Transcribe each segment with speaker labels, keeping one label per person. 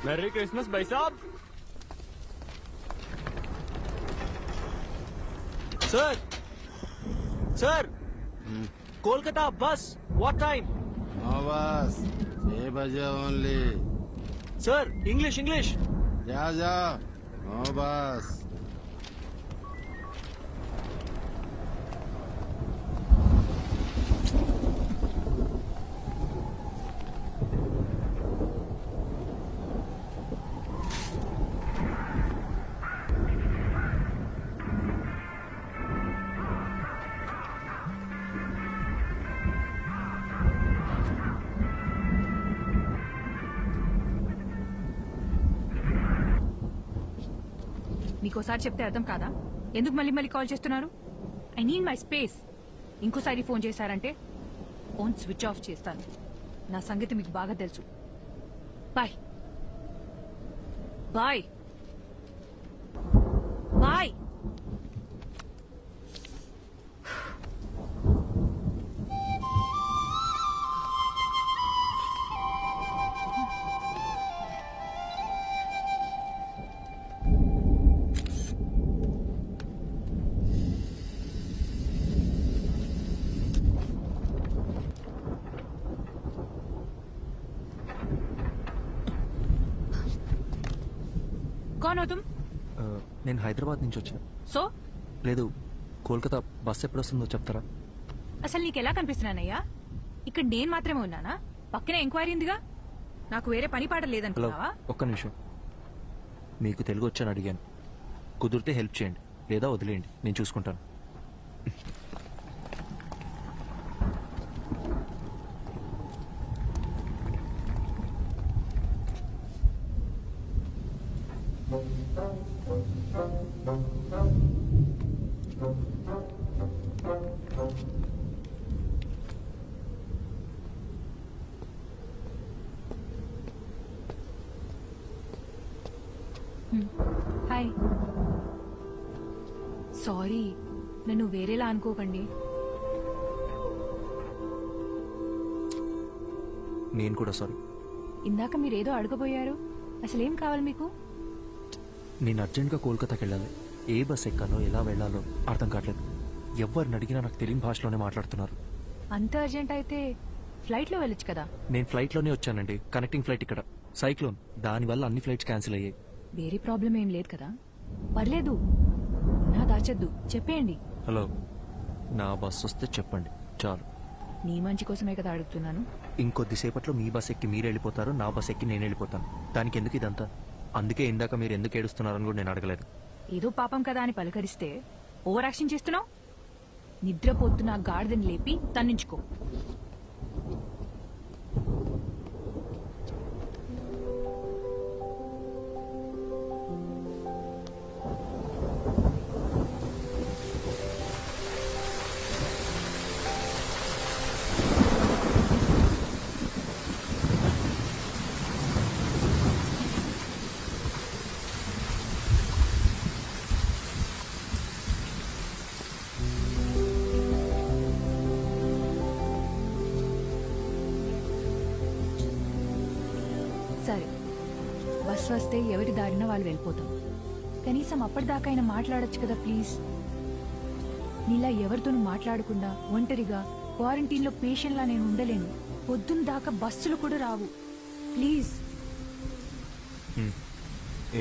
Speaker 1: Merry Christmas, bhai sahab.
Speaker 2: Sir, sir, Kolkata bus. What time?
Speaker 3: No bus. 6 बजे only.
Speaker 2: Sir, English.
Speaker 3: जा. No bus.
Speaker 4: మీకోసారి చెప్తే అర్థం కాదా? ఎందుకు మళ్ళీ మళ్ళీ కాల్ చేస్తున్నారు? I need my space. ఇంకోసారి ఫోన్ చేశారంటే ఫోన్ స్విచ్ ఆఫ్ చేస్తాను. నా సంగతి మీకు బాగా తెలుసు. Bye bye bye. कौन हो तुम?
Speaker 2: నేను హైదరాబాద్ నుంచి వచ్చా.
Speaker 4: సో
Speaker 2: లేదు, కోల్కతా బస్ ఎప్పుడు వస్తుందో చెప్తారా?
Speaker 4: అసలు నీకెలా కనిపిస్తున్నానయ్యా? ఇక్కడ నేను మాత్రమే ఉన్నానా? పక్కనే ఎంక్వైరీ ఉందిగా. నాకు వేరే పని పాట
Speaker 2: హలో,
Speaker 4: లేదనుకున్నావా?
Speaker 2: ఒక్క నిమిషం. మీకు తెలుగు వచ్చని అడిగాను. కుదిరితే హెల్ప్ చేయండి, లేదా వదిలేయండి, నేను చూసుకుంటాను.
Speaker 4: హాయ్. సారీ, నన్ను వేరేలా అనుకోకండి.
Speaker 2: నేను కూడా సారీ.
Speaker 4: ఇందాక మీరేదో అడగబోయారు. అసలేం కావాలి మీకు?
Speaker 2: నేను అర్జెంట్గా కోల్కతాకి వెళ్ళాలి. ఏ బస్ ఎక్కాలో ఎలా వెళ్లాలో అర్థం కావట్లేదు. ఎవరిని అడిగినా నాకు తెలియని భాషలోనే మాట్లాడుతున్నారు.
Speaker 4: అంత అర్జెంట్ అయితే ఫ్లైట్ లో వెళ్ళొచ్చు కదా.
Speaker 2: నేను ఫ్లైట్లోనే వచ్చానండి. కనెక్టింగ్ ఫ్లైట్ ఇక్కడ. సైక్లోన్, దానివల్ల అన్ని ఫ్లైట్స్ క్యాన్సిల్ అయ్యాయి.
Speaker 4: వేరే ప్రాబ్లం ఏం లేదు కదా? పర్లేదు, నా దాచద్దు, చెప్పేయండి.
Speaker 2: హలో, నా బస్ వస్తే చెప్పండి చాలు.
Speaker 4: నీ మంచి కోసమే కదా అడుగుతున్నాను.
Speaker 2: ఇంకొద్దిసేపట్లో మీ బస్ ఎక్కి మీరు వెళ్ళిపోతారు, నా బస్ ఎక్కి నేను వెళ్ళిపోతాను. దానికి ఎందుకు ఇదంతా? అందుకే ఇందాక మీరు ఎందుకు ఏడుస్తున్నారని కూడా నేను అడగలేదు.
Speaker 4: ఏదో పాపం కదా అని పలకరిస్తే ఓవర్ యాక్షన్ చేస్తున్నావు. నిద్రపోతున్న గాడిదని లేపి తన్నించుకో. సరే, బస్ వస్తే ఎవరి దారిన వాళ్ళు వెళ్ళిపోతాం. కనీసం అప్పటిదాకా అయినా మాట్లాడొచ్చు కదా ప్లీజ్. నీలా ఎవరితోనూ మాట్లాడకుండా ఒంటరిగా క్వారంటైన్లో పేషెంట్లా నేను ఉండలేను. పొద్దున్న దాకా బస్సులు కూడా రావు. ప్లీజ్.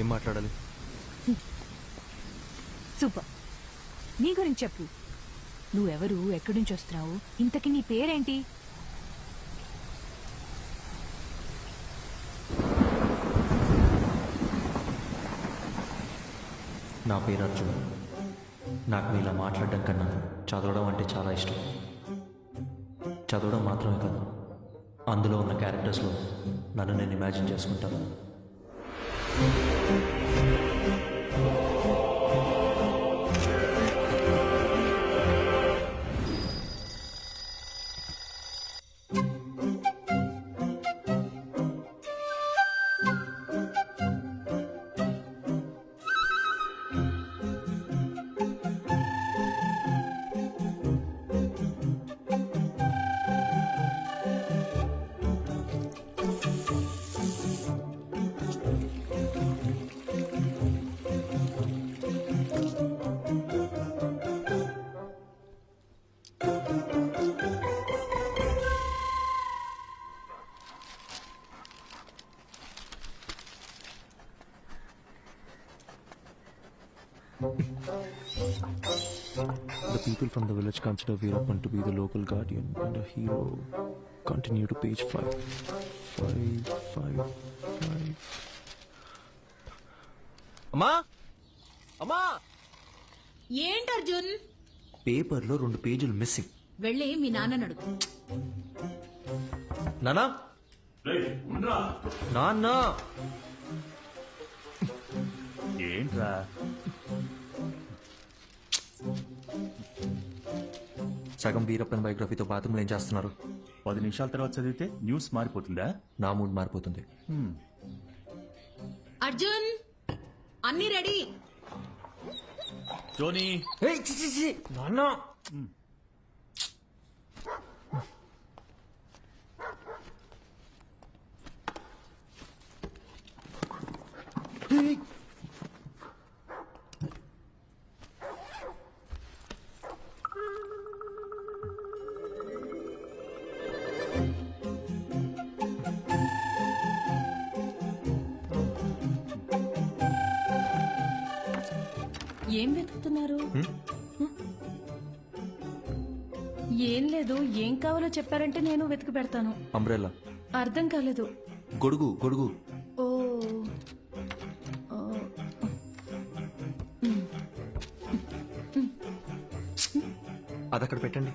Speaker 2: ఏం మాట్లాడాలి?
Speaker 4: సూపర్. నీ గురించి చెప్పు. నువ్వెవరు, ఎక్కడి నుంచి వస్తున్నావు, ఇంతకీ నీ పేరేంటి?
Speaker 2: నా పేరు అర్జున్. నాకు మీలా మాట్లాడడం కన్నా చదవడం అంటే చాలా ఇష్టం. చదవడం మాత్రమే కాదు, అందులో ఉన్న క్యారెక్టర్స్లో నన్ను నేను ఇమాజిన్ చేసుకుంటాను.
Speaker 1: people from the village consider Veerappan to be the local guardian and a hero. Continue to page 5. 5.
Speaker 2: అమ్మా అమ్మా
Speaker 5: ఏంటి అర్జున్?
Speaker 2: పేపర్లో 2 పేజీలు మిస్సింగ్.
Speaker 5: వెళ్ళి మీ నాన్నని అడుగు.
Speaker 2: నానా నాన్న
Speaker 6: ఏంట్రా
Speaker 2: సగం వీరప్పన్ బయోగ్రఫీతో బాత్రూంలో ఏం చేస్తున్నారు?
Speaker 6: 10 నిమిషాల తర్వాత చదివితే న్యూస్ మారిపోతుందా?
Speaker 2: నా మూడ్ మారిపోతుంది.
Speaker 5: అర్జున్ అన్ని రెడీ.
Speaker 6: జోనీ
Speaker 2: నాన్న
Speaker 5: ఏం వెతుకుతున్నారు? ఏం లేదు, ఏం కావాలో చెప్పారంటే నేను వెతికి పెడతాను.
Speaker 2: అంబ్రెల్లా.
Speaker 5: అర్థం కాలేదు.
Speaker 2: గొడుగు గొడుగు.
Speaker 5: ఓ
Speaker 2: అదక్కడ పెట్టండి.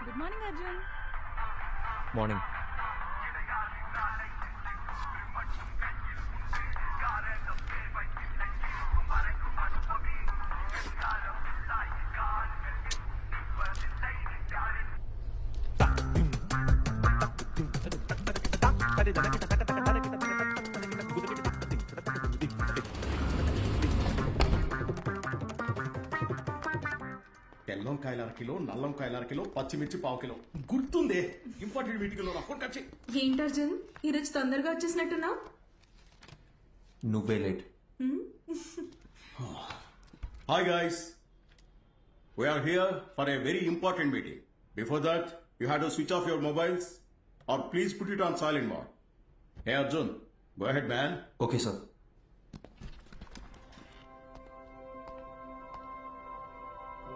Speaker 5: Good morning Arjun.
Speaker 2: మార్నింగ్.
Speaker 7: తెల్లంకాయల కిలో, నల్లంకాయల కిలో, పచ్చిమిర్చి పావు కిలో. గుర్తుందే, ఇంపార్టెంట్ మీటింగ్ లో ఫోన్ కట్ చేయి.
Speaker 8: ఏంటి అర్జున్ ఈరోజు తొందరగా వచ్చేసినట్టున్నావు?
Speaker 2: నువ్వే late.
Speaker 7: Hi guys, we are here for a very important meeting. Before that, you had to switch off your mobiles or please put it on silent mode. Hey Arjun, go ahead man.
Speaker 2: Okay sir.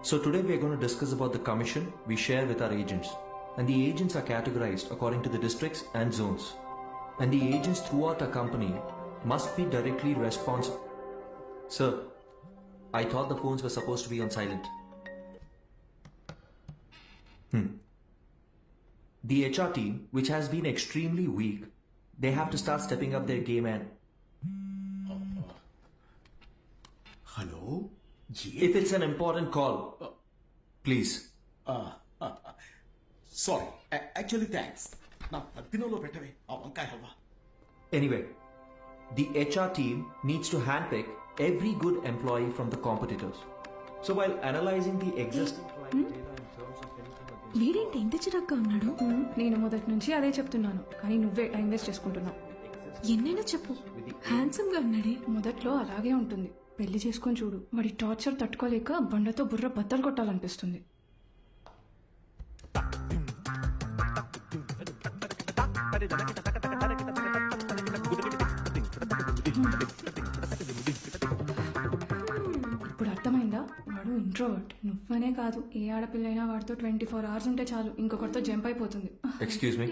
Speaker 2: So today we are going to discuss about the commission we share with our agents. And the agents are categorized according to the districts and zones. And the agents throughout our company must be directly responsible. Sir, I thought the phones were supposed to be on silent. The HR team, which has been extremely weak, they have to start stepping up their game and
Speaker 7: Hello?
Speaker 2: if it's an important call, please.
Speaker 7: Sorry, actually thanks. నా పద్దినంలో పెట్టవే ఆ వంకాయ halwa.
Speaker 2: Anyway, the HR team needs to handpick every good employee from the competitors. So while analyzing the existing client data in terms of anything against
Speaker 8: వీడేంటి ఇంటి చిరాగ్గా ఉన్నాడు? నేను మొదటి నుంచి అదే చెప్తున్నాను, కానీ నువ్వే టైం వేస్ట్ చేసుకుంటున్నావు. ఎన్నైనా చెప్పు, హ్యాండ్సమ్ గా ఉన్నాడే. మొదట్లో అలాగే ఉంటుంది, పెళ్లి చేసుకొని చూడు. వాడి టార్చర్ తట్టుకోలేక బండతో బుర్ర బద్దలు కొట్టాలనిపిస్తుంది. ఇప్పుడు అర్థమైందా? వాడు ఇంట్రోవర్ట్. నువ్వనే కాదు, ఏ ఆడపిల్లైనా వాడితో 24 hours ఉంటే చాలు, ఇంకొకరితో జంప్ అయిపోతుంది.
Speaker 2: Excuse me?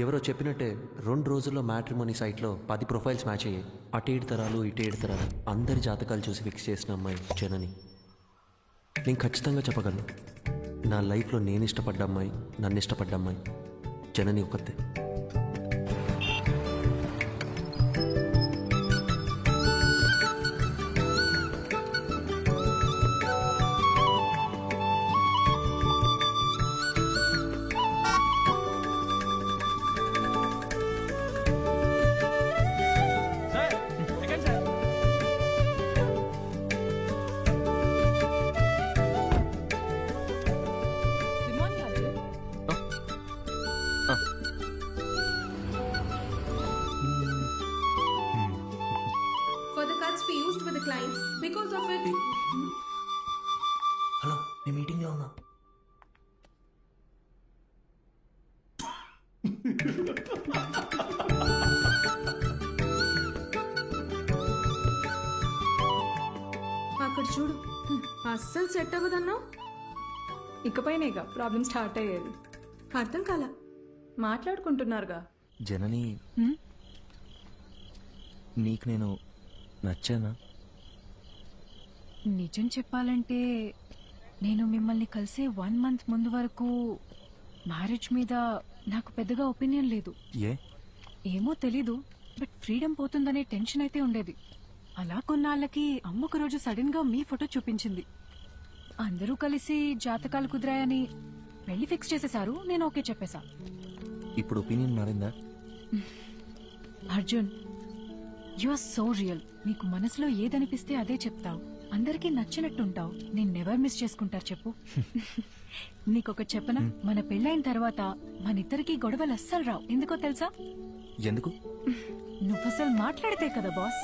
Speaker 2: ఎవరో చెప్పినట్టే 2 రోజుల్లో మ్యాట్రిమోనీ సైట్లో 10 ప్రొఫైల్స్ మ్యాచ్ అయ్యాయి. అటు 7 తరాలు ఇటు 7 తరాలు అందరి జాతకాలు చూసి ఫిక్స్ చేసిన అమ్మాయి జనని. నేను ఖచ్చితంగా చెప్పగలను, నా లైఫ్లో నేను ఇష్టపడ్డ అమ్మాయి, నన్ను ఇష్టపడ్డ అమ్మాయి జనని ఒకతే.
Speaker 5: Good morning Arjun.
Speaker 8: clients because of it.
Speaker 2: Hello నేను మీటింగ్లో ఉన్నా.
Speaker 8: అక్కడ చూడు, అస్సలు సెట్ అవ్వదన్నావు. ఇకపైనేగా ప్రాబ్లం స్టార్ట్ అయ్యేది. అర్థం కాల, మాట్లాడుకుంటున్నారుగా.
Speaker 1: జనని, నీకు నేను నచ్చానా?
Speaker 4: నిజం చెప్పాలంటే నేను మిమ్మల్ని కలిసే 1 month ముందు వరకు మ్యారేజ్ మీద నాకు పెద్దగా ఒపీనియన్ లేదు.
Speaker 1: ఏ?
Speaker 4: ఏమో తెలీదు, బట్ ఫ్రీడమ్ పోతుందనే టెన్షన్ అయితే ఉండేది. అలా కొన్నాళ్ళకి అమ్మ ఒక రోజు సడన్ గా మీ ఫోటో చూపించింది. అందరూ కలిసి జాతకాలు కుదిరాయని పెళ్లి ఫిక్స్ చేసేశారు. నేను ఓకే చెప్పేశా.
Speaker 1: ఇప్పుడు ఒపీనియన్ మారిందా?
Speaker 4: Arjun, you are so real. నీకు మనసులో ఏదనిపిస్తే అదే చెప్తావు. అందరికీ నచ్చినట్టుంటావు. నేను నెవర్ మిస్ చేసుకుంటారు చెప్పు. నీకొక చెప్పనా, మన పెళ్ళైన తర్వాత మనిద్దరికి గొడవలు అస్సలు రావు. ఎందుకో తెలుసా?
Speaker 1: ఎందుకు?
Speaker 4: నువ్వు అసలు మాట్లాడితే కదా బాస్.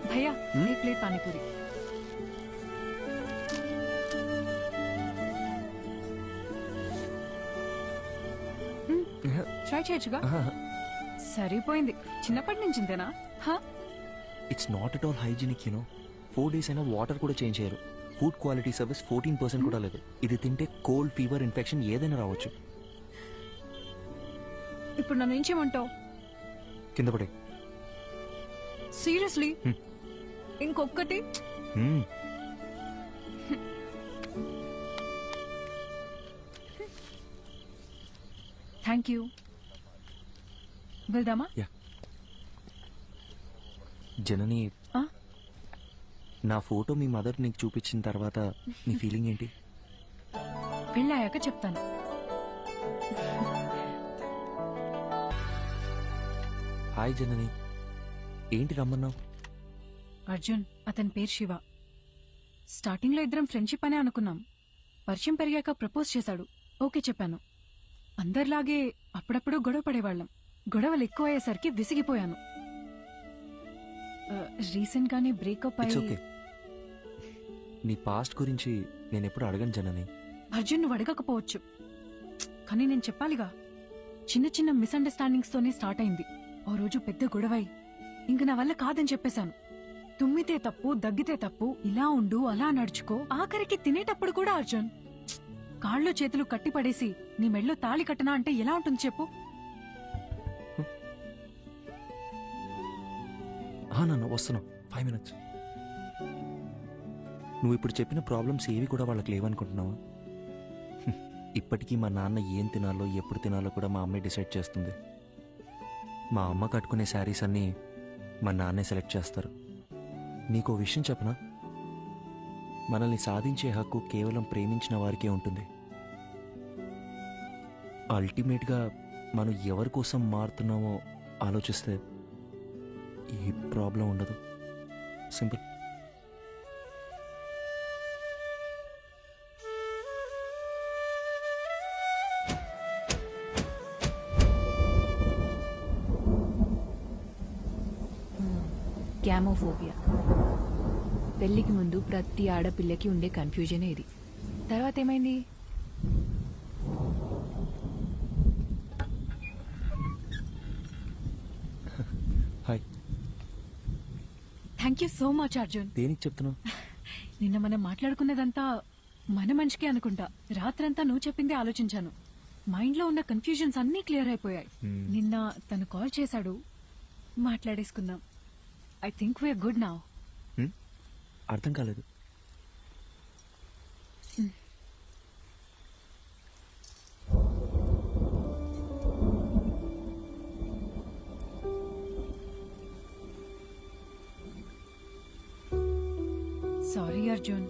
Speaker 4: భయ్యా, ఏ ప్లేట్ పానీపూరి. ట్రై చేయొచ్చుగా. సరిపోయింది. చిన్నప్పటి నుంచి ఇంతేనా?
Speaker 1: It's not at all hygienic, you know. 4 days అయినా వాటర్ కూడా చేంజ్ చేయరు. ఫుడ్ క్వాలిటీ సర్వీస్ 14% కూడా లేదు. ఇది తింటే కోల్డ్, ఫీవర్, ఇన్ఫెక్షన్ ఏదైనా రావచ్చు.
Speaker 4: ఇప్పుడు నన్ను ఏం చేయమంటావు?
Speaker 1: కింద పడే.
Speaker 4: సీరియస్లీ? ఇంకొక్కటి. Thank you. వెళ్దామా?
Speaker 1: యా. జనని, నా ఫోటో మీ మదర్ నీకు చూపించిన తర్వాత నీ ఫీలింగ్ ఏంటి?
Speaker 4: పెళ్ళాయాక చెప్తాను.
Speaker 1: హాయ్ జనని, ఏంటి రమ్మన్నావు?
Speaker 4: అర్జున్, అతని పేరు శివ. స్టార్టింగ్ లో ఇద్దరం ఫ్రెండ్షిప్ అనే అనుకున్నాం. పరిచయం పెరిగాక ప్రపోజ్ చేశాడు. ఓకే చెప్పాను. అందరిలాగే అప్పుడప్పుడు గొడవ పడేవాళ్ళం. గొడవలు ఎక్కువ అయ్యేసరికి విసిగిపోయాను. రీసెంట్ గానే బ్రేకప్
Speaker 1: ఇట్స్
Speaker 4: అయ్యి.
Speaker 1: ఓకే. నీ పాస్ట్ గురించి నేను ఎప్పుడు అడగను జనని.
Speaker 4: అర్జున్, నువ్వు అడగకపోవచ్చు, కానీ నేను చెప్పాలిగా. చిన్న చిన్న మిస్అండర్స్టాండింగ్స్ తోనే స్టార్ట్ అయింది. ఓ రోజు పెద్ద గొడవై ఇంక నా వల్ల కాదని చెప్పేశాను. తుమ్మితే తప్పు, దగ్గితే తప్పు, ఇలా ఉండు, అలా నడుచుకో. ఆఖరికి తినేటప్పుడు కూడా అర్జున్, కాళ్ళు చేతులు కట్టిపడేసి నీ మెళ్ళో తాళి కట్టనా అంటే ఎలా ఉంటుంది చెప్పు?
Speaker 1: నాన్న వస్తున్నావు. 5 minutes. నువ్వు ఇప్పుడు చెప్పిన ప్రాబ్లమ్స్ ఏవి కూడా వాళ్ళకి లేవనుకుంటున్నావా? ఇప్పటికీ మా నాన్న ఏం తినాలో, ఎప్పుడు తినాలో కూడా మా అమ్మే డిసైడ్ చేస్తుంది. మా అమ్మ కట్టుకునే శారీస్ అన్నీ మా నాన్నే సెలెక్ట్ చేస్తారు. నీకో విషయం చెప్పనా? మనల్ని సాధించే హక్కు కేవలం ప్రేమించిన వారికే ఉంటుంది. అల్టిమేట్గా మనం ఎవరి కోసం మారుతున్నామో ఆలోచిస్తే ఏ ప్రాబ్లం ఉండదు. సింపుల్.
Speaker 4: గ్యామోఫోబియా. పెళ్లికి ముందు ప్రతి ఆడపిల్లకి ఉండే కన్ఫ్యూజన్ ఇది. తర్వాత ఏమైంది?
Speaker 1: Hi.
Speaker 4: Thank you so much Arjun.
Speaker 1: దేనికి చెప్తున్నావు?
Speaker 4: నిన్న మనం మాట్లాడుకున్నదంతా మన మంచికే అనుకుంటా. రాత్రంతా నువ్వు చెప్పిందే ఆలోచించాను. మైండ్ లో ఉన్న కన్ఫ్యూజన్స్ అన్నీ క్లియర్ అయిపోయాయి. నిన్న తను కాల్ చేశాడు, మాట్లాడేసుకుందాం. I think we're good now.
Speaker 1: అర్థం కాలేదు.
Speaker 4: సారీ అర్జున్.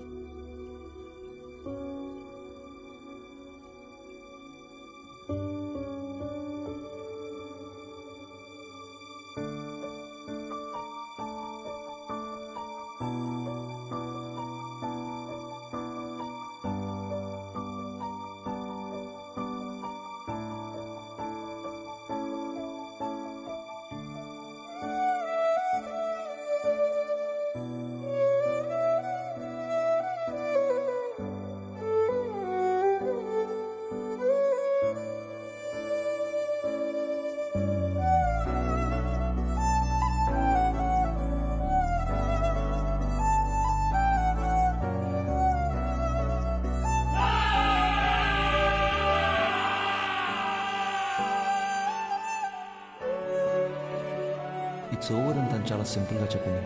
Speaker 1: ఇట్స్ ఓవర్ అని తను చాలా సింపుల్గా చెప్పింది,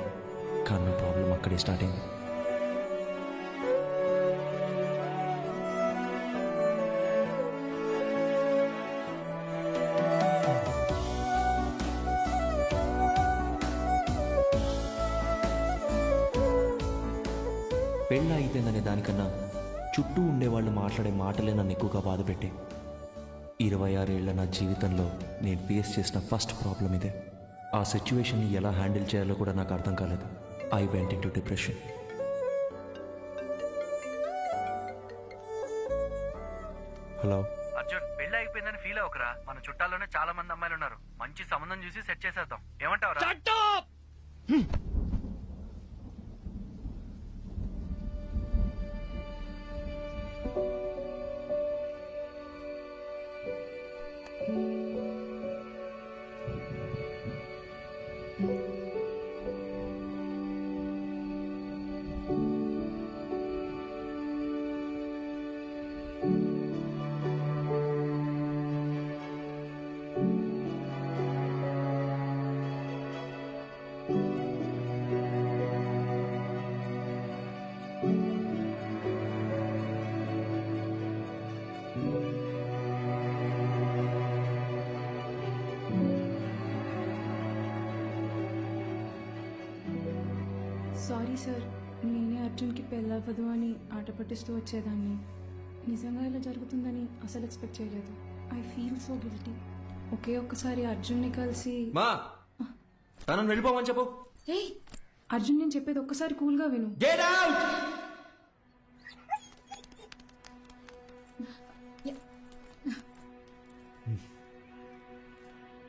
Speaker 1: కానీ నా ప్రాబ్లం అక్కడే స్టార్ట్ అయింది. పెళ్ళి అయిపోయిందనే దానికన్నా చుట్టూ ఉండేవాళ్ళు మాట్లాడే మాటలే నన్ను ఎక్కువగా బాధపెట్టి 26 ఏళ్ల నా జీవితంలో నేను ఫేస్ చేసిన ఫస్ట్ ప్రాబ్లం ఇదే. ఆ సిచ్యువేషన్ని ఎలా హ్యాండిల్ చేయాలో కూడా నాకు అర్థం కాలేదు. I went in to depression. Hello
Speaker 9: Arjun, పెళ్లి అయిపోయిందని ఫీల్ అవ్వకరా. మన చుట్టాల్లోనే చాలా మంది అమ్మాయిలు ఉన్నారు. మంచి సంబంధం చూసి సెట్ చేసేద్దాం. ఏమంటావురా?
Speaker 8: సారీ సార్, నేనే అర్జున్కి పెళ్ళవ్వదు అని ఆట పట్టిస్తూ వచ్చేదాన్ని. నిజంగా ఇలా జరుగుతుందని అసలు ఎక్స్పెక్ట్ చేయలేదు. I feel so guilty. ఒకే ఒక్కసారి అర్జున్ని కలిసి
Speaker 1: మా తనని వెళ్ళిపోమని చెప్పు.
Speaker 8: అర్జున్, నేను చెప్పేది ఒక్కసారి కూల్గా విను.
Speaker 1: Get out.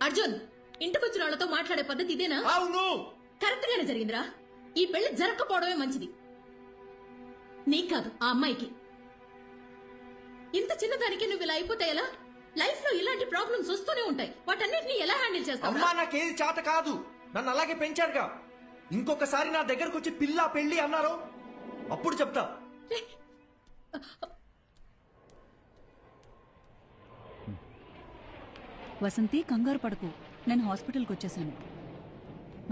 Speaker 10: అర్జున్, ఇంటికొచ్చిన వాళ్ళతో మాట్లాడే పద్ధతి ఇదేనా?
Speaker 1: అవును,
Speaker 10: కరెక్ట్ గానే జరిగిందిరా. ఈ పెళ్లి జరగకపోవడమే మంచిది. నీకు కాదు, ఆ అమ్మాయికి. ఇంత చిన్నదానికి నువ్వు ఇలా అయిపోతే ఎలా? లైఫ్ లో ఇలాంటి ప్రాబ్లమ్స్ వస్తూనే ఉంటాయి. వాటన్నిటిని ఎలా హ్యాండిల్ చేస్తావు?
Speaker 1: అమ్మా, నాకేది చేత కాదు. నన్ను అలాగే పెంచారుగా. ఇంకొకసారి నా దగ్గరకు వచ్చి పిల్ల పెళ్లి అన్నారు, అప్పుడు చెప్తా.
Speaker 11: వసంతి, కంగారు పడకు. నేను హాస్పిటల్కి వచ్చేసాను.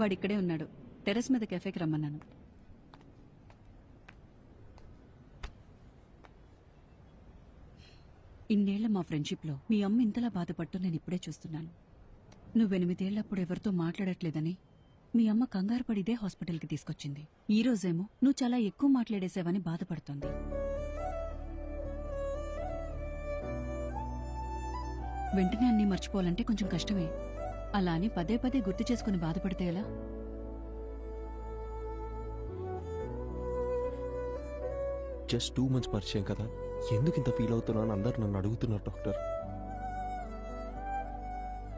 Speaker 11: వాడిక్కడే ఉన్నాడు. టెర్రస్ మీద కెఫేకి రమ్మన్నాను. ఇన్నేళ్ల మా ఫ్రెండ్షిప్లో మీ అమ్మ ఇంతలా బాధపడుతూ నేను ఇప్పుడే చూస్తున్నాను. నువ్వు 8 ఏళ్లప్పుడు ఎవరితో మాట్లాడట్లేదని మీ అమ్మ కంగారు పడిదే హాస్పిటల్కి తీసుకొచ్చింది. ఈ రోజేమో నువ్వు చాలా ఎక్కువ మాట్లాడేసావని బాధపడుతోంది. వెంటనే అన్నీ మర్చిపోవాలంటే కొంచెం కష్టమే. అలా అని పదే పదే గుర్తు చేసుకుని బాధపడితే ఎలా?
Speaker 1: జస్ట్ 2 months పరిచయం కదా, ఎందుకు ఇంత ఫీల్ అవుతున్నాను అందరు నన్ను అడుగుతున్నారు డాక్టర్.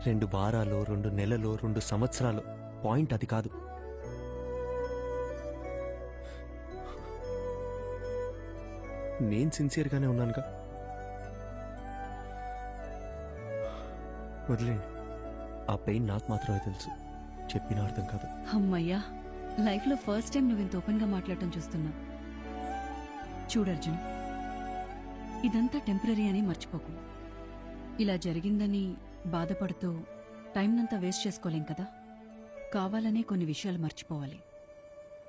Speaker 1: 2 వారాలు, 2 నెలలు, 2 సంవత్సరాలు, పాయింట్ అది కాదు. నేను సిన్సియర్గానే ఉన్నానుగా. వదిలేండి, ఆ పెయిన్ నాకు మాత్రమే తెలుసు, చెప్పిన అర్థం కాదు.
Speaker 11: అమ్మయ్యా, లైఫ్లో ఫస్ట్ టైం నువ్వు ఇంత ఓపెన్గా మాట్లాడటం చూస్తున్నా. చూడు అర్జున్, ఇదంతా టెంపరీ అని మర్చిపోకు. ఇలా జరిగిందని బాధపడుతూ టైంనంతా వేస్ట్ చేసుకోలేం కదా. కావాలనే కొన్ని విషయాలు మర్చిపోవాలి.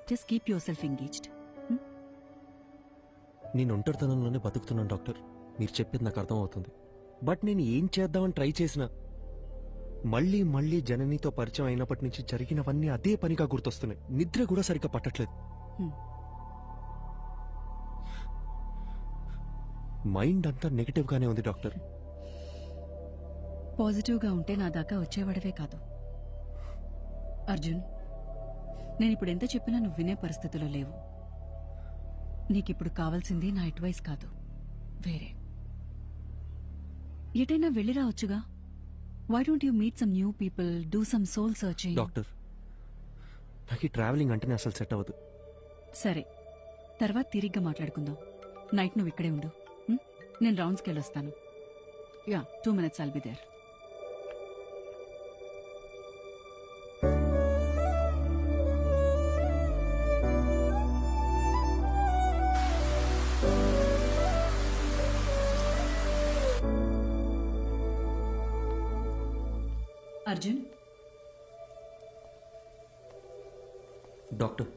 Speaker 11: Just keep your self engaged.
Speaker 1: నేను ఒంటరితనంలోనే బతుకుతున్నాను డాక్టర్, మీరు చెప్పేది నాకు అర్థమవుతుంది. బట్ నేను ఏం చేద్దామని ట్రై చేసినా మళ్ళీ మళ్ళీ జననితో పరిచయం అయినప్పటి నుంచి జరిగినవన్నీ అదే పనిగా గుర్తొస్తున్నాయి. నిద్ర కూడా సరిగ్గా పట్టట్లేదు. మైండ్ అంతా నెగటివ్ గానే ఉంది డాక్టర్.
Speaker 11: పాజిటివ్గా ఉంటే నా దాకా వచ్చేవాడవే కాదు. అర్జున్, నేను ఇప్పుడు ఎంత చెప్పినా నువ్వు వినే పరిస్థితిలో లేవు. నీకిప్పుడు కావాల్సింది నా అడ్వైస్ కాదు, వేరే. ఎటైనా వెళ్ళి రావచ్చుగా. Why don't you meet some new people, do some soul searching?
Speaker 1: Doctor, నాకు ఈ ట్రావెలింగ్ అంటేనే అసలు సెట్ అవ్వదు.
Speaker 11: సరే, తర్వాత తిరిగ్గా మాట్లాడుకుందాం. నైట్ నువ్వు ఇక్కడే ఉండు. నేను రౌండ్స్కి వెళ్ళొస్తాను. Yeah, 2 minutes I'll be there. Arjun,
Speaker 2: doctor,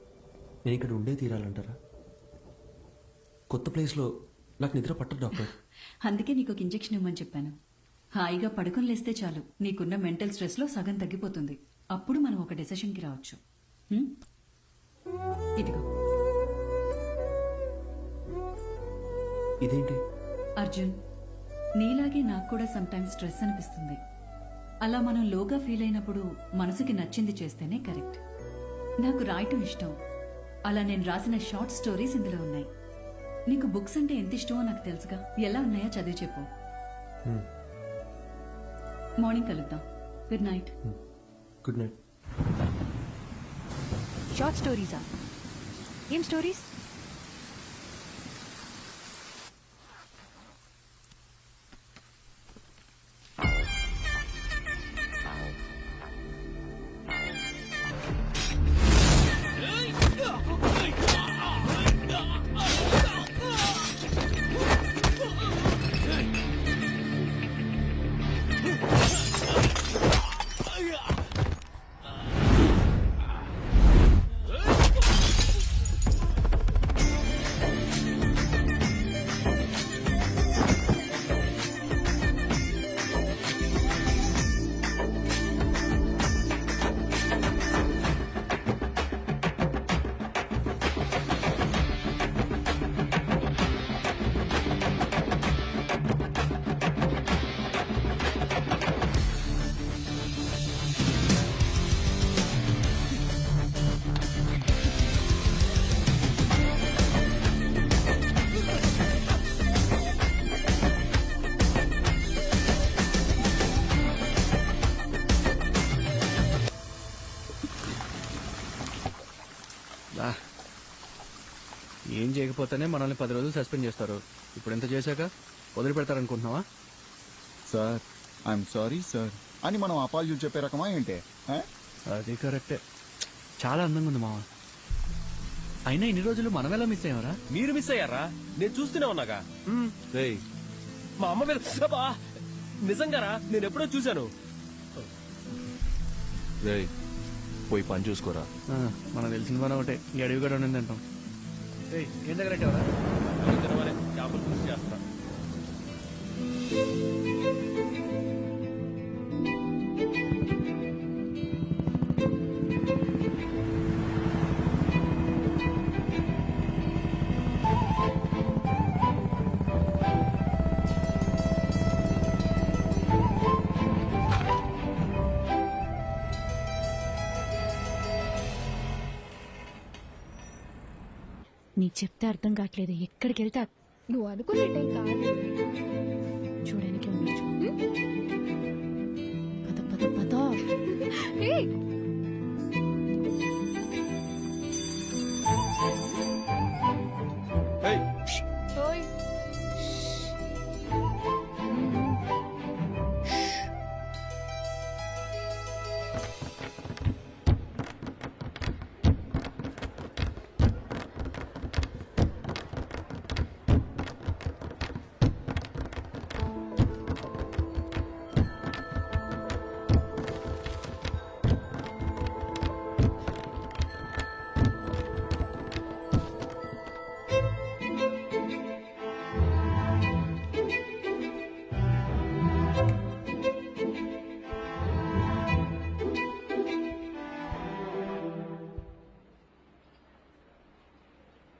Speaker 2: నేను ఇక్కడ ఉండే తీరాలంటారా? కొత్త ప్లేస్లో నాకు నిద్ర పట్టదు డాక్టర్.
Speaker 11: అందుకే నీకు ఒక ఇంజెక్షన్ ఇవ్వమని చెప్పాను. హాయిగా పడుకొని లేస్తే చాలు, నీకున్న మెంటల్ స్ట్రెస్లో సగం తగ్గిపోతుంది. అప్పుడు మనం ఒక డెసిషన్కి రావచ్చు. హ్మ్? ఇదిగో.
Speaker 2: ఇదేంటి?
Speaker 11: అర్జున్, నీలాగే నాకు కూడా సమ్టైమ్స్ స్ట్రెస్ అనిపిస్తుంది. అలా మనం లోగా ఫీల్ అయినప్పుడు మనసుకి నచ్చింది చేస్తేనే కరెక్ట్. నాకు రాయటం ఇష్టం. అలా నేను రాసిన షార్ట్ స్టోరీస్ ఇందులో ఉన్నాయి. నీకు బుక్స్ అంటే ఎంత ఇష్టమో నాకు తెలుసుగా. ఎలా ఉన్నాయో చదివి చెప్పు. మార్నింగ్ కలుద్దాం. Good night.
Speaker 2: Good night.
Speaker 4: Short స్టోరీసా? ఏం స్టోరీస్?
Speaker 9: ఏం చేయకపోతేనే మనల్ని 10 రోజులు సస్పెండ్ చేస్తారు. ఇప్పుడు ఎంత చేశాక వదిలిపెడతారనుకుంటున్నావా?
Speaker 12: సార్ ఐఎమ్ సారీ సార్ అని మనం అపాలజీలు చెప్పే రకమా ఏంటే?
Speaker 9: అది కరెక్టే. చాలా అందంగా ఉంది మావా. అయినా ఇన్ని రోజులు మనం ఎలా మిస్ అయ్యారా?
Speaker 13: మీరు మిస్ అయ్యారా? నేను చూస్తూనే ఉన్నాగా. మా అమ్మ మీద నిజంగారా? నేను ఎప్పుడో చూశాను.
Speaker 1: పోయి పని చూసుకోరా.
Speaker 9: మనకు తెలిసిన పని ఒకటే, ఈ అడవి కూడా ఉండింది అంటాం. ఏం దగ్గర
Speaker 13: చేపలు పులుసు చేస్తా.
Speaker 14: నీకు చెప్తే అర్థం కావట్లేదు. ఎక్కడికి వెళ్తా
Speaker 8: నువ్వు అనుకునే టైం కాదు.
Speaker 14: చూడడానికి ఉండొచ్చు. పద పద పద.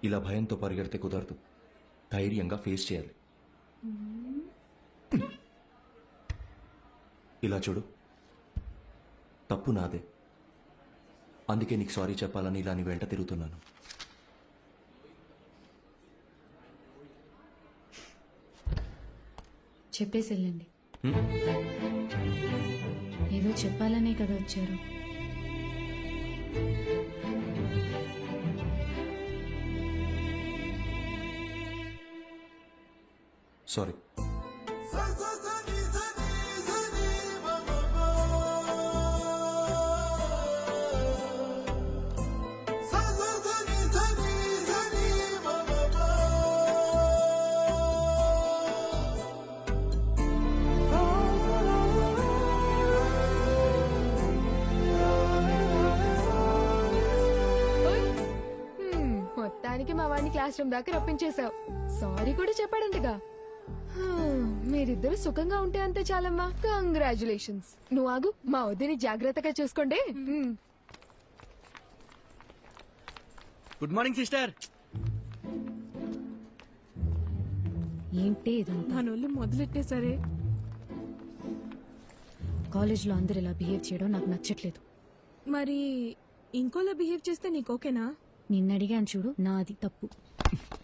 Speaker 1: ఇలా భయంతో పరిగెడితే కుదరదు. ధైర్యంగా ఫేస్ చేయాలి. ఇలా చూడు, తప్పు నాదే. అందుకే నీకు సారీ చెప్పాలని ఇలా నీ వెంట తిరుగుతున్నాను.
Speaker 14: చెప్పేసి వెళ్ళండి. ఏదో చెప్పాలనే కదా వచ్చారు.
Speaker 1: సారీ.
Speaker 15: మొత్తానికి మా వాడిని క్లాస్ రూమ్ దాకా రప్పించేశావు. సారీ కూడా చెప్పాడంటగా. మీరిద్దరు సుఖంగా ఉంటే అంతే చాలమ్మా. కంగ్రాచులేషన్స్. నువ్వు ఆగు, మా వద్దని జాగ్రత్తగా చూసుకోండి.
Speaker 9: Good morning sister.
Speaker 14: ఏంటి ఇదంతా?
Speaker 8: మనోళ్ళు మొదలెట్టేసరే.
Speaker 14: కాలేజ్లో అందరు ఇలా బిహేవ్ చేయడం నాకు నచ్చట్లేదు.
Speaker 8: మరి ఇంకోలా బిహేవ్ చేస్తే నీకు ఓకేనా?
Speaker 14: నిన్ను అడిగాను చూడు, నాది తప్పు.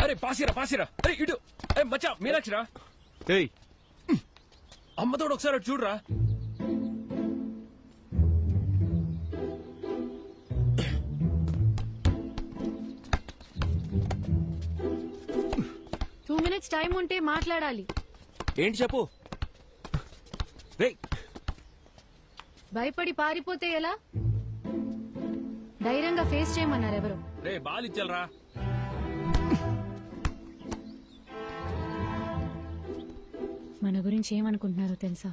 Speaker 13: అరే పాసిరా అరే ఇటు మచ్చా మీనాక్షిరా. అమ్మతోడు ఒకసారి అటు చూడరా.
Speaker 14: టూ మినిట్స్ టైం ఉంటే మాట్లాడాలి.
Speaker 13: ఏంటి చెప్పు.
Speaker 14: భయపడి పారిపోతే ఎలా? ధైర్యంగా ఫేస్ చేయమన్నారు ఎవరు?
Speaker 13: రే బాలిచ్చలరా.
Speaker 14: మన గురించి ఏమనుకుంటున్నారో తెలుసా?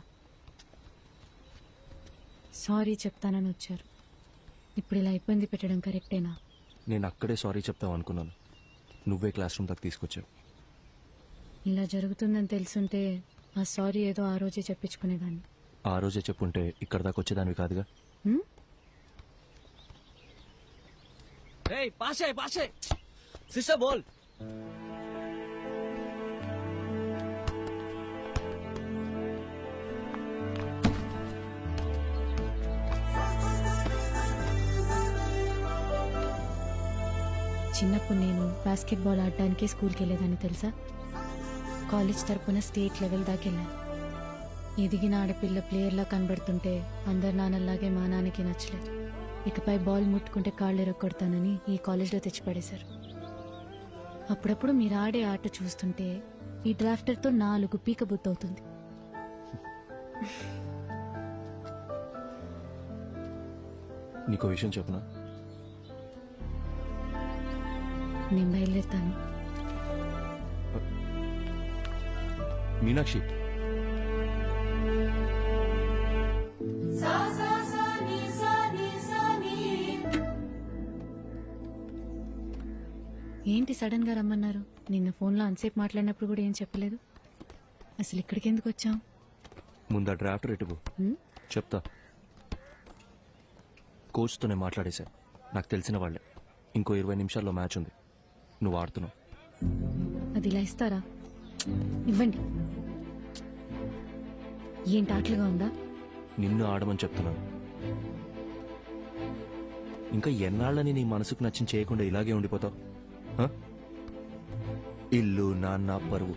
Speaker 14: సారీ చెప్తానని వచ్చారు. ఇప్పుడు ఇలా ఇబ్బంది పెట్టడం కరెక్టేనా?
Speaker 1: నేను అక్కడే సారీ చెప్తావు అనుకున్నాను. నువ్వే క్లాస్ రూమ్ దాకా తీసుకొచ్చావు.
Speaker 14: ఇలా జరుగుతుందని తెలుసుంటే ఆ సారీ ఏదో ఆ రోజే చెప్పించుకునేదాన్ని.
Speaker 1: ఆ రోజే చెప్పుంటే ఇక్కడ దాకా వచ్చేదానివి కాదుగా.
Speaker 13: పాసే సిస్టర్ బోల్.
Speaker 14: చిన్నప్పుడు నేను బాస్కెట్బాల్ ఆడడానికి స్కూల్కి వెళ్ళేదాన్ని తెలుసా? కాలేజ్ తరపున స్టేట్ లెవెల్ దాకా వెళ్ళాను. ఎదిగిన ఆడపిల్ల ప్లేయర్లా కనబడుతుంటే అందరు నాన్నలాగే మా నాన్నకి నచ్చలేదు. ఇకపై బాల్ ముట్టుకుంటే కాళ్ళు ఎరగొడతానని ఈ కాలేజ్లో తెచ్చిపడేశారు. అప్పుడప్పుడు మీరు ఆడే ఆట చూస్తుంటే ఈ డ్రాఫ్టర్తో 4 పీక బుద్ధవుతుంది.
Speaker 1: నీకో విషయం చెప్పునా?
Speaker 14: నేను బయలుదేరుతాను.
Speaker 1: మీనాక్షి,
Speaker 14: ఏంటి సడన్ గా రమ్మన్నారు? నిన్న ఫోన్లో అంతసేపు మాట్లాడినప్పుడు కూడా ఏం చెప్పలేదు. అసలు ఇక్కడికి ఎందుకు వచ్చాం?
Speaker 1: ముందు ఆ డ్రాఫ్టర్ ఎటువు చెప్తా. కోచ్తోనే మాట్లాడేశా. నాకు తెలిసిన వాళ్ళే. ఇంకో 20 నిమిషాల్లో మ్యాచ్ ఉంది. నువ్వు ఆడుతున్నావు.
Speaker 14: అది ఇలా ఇస్తారా? ఇవ్వండి. ఏంటి ఆటలుగా ఉందా?
Speaker 1: నిన్ను ఆడమని చెప్తున్నాను. ఇంకా ఎన్నాళ్ళని నీ మనసుకు నచ్చిన చేయకుండా ఇలాగే ఉండిపోతావు? ఇల్లు, నాన్న, పరువు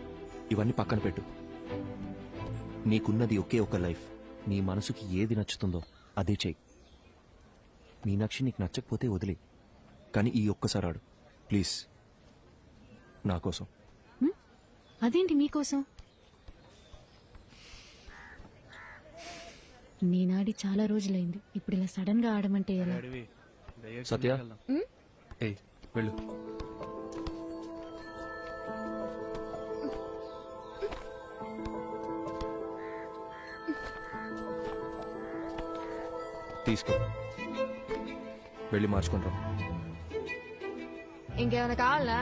Speaker 1: ఇవన్నీ పక్కన పెట్టు. నీకున్నది ఒకే ఒక లైఫ్. నీ మనసుకి ఏది నచ్చుతుందో అదే చెయ్యి. మీనాక్షి, నీకు నచ్చకపోతే వదిలే. కానీ ఈ ఒక్కసారి ఆడు ప్లీజ్, నా కోసం.
Speaker 14: అదేంటి మీకోసం? నేనాడి చాలా రోజులైంది. ఇప్పుడు ఇలా సడన్ గా ఆడమంటే ఎలా?
Speaker 1: సత్య,
Speaker 9: వెళ్ళు.
Speaker 1: తీసుకో, వెళ్ళి మార్చుకుంటాం.
Speaker 15: ఇంకేమైనా కావాలా?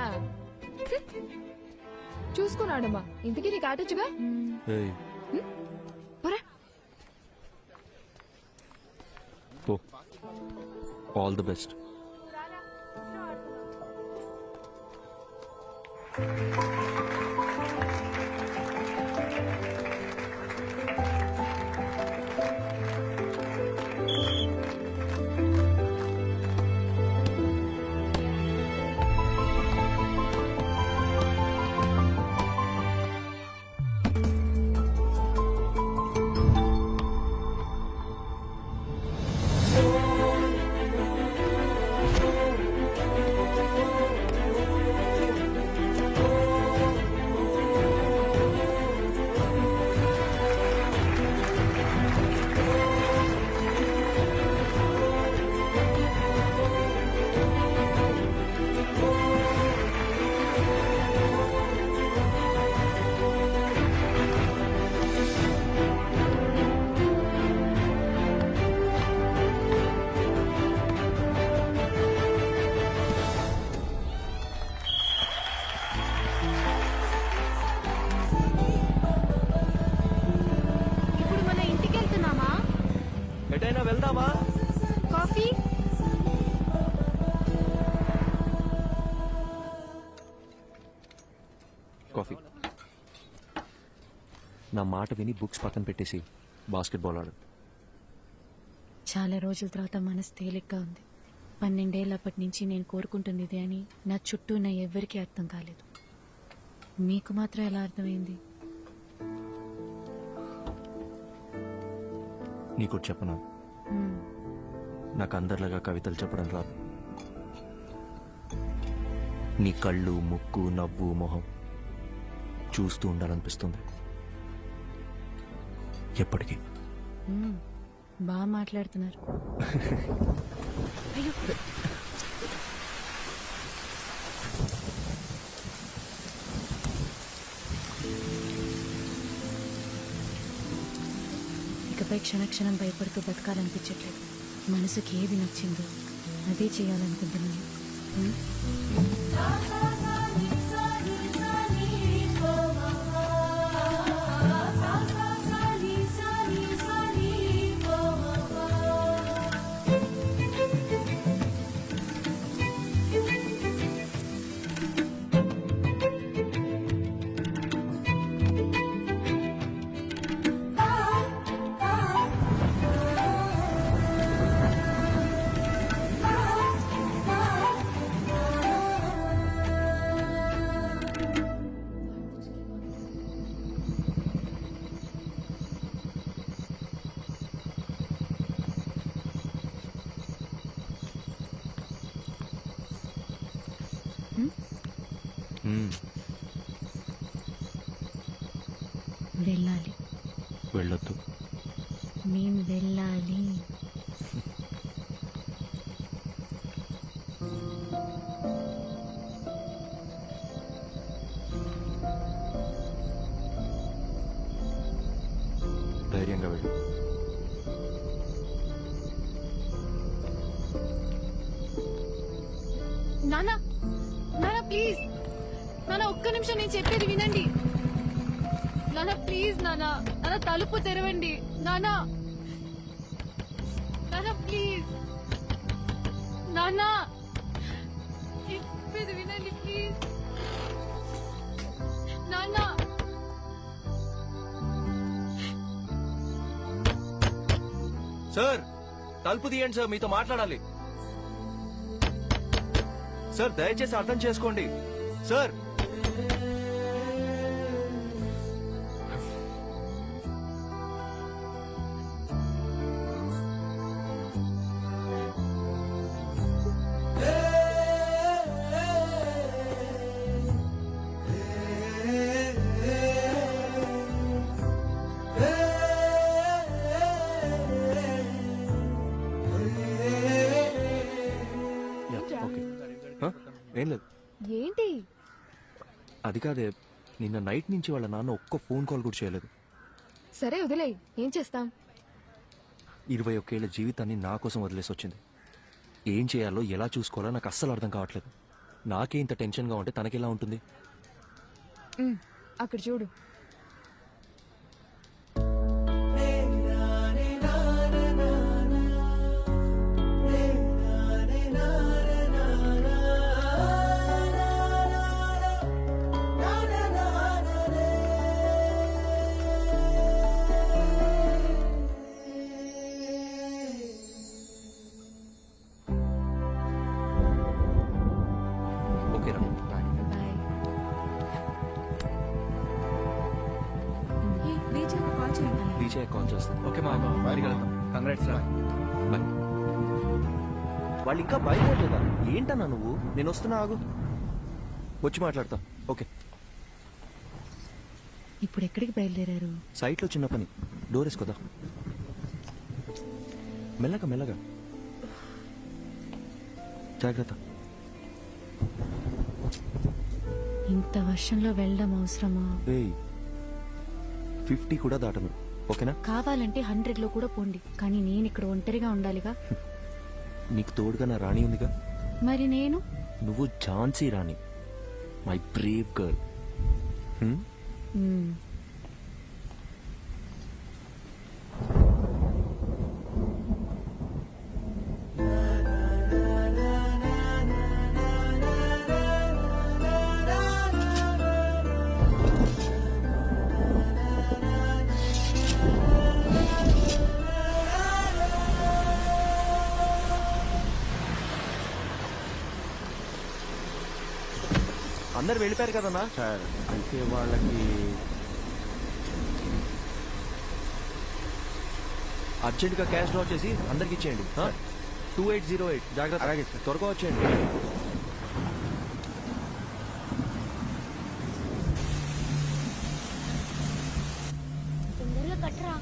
Speaker 15: చూసుకున్నాడమ్మా. ఇంతకీ నీకు ఆటొచ్చుగా?
Speaker 1: పో. All the best.
Speaker 2: ఎటైనా వెళ్దామా?
Speaker 15: Coffee
Speaker 1: coffee. నా మాట విని బుక్స్ పక్కన పెట్టేసి బాస్కెట్బాల్ ఆడు.
Speaker 14: చాలా రోజుల తర్వాత మనసు తేలిగ్గా ఉంది. 12 ఏళ్ళప్పటి నుంచి నేను కోరుకుంటుంది ఇదే అని నా చుట్టూ ఉన్న ఎవ్వరికీ అర్థం కాలేదు. మీకు మాత్రం ఎలా అర్థమైంది?
Speaker 1: నీకు చెప్పనా, నాకు అందరిలాగా కవితలు చెప్పడం రాదు. నీ కళ్ళు, ముక్కు, నవ్వు, మొహం చూస్తూ ఉండాలనిపిస్తుంది ఎప్పటికీ.
Speaker 14: బాగా మాట్లాడుతున్నారు. అయ్యో, ఇకపై క్షణక్షణం భయపడుతూ బతకాలనిపించట్లేదు. మనసుకి ఏది నచ్చిందో అదే చేయాలనుకుంటున్నాను. వెళ్ళాలి.
Speaker 1: వెళ్ళొద్దు.
Speaker 14: నేను వెళ్ళాలి.
Speaker 1: ధైర్యంగా వెళ్ళు.
Speaker 15: నానా నానా ప్లీజ్ నానా, ఒక్క నిమిషం నేను చెప్పేది వినండి. నానా ప్లీజ్ నానా, నానా తలుపు తెరవండి. నానా నానా ప్లీజ్ నానా, చెప్పేది వినండి ప్లీజ్ నానా.
Speaker 2: సార్ తలుపు తీయండి సార్, మీతో మాట్లాడాలి. సార్ దయచేసి అర్థం చేసుకోండి సార్.
Speaker 1: ఏం లేదు.
Speaker 15: ఏంటి?
Speaker 1: అది కాదే, నిన్న నైట్ నుంచి వాళ్ళ నాన్న ఒక్క ఫోన్ కాల్ కూడా చేయలేదు.
Speaker 15: సరే వదిలే, ఏం చేస్తాం.
Speaker 1: 21 ఏళ్ల జీవితాన్ని నా కోసం వదిలేసి వచ్చింది. ఏం చేయాలో ఎలా చూసుకోవాలో నాకు అస్సలు అర్థం కావట్లేదు. నాకే ఇంత టెన్షన్గా ఉంటే తనకెలా ఉంటుంది?
Speaker 15: అక్కడ చూడు.
Speaker 1: కాల్ చేస్తాను.
Speaker 9: ఓకే మా కంగ్రాట్స్ రా.
Speaker 1: బాయ్. వాళ్ళు ఇంకా బయలుదేరలేదా? ఏంటన్నా నువ్వు? నేను వస్తున్నా, ఆగు, వచ్చి మాట్లాడతా. ఓకే.
Speaker 14: ఇప్పుడు ఎక్కడికి బయలుదేరారు?
Speaker 1: సైట్లో చిన్న పని, డోర్ వేసుకోదా. మెల్లగా మెల్లగా, జాగ్రత్త.
Speaker 14: ఇంత వర్షంలో వెళ్ళడం అవసరమా?
Speaker 1: 50 కూడా దాటను. ఓకేనా?
Speaker 14: కావాలంటే 100లో కూడా పోండి, కానీ నేను ఇక్కడ ఒంటరిగా ఉండాలిగా.
Speaker 1: నీకు తోడుగా నా రాణి ఉందిగా.
Speaker 14: మరి నేను?
Speaker 1: నువ్వు ఝాన్సీ రాణి, మై బ్రేవ్ గర్ల్.
Speaker 2: అందరు వెళ్ళిపోయారు కదన్నా.
Speaker 3: సార్ అంటే వాళ్ళకి
Speaker 2: అర్జెంట్గా క్యాష్ డ్రా చేసి అందరికి ఇచ్చేయండి. 2808 జాగ్రత్త. అలాగే సార్, త్వరగా వచ్చేయండి.
Speaker 16: తొందరగా కట్టరా.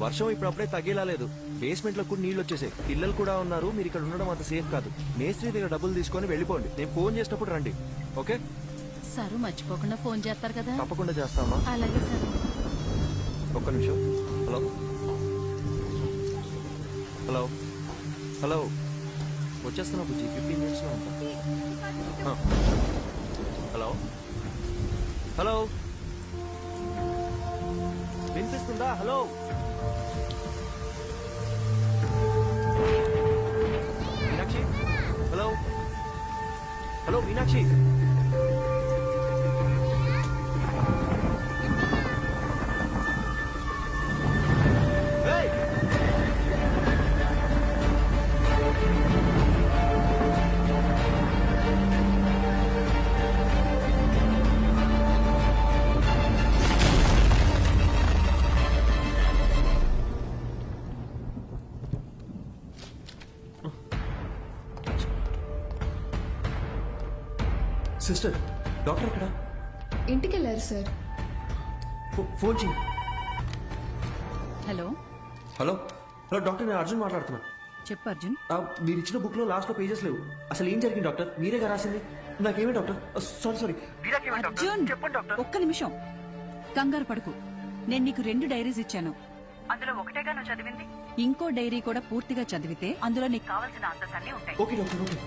Speaker 2: వర్షం ఇప్పుడప్పుడే తగ్గేలా లేదు. బేస్మెంట్ లో కూడా నీళ్లు వచ్చేసాయి. పిల్లలు కూడా ఉన్నారు. మీరు ఇక్కడ ఉండడం అంత సేఫ్ కాదు. మేస్త్రి దగ్గర డబ్బులు తీసుకొని వెళ్ళిపోండి. నేను ఫోన్ చేసినప్పుడు రండి. ఓకే
Speaker 5: సారు మర్చిపోకుండా ఫోన్ చేస్తారు కదా.
Speaker 2: తప్పకుండా చేస్తామా.
Speaker 5: అలాగే సార్.
Speaker 2: ఒక్క నిమిషం. హలో హలో హలో వచ్చేస్తున్నా బుజ్జి. 15 minutes లో ఉంటా. హలో హలో వినిపిస్తుందా? Hello Meenakshi. Hello hello Meenakshi. Sister, doctor ఎక్కడ?
Speaker 8: ఇంటికి వెళ్ళారు సార్.
Speaker 2: ఫోన్ చేయి.
Speaker 11: హలో
Speaker 2: హలో హలో డాక్టర్, నేను అర్జున్ మాట్లాడుతున్నా.
Speaker 11: చెప్పు అర్జున్.
Speaker 2: మీరు ఇచ్చిన బుక్ లో లాస్ట్ లో పేజెస్ లేవు. అసలు ఏం జరిగింది డాక్టర్? మీరేగా రాసింది. నాకేమే డాక్టర్? సారీ.
Speaker 11: అర్జున్ ఒక్క నిమిషం, కంగారు పడుకు. నేను నీకు 2 డైరీస్ ఇచ్చాను. అందులో ఒకటేగా నువ్వు చదివింది. ఇంకో డైరీ కూడా పూర్తిగా చదివితే అందులో నీకు కావాల్సిన ఆన్సర్స్ అన్ని ఉంటాయి.
Speaker 2: Okay doctor, okay.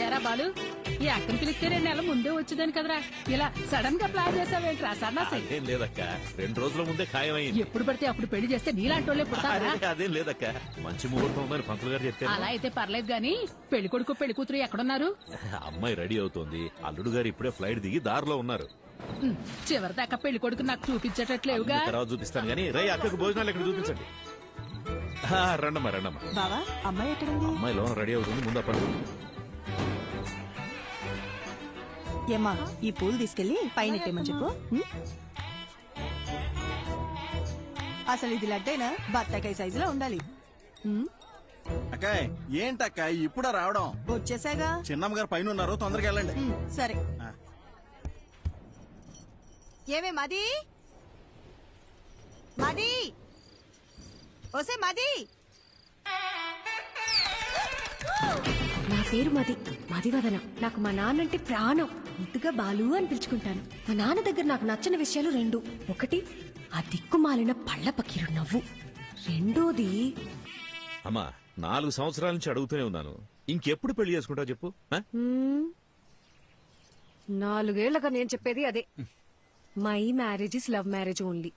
Speaker 5: ఎరా బాలు, ఈ అక్కని పిలిస్తే 2 నెలల ముందే వచ్చేదాని కదరా. ఇలా సడన్ గా ప్లాన్ చేసావేంట్రా సన్నాసి?
Speaker 17: అదేం లేదక్క, 2 రోజుల ముందే ఖాయమైంది.
Speaker 5: ఎప్పుడు పడితే అప్పుడు పెళ్లి చేస్తే నీలాంటి వాళ్ళే పుడతారా?
Speaker 17: అదేం లేదక్క, మంచి ముహూర్తం ఉందని పంతులు గారు చెప్పారు.
Speaker 5: అలా అయితే పర్లేదు గాని పెళ్లి కొడుకు పెళ్లి కూతురు ఎక్కడున్నారు?
Speaker 17: అమ్మాయి రెడీ అవుతోంది. అల్లుడు గారు ఇప్పుడే ఫ్లైట్ దిగి దారిలో ఉన్నారు.
Speaker 5: చివరి దాకా పెళ్లి కొడుకు నాకు చూపించేటట్లేవుగా.
Speaker 17: తర్వాత చూపిస్తాను గానీ రై అక్కకు భోజనాలు ఇక్కడ చూపించండి. రండమ్మా రండమ్మా.
Speaker 11: బావా, అమ్మాయి ఎక్కడుంది?
Speaker 17: అమ్మాయి లోన రెడీ అవుతుంది, ముందు పడు.
Speaker 11: ఏమా, ఈ పూలు తీసుకెళ్లి పైన ఎట్టేమని చెప్పు. అసలు ఇది లడ్డైనా బత్తాకాయ సైజులో ఉండాలి.
Speaker 18: అక్కాయ్ ఏంటక్క ఇప్పుడా రావడం?
Speaker 11: వచ్చేసాగా.
Speaker 18: చిన్నమ్మ గారు పైన ఉన్నారు, తొందరగా వెళ్ళండి.
Speaker 11: సరే. ఏమే మది మది ఓసే మది.
Speaker 15: నా పేరు మదివదన. నాకు మా నాన్నంటే ప్రాణం. ముద్దుగా బాలు అని పిలుచుకుంటాను. మా నాన్న దగ్గర నాకు నచ్చిన విషయాలు 2. ఒకటి, ఆ దిక్కుమాలిన పళ్ళ పకీరు నవ్వు. రెండోది,
Speaker 17: అమ్మా 4 సంవత్సరాల నుంచి అడుగుతూనే ఉన్నాను, ఇంకెప్పుడు పెళ్లి చేసుకుంటావు చెప్పు.
Speaker 15: 4 ఏళ్లుగా నేను చెప్పేది అదే. My marriage is love marriage only.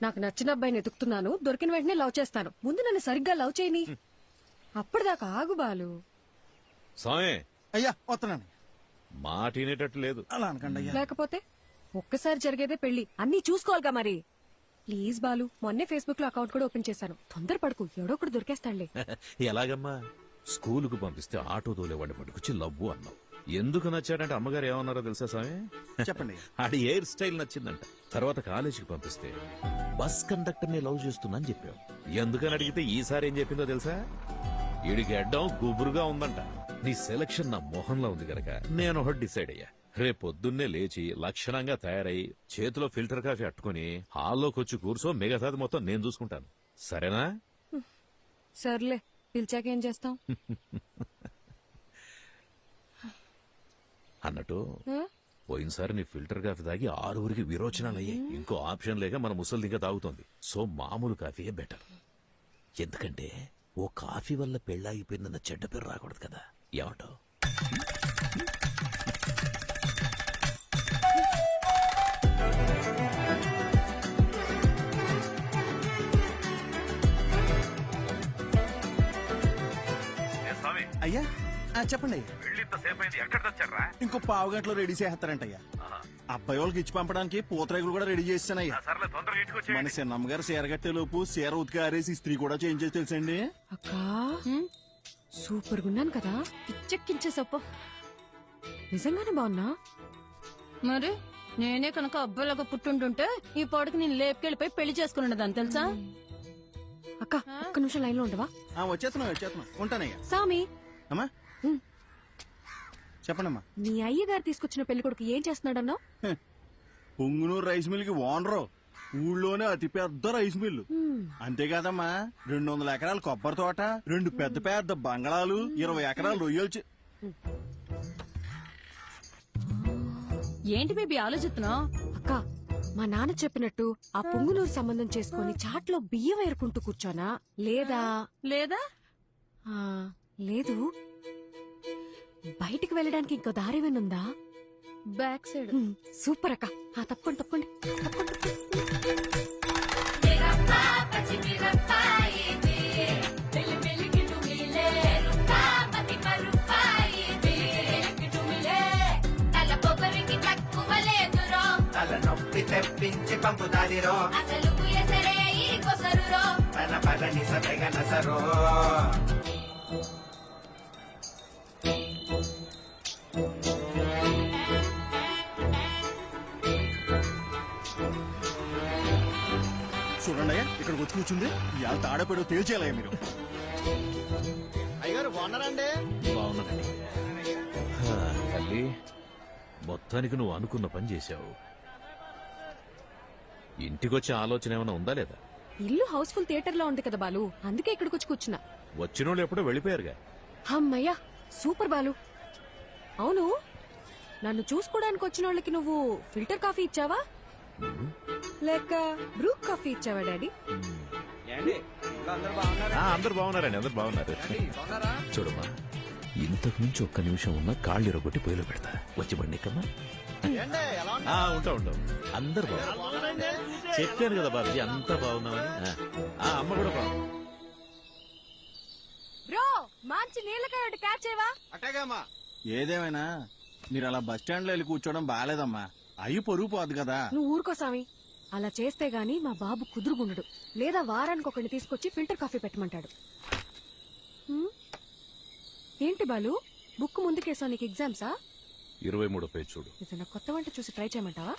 Speaker 15: నాకు నచ్చిన అబ్బాయిని ఎదుగుతున్నాను, దొరికిన వెంటనే లవ్ చేస్తాను. ముందు నన్ను సరిగ్గా లవ్ చేయని, అప్పటిదాకా ఆగు బాలు.
Speaker 17: స్వామి
Speaker 18: అయ్యా వస్తున్నాను.
Speaker 17: మాట వినేటట్టు లేదు.
Speaker 18: అలా అనకండి అయ్యా.
Speaker 15: లేకపోతే ఒక్కసారి జరిగేదే పెళ్లి, అన్నీ చూసుకోవాలిగా మరి. ప్లీజ్ బాలు, మొన్నే ఫేస్బుక్ లో అకౌంట్ కూడా ఓపెన్ చేశాను. తొందరపడుకు, ఎవడో ఒకటి దొరికేస్తాడులే.
Speaker 17: ఎలాగమ్మా? స్కూలుకు పంపిస్తే ఆటో తోలేవాడిని పట్టుకొచ్చి లవ్వు అన్నావు. ఎందుకు నచ్చాడంటే అమ్మగారు ఏమన్నారో తెలుసా స్వామి?
Speaker 18: చెప్పండి.
Speaker 17: ఆడి హెయిర్ స్టైల్ నచ్చిందంట. తర్వాత కాలేజీకి పంపిస్తే బస్ కండక్టర్ ని లవ్ చేస్తున్నా అని చెప్పావు. ఎందుకని అడిగితే ఈసారి ఏం చెప్పిందో తెలుసా? ఈడికి అడ్డం గుబురుగా ఉందంట. నీ సెలక్షన్ నా మొహంలో ఉంది గనక నేను ఒకటి డిసైడ్ అయ్యా. రేపొద్దున్నే లేచి లక్షణంగా తయారై చేతిలో ఫిల్టర్ కాఫీ అట్టుకుని హాల్లోకి వచ్చి కూర్చో, మిగతాది మొత్తం నేను చూసుకుంటాను. సరేనా?
Speaker 15: సర్లే, పిలిచాక ఏం చేస్తాం?
Speaker 17: అన్నట్టు పోయినసారి నీ ఫిల్టర్ కాఫీ తాగి 6 విరోచనాలయ్యాయి. ఇంకో ఆప్షన్ లేక మన ముసలి ఇంకా తాగుతోంది. సో మామూలు కాఫీయే బెటర్. ఎందుకంటే ఓ కాఫీ వల్ల పెళ్ళాగిపోయిందన్న చెడ్డ పేరు రాకూడదు కదా, ఏమంటావు?
Speaker 18: అయ్యా చెప్పండి అయ్యా. ఇంకో పావు గంటలో రెడీ చేస్తారంటయ్యా. అబ్బాయి వాళ్ళకి ఇచ్చి పంపడానికి పూతరేగులు కూడా రెడీ చేస్తానయ్యా. మన చిన్నమ్మ గారు చీర కట్టే లోపు చీర ఉతికి ఆరేసి స్త్రీ కూడా చేంజ్ చేసి తెలుసండి.
Speaker 15: అక్కా సూపర్ గున్నాను కదా, పిచ్చెక్కించేసప్ప. నిజంగానే బాగున్నా?
Speaker 10: మరి నేనే కనుక అబ్బాయిలాగా పుట్టుంటుంటే ఈ పాడుకి నేను లేపుకెళ్ళిపోయి పెళ్లి చేసుకున్నదాన్ని తెలుసా?
Speaker 15: అక్క ఒక్క నిమిషం లైన్ లో ఉండవా?
Speaker 18: వచ్చేస్తున్నాం ఉంటానయ్యా.
Speaker 15: సామి
Speaker 18: అమ్మా చెప్పండమ్మా.
Speaker 15: నీ అయ్యగారు తీసుకొచ్చిన పెళ్లి కొడుకు ఏం చేస్తున్నాడన్నావు?
Speaker 18: పొంగునూరు రైస్ మిల్ కి ఓనరు, ఊళ్ళోనే అతి పెద్ద రైస్ మిల్లు. అంతేకాదమ్మా 200 ఎకరాల కొబ్బరి తోట, 2 పెద్ద పెద్ద బంగళాలు, 20 ఎకరాల రొయ్యలు.
Speaker 10: ఏంటి బేబీ ఆలోచిస్తున్నావు?
Speaker 15: అక్క మా నాన్న చెప్పినట్టు ఆ పొంగునూరు సంబంధం చేసుకుని చాట్లో బియ్యం ఏరుకుంటూ కూర్చోనా లేదా? లేదు. బయటికి వెళ్ళడానికి ఇంకో దారేమనుందా?
Speaker 10: Back side.
Speaker 15: సూపర్ అక్క. తప్పండి.
Speaker 19: తెప్పించి పంపుతాదిరో అసలు ఎసరే ఈ కొసరురో తన పదని సదగన సరో.
Speaker 18: చూడండి అయ్యా, ఇక్కడికి వచ్చి కూర్చుంది. ఇవాళ తాడపేడో తేల్చేయాలయ్యా మీరు.
Speaker 19: అయ్యగారు బాగున్నారండి?
Speaker 17: బాగున్నానండి. తల్లి, మొత్తానికి నువ్వు అనుకున్న పని చేశావు. ఇంటికొచ్చే ఆలోచన ఏమైనా ఉందా లేదా?
Speaker 15: ఇల్లు హౌస్ఫుల్ థియేటర్ లో ఉంది కదా బాలు, అందుకే ఇక్కడికి వచ్చి కూర్చున్నా.
Speaker 17: వచ్చినోళ్ళు ఎప్పుడో వెళ్ళిపోయారుగా.
Speaker 15: అమ్మయ్యా సూపర్ బాలు. అవును, నన్ను చూసుకోవడానికి వచ్చిన వాళ్ళకి నువ్వు ఫిల్టర్ కాఫీ ఇచ్చావా లేక బ్రూ కాఫీ ఇచ్చావా డాడీ?
Speaker 17: అందరు బాగున్నారండి, అందరు బాగున్నారు. చూడమ్మా, ఇంతకు మించి ఒక్క నిమిషం ఉన్నా కాళ్ళు ఇరగొట్టి పొయ్యిలో పెడతా. వచ్చి బండి కమ్మా. ఉంటా అందరు బాగున్నారు. చెప్పాను కదా బాబీ, అంతా బాగున్నామని. అమ్మ కూడా బాగుంది.
Speaker 15: బ్రో మంచి నీళ్ళకాయ ఒకటి క్యాచ్ చేయవా?
Speaker 18: అట్టేగమ్మా. ఏదేమైనా మీరు అలా బస్ స్టాండ్ లో వెళ్ళి కూర్చోవడం బాగాలేదమ్మా. అయ్యి పొరుగు పోదు కదా.
Speaker 15: నువ్వు ఊరుకో సామి. అలా చేస్తే గాని మా బాబు కుదురుగుండడు. లేదా వారానికి ఒకరిని తీసుకొచ్చి ఫిల్టర్ కాఫీ పెట్టమంటాడు. ఏంటి బాలు, బుక్ ముందుకేసా? నీకు ఎగ్జామ్సా?
Speaker 17: 23వ పేజ్ చూడు.
Speaker 15: ఏదైనా కొత్త వంట చూసి ట్రై చేయమంటావా?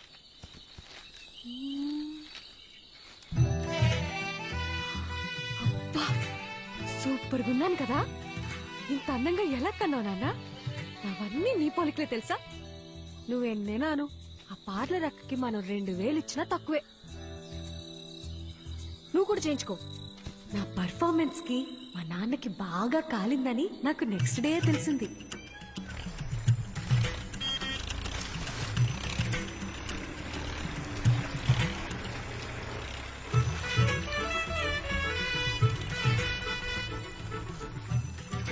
Speaker 15: అబ్బా సూపర్ గున్నాను కదా. ఇంత అందంగా ఎలా కన్నావు నాన్న? అవన్నీ నీ పోలికలే తెలుసా? నువ్వెన్నేనాను ఆ పార్లర్ అక్కకి మనం 2000 ఇచ్చినా తక్కువే. నువ్వు కూడా చేయించుకో. నా పర్ఫార్మెన్స్ కి మా నాన్నకి బాగా కాలిందని నాకు నెక్స్ట్ డే తెలిసింది.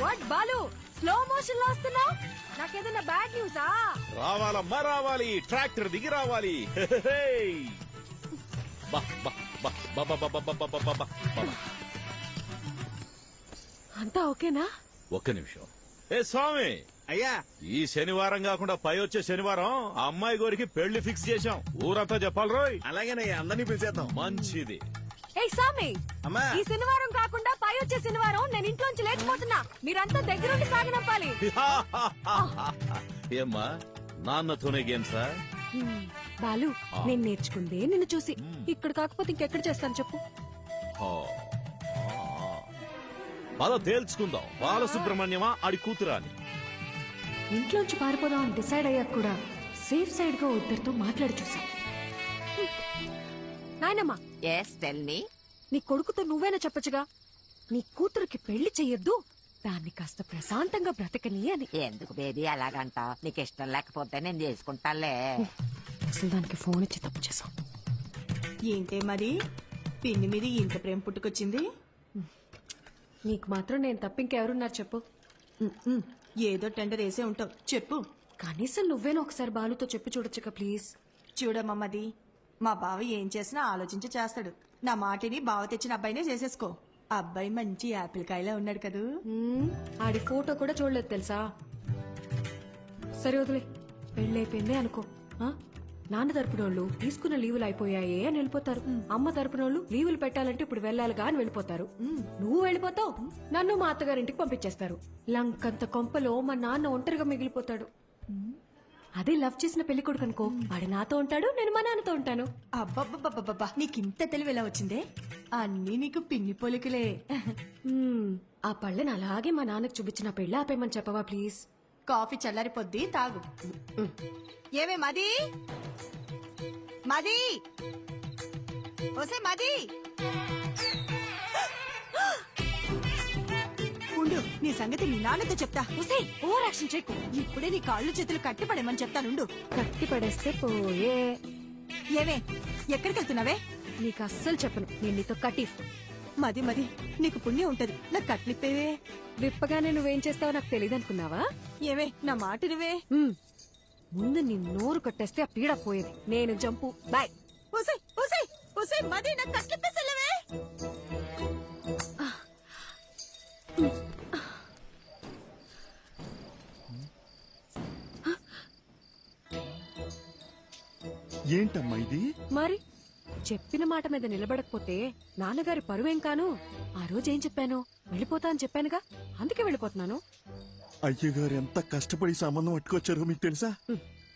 Speaker 15: వాట్ బాలు, స్లో మోషన్ లో వస్తున్నావు? నాకేదైనా బ్యాడ్ న్యూసా?
Speaker 17: రావాలమ్మా రావాలి, ట్రాక్టర్ దిగి రావాలి.
Speaker 15: అంతా ఓకేనా?
Speaker 17: ఒక్క నిమిషం. ఏ స్వామి
Speaker 18: అయ్యా,
Speaker 17: ఈ శనివారం కాకుండా పై వచ్చే శనివారం ఆ అమ్మాయి గోరికి పెళ్లి ఫిక్స్ చేశాం. ఊరంతా చెప్పాలి రోయ్.
Speaker 18: అలాగేనయ్యా, అందరినీ పిలిచేద్దాం.
Speaker 17: మంచిది.
Speaker 15: ఏ స్వామి,
Speaker 18: అమ్మా,
Speaker 15: ఈ శనివారం కాకుండా పై వచ్చే శనివారం నేను ఇంట్లోంచి లేకపోతున్నా. మీరంతా దగ్గరుండి సాగనంపాలి.
Speaker 17: ఏమ్మా, నాన్నతోనే గేమ్సా?
Speaker 15: బాలు, నేను నేర్చుకుందే నిన్ను చూసి. ఇక్కడ కాకపోతే ఇంకెక్కడ చేస్తాను చెప్పు?
Speaker 17: పద తేల్చుకుందాం. బాలసుబ్రహ్మణ్యమా ఆడి కూతురా అని.
Speaker 15: ఇంట్లోంచి పారిపోదాం అని డిసైడ్ అయ్యాక కూడా సేఫ్ సైడ్ గా ఇద్దరితో మాట్లాడి చూసా. నాయనమ్మా, నీ కొడుకుతో నువ్వేనా చెప్పచ్చుగా, నీ కూతురికి పెళ్లి చెయ్యొద్దు, దాన్ని కాస్త ప్రశాంతంగా బ్రతకని అని.
Speaker 20: ఎందుకు బేబీ అలాగంటావు? నీకు ఇష్టం లేకపోతే నేను చేసుకుంటాలే.
Speaker 15: అసలు దానికి ఫోన్ ఇచ్చి తప్పు చేసాం.
Speaker 21: ఏంటే మరి పిన్ని మీద ఇంత ప్రేమ పుట్టుకొచ్చింది?
Speaker 15: నీకు మాత్రం నేను తప్ప ఇంకెవరున్నారు చెప్పు.
Speaker 21: ఏదో టెండర్ వేసే ఉంటావు చెప్పు.
Speaker 15: కనీసం నువ్వేనో ఒకసారి బాలుతో చెప్పి చూడొచ్చుగా ప్లీజ్.
Speaker 21: చూడమ్మది, మా బావ ఏం చేసినా ఆలోచించి చేస్తాడు. నా మాటిని బావ తెచ్చిన అబ్బాయినే చేసేసుకో. అబ్బాయి మంచి యాపిల్ కాయలా ఉన్నాడు కదూ.
Speaker 15: ఆడి ఫోటో కూడా చూడలేదు తెలుసా. సరే వదిలే, పెళ్ళైపోయిందే అనుకో. నాన్న తరపునోళ్ళు తీసుకున్న లీవులు అయిపోయాయే అని వెళ్ళిపోతారు. అమ్మ తరపునోళ్ళు లీవులు పెట్టాలంటే ఇప్పుడు వెళ్ళాలిగా అని వెళ్ళిపోతారు. నువ్వు వెళ్ళిపోతావు, నన్ను మా అత్తగారింటికి పంపించేస్తారు. లంకంత కొంపలో మా నాన్న ఒంటరిగా మిగిలిపోతాడు. అదే లవ్ చేసిన పెళ్లి కొడుకు అనుకో, వాడు నాతో ఉంటాడు, నేను మా నాన్నతో ఉంటాను.
Speaker 21: అబ్బబ్బబ్బబ్బబ్బా, నీకింత తెలివి ఎలా వచ్చిందే? అన్నీ నీకు పిన్ని పోలికలే.
Speaker 15: ఆ పళ్ళని అలాగే మా నాన్నకు చూపించిన పెళ్ళి ఆపేయమని చెప్పవా ప్లీజ్.
Speaker 21: కాఫీ చల్లారిపోద్ది, తాగు. ఏమే మది మది ఓసే మది, ఉండు, నీ సంగతి మీ నాన్నతో చెప్తా.
Speaker 15: ఓసే ఓవర్ యాక్షన్ చేయకు.
Speaker 21: ఇప్పుడే నీ కాళ్ళు చేతులు కట్టి పడేమని చెప్తానుండు.
Speaker 15: కట్టి పడేస్తే పోయే.
Speaker 21: ఏమే ఎక్కడికి వెళ్తున్నావే?
Speaker 15: నీకు అస్సలు చెప్పను, నేను నీతో కట్టి.
Speaker 21: మది మది, నీకు పుణ్యం ఉంటది, నాకు కట్లిప్పేవే.
Speaker 15: విప్పగానే నువ్వేం చేస్తావో నాకు తెలియదు అనుకున్నావా?
Speaker 21: ఏమే నా మాట నువ్వే.
Speaker 15: ముందు నీ నోరు కట్టేస్తే ఆ పీడ పోయేది. నేను జంపు, బాయ్.
Speaker 21: ఓసే ఓసే ఓసే మది, నాకు కట్లిప్పేసలేవే.
Speaker 18: ఏంటమ్మా ఇది?
Speaker 15: మరి చెప్పిన మాట మీద నిలబడకపోతే నాన్నగారి పరువేం కాను. ఆ రోజు ఏం చెప్పాను? వెళ్ళిపోతా అని చెప్పానుగా, అందుకే వెళ్ళిపోతున్నాను.
Speaker 18: అయ్యగారు ఎంత కష్టపడి సంబంధం పట్టుకొచ్చారో మీకు తెలుసా?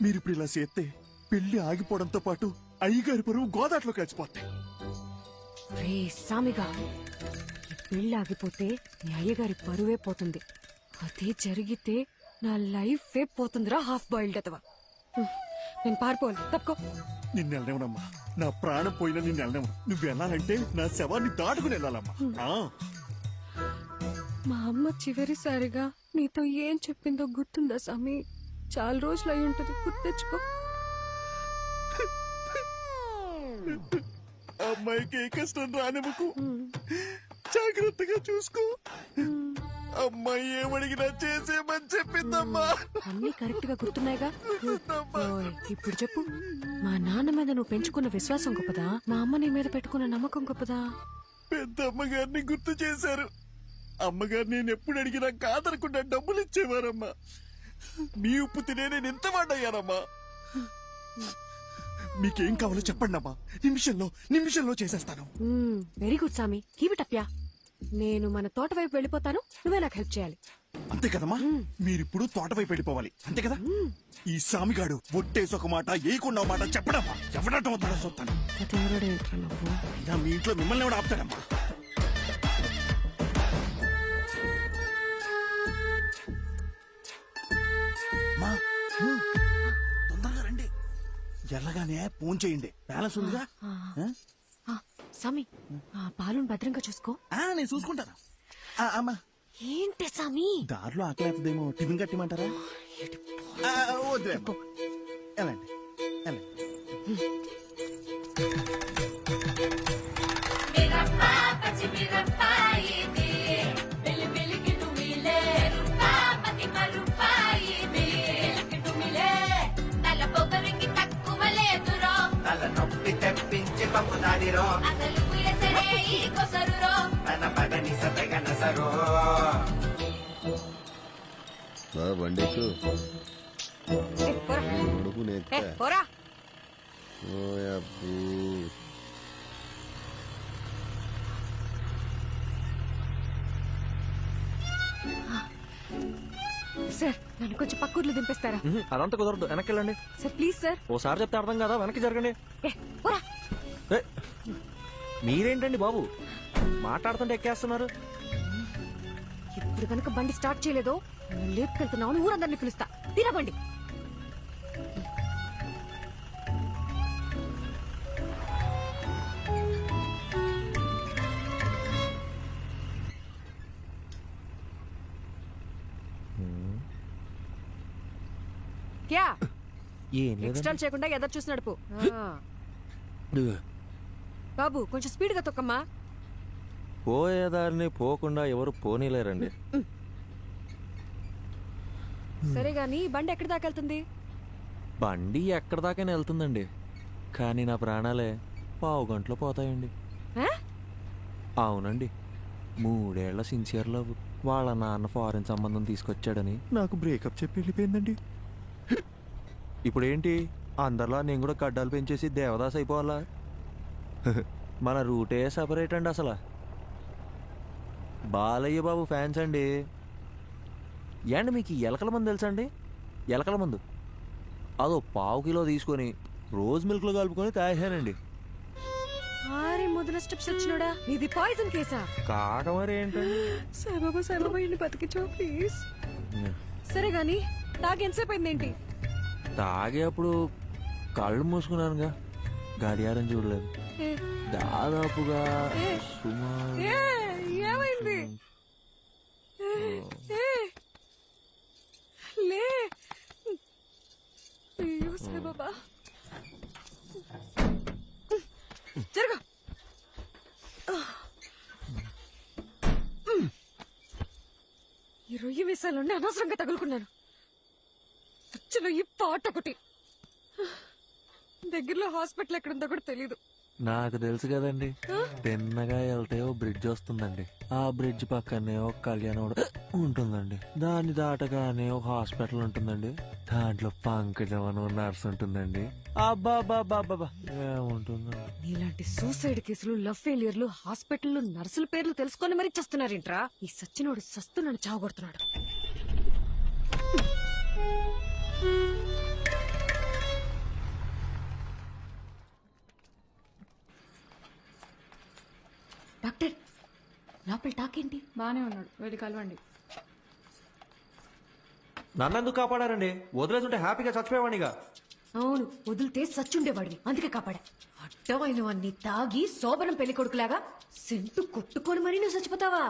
Speaker 18: మీరిప్పుడు ఇలా చేస్తే పెళ్లి ఆగిపోవడంతో పాటు అయ్యగారి పరువు గోదాట్లో కలిసిపోతాయి.
Speaker 15: రే సామిగా, ఈ పెళ్లి ఆగిపోతే నీ అయ్యగారి పరువే పోతుంది. అదే జరిగితే నా లైఫే పోతుందిరా, హాఫ్ బాయిల్డ్ అతవా. నేను పారిపోవాలి, తప్పుకో.
Speaker 18: నిన్ను వెళ్ళనివ్వనమ్మా, నా ప్రాణం పోయినా నిన్ను వెళ్ళనివ్వను. నువ్వు వెళ్ళాలంటే నా శవాన్ని దాటుకుని వెళ్ళాలమ్మా.
Speaker 15: మా అమ్మ చివరిసారిగా నీతో ఏం చెప్పిందో గుర్తుందా సామి? చాలా రోజులు అయి ఉంటుంది, గుర్తు తెచ్చుకో.
Speaker 18: అమ్మాయికి ఏ కష్టం రానివ్వకు, జాగ్రత్తగా చూసుకో. అమ్మాయి ఏమడిగినా చేసేమని చెప్పిందమ్మా.
Speaker 15: అన్ని కరెక్ట్ గా గుర్తున్నాయిగా. ఇప్పుడు చెప్పు, మా నాన్న మీద నువ్వు పెంచుకున్న విశ్వాసం గొప్పదా, మా అమ్మ నీ మీద పెట్టుకున్న నమ్మకం గొప్పదా?
Speaker 18: పెద్ద అమ్మగారిని గుర్తు చేశారు. అమ్మగారు నేను ఎప్పుడు అడిగినా కాదనకుండా డబ్బులు ఇచ్చేవారమ్మా. మీ ఉప్పు తినే నేను ఎంత వాడయ్యానమ్మా. మీకేం కావాలో చెప్పండి అమ్మా, నిమిషంలో చేసేస్తాను.
Speaker 15: వెరీ గుడ్ సామి, కీప్ ఇట్ అప్ యా. నేను మన తోట వైపు వెళ్ళిపోతాను, నువ్వే నాకు హెల్ప్ చేయాలి.
Speaker 18: అంతే కదమ్మా? మీరిప్పుడు తోట వైపు వెళ్ళిపోవాలి, అంతే కదా? ఈ సామిగాడు ఒట్టేసి ఒక మాట ఏయకుండా మాట చెప్పడమ్మా. ఎవడటం అవుతాడో చూస్తాను. అయినా మీ ఇంట్లో మిమ్మల్ని ఎవడు ఆపుతాడమ్మా? తొందరగా రండి, ఎల్లగానే ఫోన్ చేయండి. బ్యాలెన్స్ ఉందిగా.
Speaker 15: సామి, పాలుని భద్రంగా చూసుకో.
Speaker 18: నేను చూసుకుంటాను. అమ్మా
Speaker 15: ఏంటి సామి?
Speaker 18: దారిలో ఆకలి అవుతుందేమో, టిఫిన్ కట్టిమంటారా? వద్దులే, వెళ్ళండి వెళ్ళండి.
Speaker 19: తలనొప్పి తెప్పించి పంపుతాదిరో, అసలు తన పదని సతగన సరో.
Speaker 22: బండెక్కు
Speaker 15: సార్, నన్ను కొంచెం పక్కూర్లో దింపేస్తారా?
Speaker 2: అదంతా కుదరదు, వెనక్కి వెళ్ళండి.
Speaker 15: Sir please sir.
Speaker 2: ఓసారి చెప్తే అర్థం కదా, వెనక్కి జరగండి. మీరేంటండి బాబు, మాట్లాడుతుంటే ఎక్కేస్తున్నారు.
Speaker 15: ఇప్పుడు కనుక బండి స్టార్ట్ చేయలేదో లేపుకెళ్తున్నావు, ఊరందరినీ పిలుస్తా. తినబండి. క్యా ఎక్స్ట్రాల్ చేయకుండా ఎదురు చూసి నడుపు. బాబు కొంచెం స్పీడ్ గా తొక్కమ్మా.
Speaker 1: పోయేదారిని పోకుండా ఎవరు పోనీలేరండి.
Speaker 15: సరే గాని బండి ఎక్కడి దాకా వెళ్తుంది?
Speaker 1: బండి ఎక్కడ దాకైనా వెళ్తుందండి, కానీ నా ప్రాణాలే పావు గంటలో పోతాయండి. అవునండి, 3 ఏళ్ల సిన్సియర్ లవ్ వాళ్ళ నాన్న ఫారెన్ సంబంధం తీసుకొచ్చాడని నాకు బ్రేకప్ చెప్పి వెళ్ళిపోయిందండి. ఇప్పుడేంటి అందరిలా నేను కూడా గడ్డాలు పెంచేసి దేవదాస్ అయిపోవాలా? మన రూటే సపరేట్ అండి. అసలు బాలయ్య బాబు ఫ్యాన్స్ అండి. ఏండి మీకు ఎలకల మందు తెలుసా అండి? ఎలకల మందు అదో ½ కిలో తీసుకొని రోజ్ మిల్క్లో కలుపుకొని తాగానండి.
Speaker 15: ఆరే మొదల స్టెప్స్ వచ్చినోడా, ఇది పాయిజన్ కేసా?
Speaker 1: కాక మరి ఏంటండి?
Speaker 15: సాయిబాబా ఇంటి బతికించో ప్లీజ్. సరే గాని తాగి ఎంతసేపు అయిందేంటి?
Speaker 1: తాగేప్పుడు కళ్ళు మూసుకున్నానుగా, గడియారం చూడలేదు. దాదాపుగా సుమారు
Speaker 15: ఏమైంది? లే అయ్యో సాయిబాబా, జరగా. ఈ రొయ్యి మీసాలుండి అనవసరంగా తగులుకున్నాను. అచ్చలో ఈ పాట ఒకటి. దగ్గరలో హాస్పిటల్ ఎక్కడుందో కూడా తెలీదు.
Speaker 1: నాకు తెలుసు కదండి, తిన్నగా వెళ్తే ఓ బ్రిడ్జ్ వస్తుందండి. ఆ బ్రిడ్జ్ పక్కనే ఒక కళ్యాణం ఉంటుందండి. దాన్ని దాటగానే ఒక హాస్పిటల్ ఉంటుందండి. దాంట్లో పంకజం అని నర్స్ ఉంటుందండి. అబ్బాబాబాబా ఏముంటుందండి.
Speaker 15: నీలాంటి సూసైడ్ కేసులు, లవ్ ఫెయిలియర్లు, హాస్పిటల్ నర్సుల పేర్లు తెలుసుకొని మరీ చస్తున్నారేంట్రా? ఈ సచ్చినోడు సస్తున్నాను చావగొడుతున్నాడు. డాక్టర్, లోపల టాకేంటి?
Speaker 8: బానే ఉన్నాడు, వెళ్ళి కలవండి.
Speaker 2: నన్నెందుకు కాపాడారండి? వదిలేసుంటే హ్యాపీగా చచ్చిపోయేవాడిగా.
Speaker 15: అవును, వదిలితే సచ్చుండేవాడివి, అందుకే కాపాడా. అడ్డమైనవన్నీ తాగి శోభనం పెళ్లి కొడుకులాగా సెంటు కొట్టుకొని మరీ నువ్వు చచ్చిపోతావా?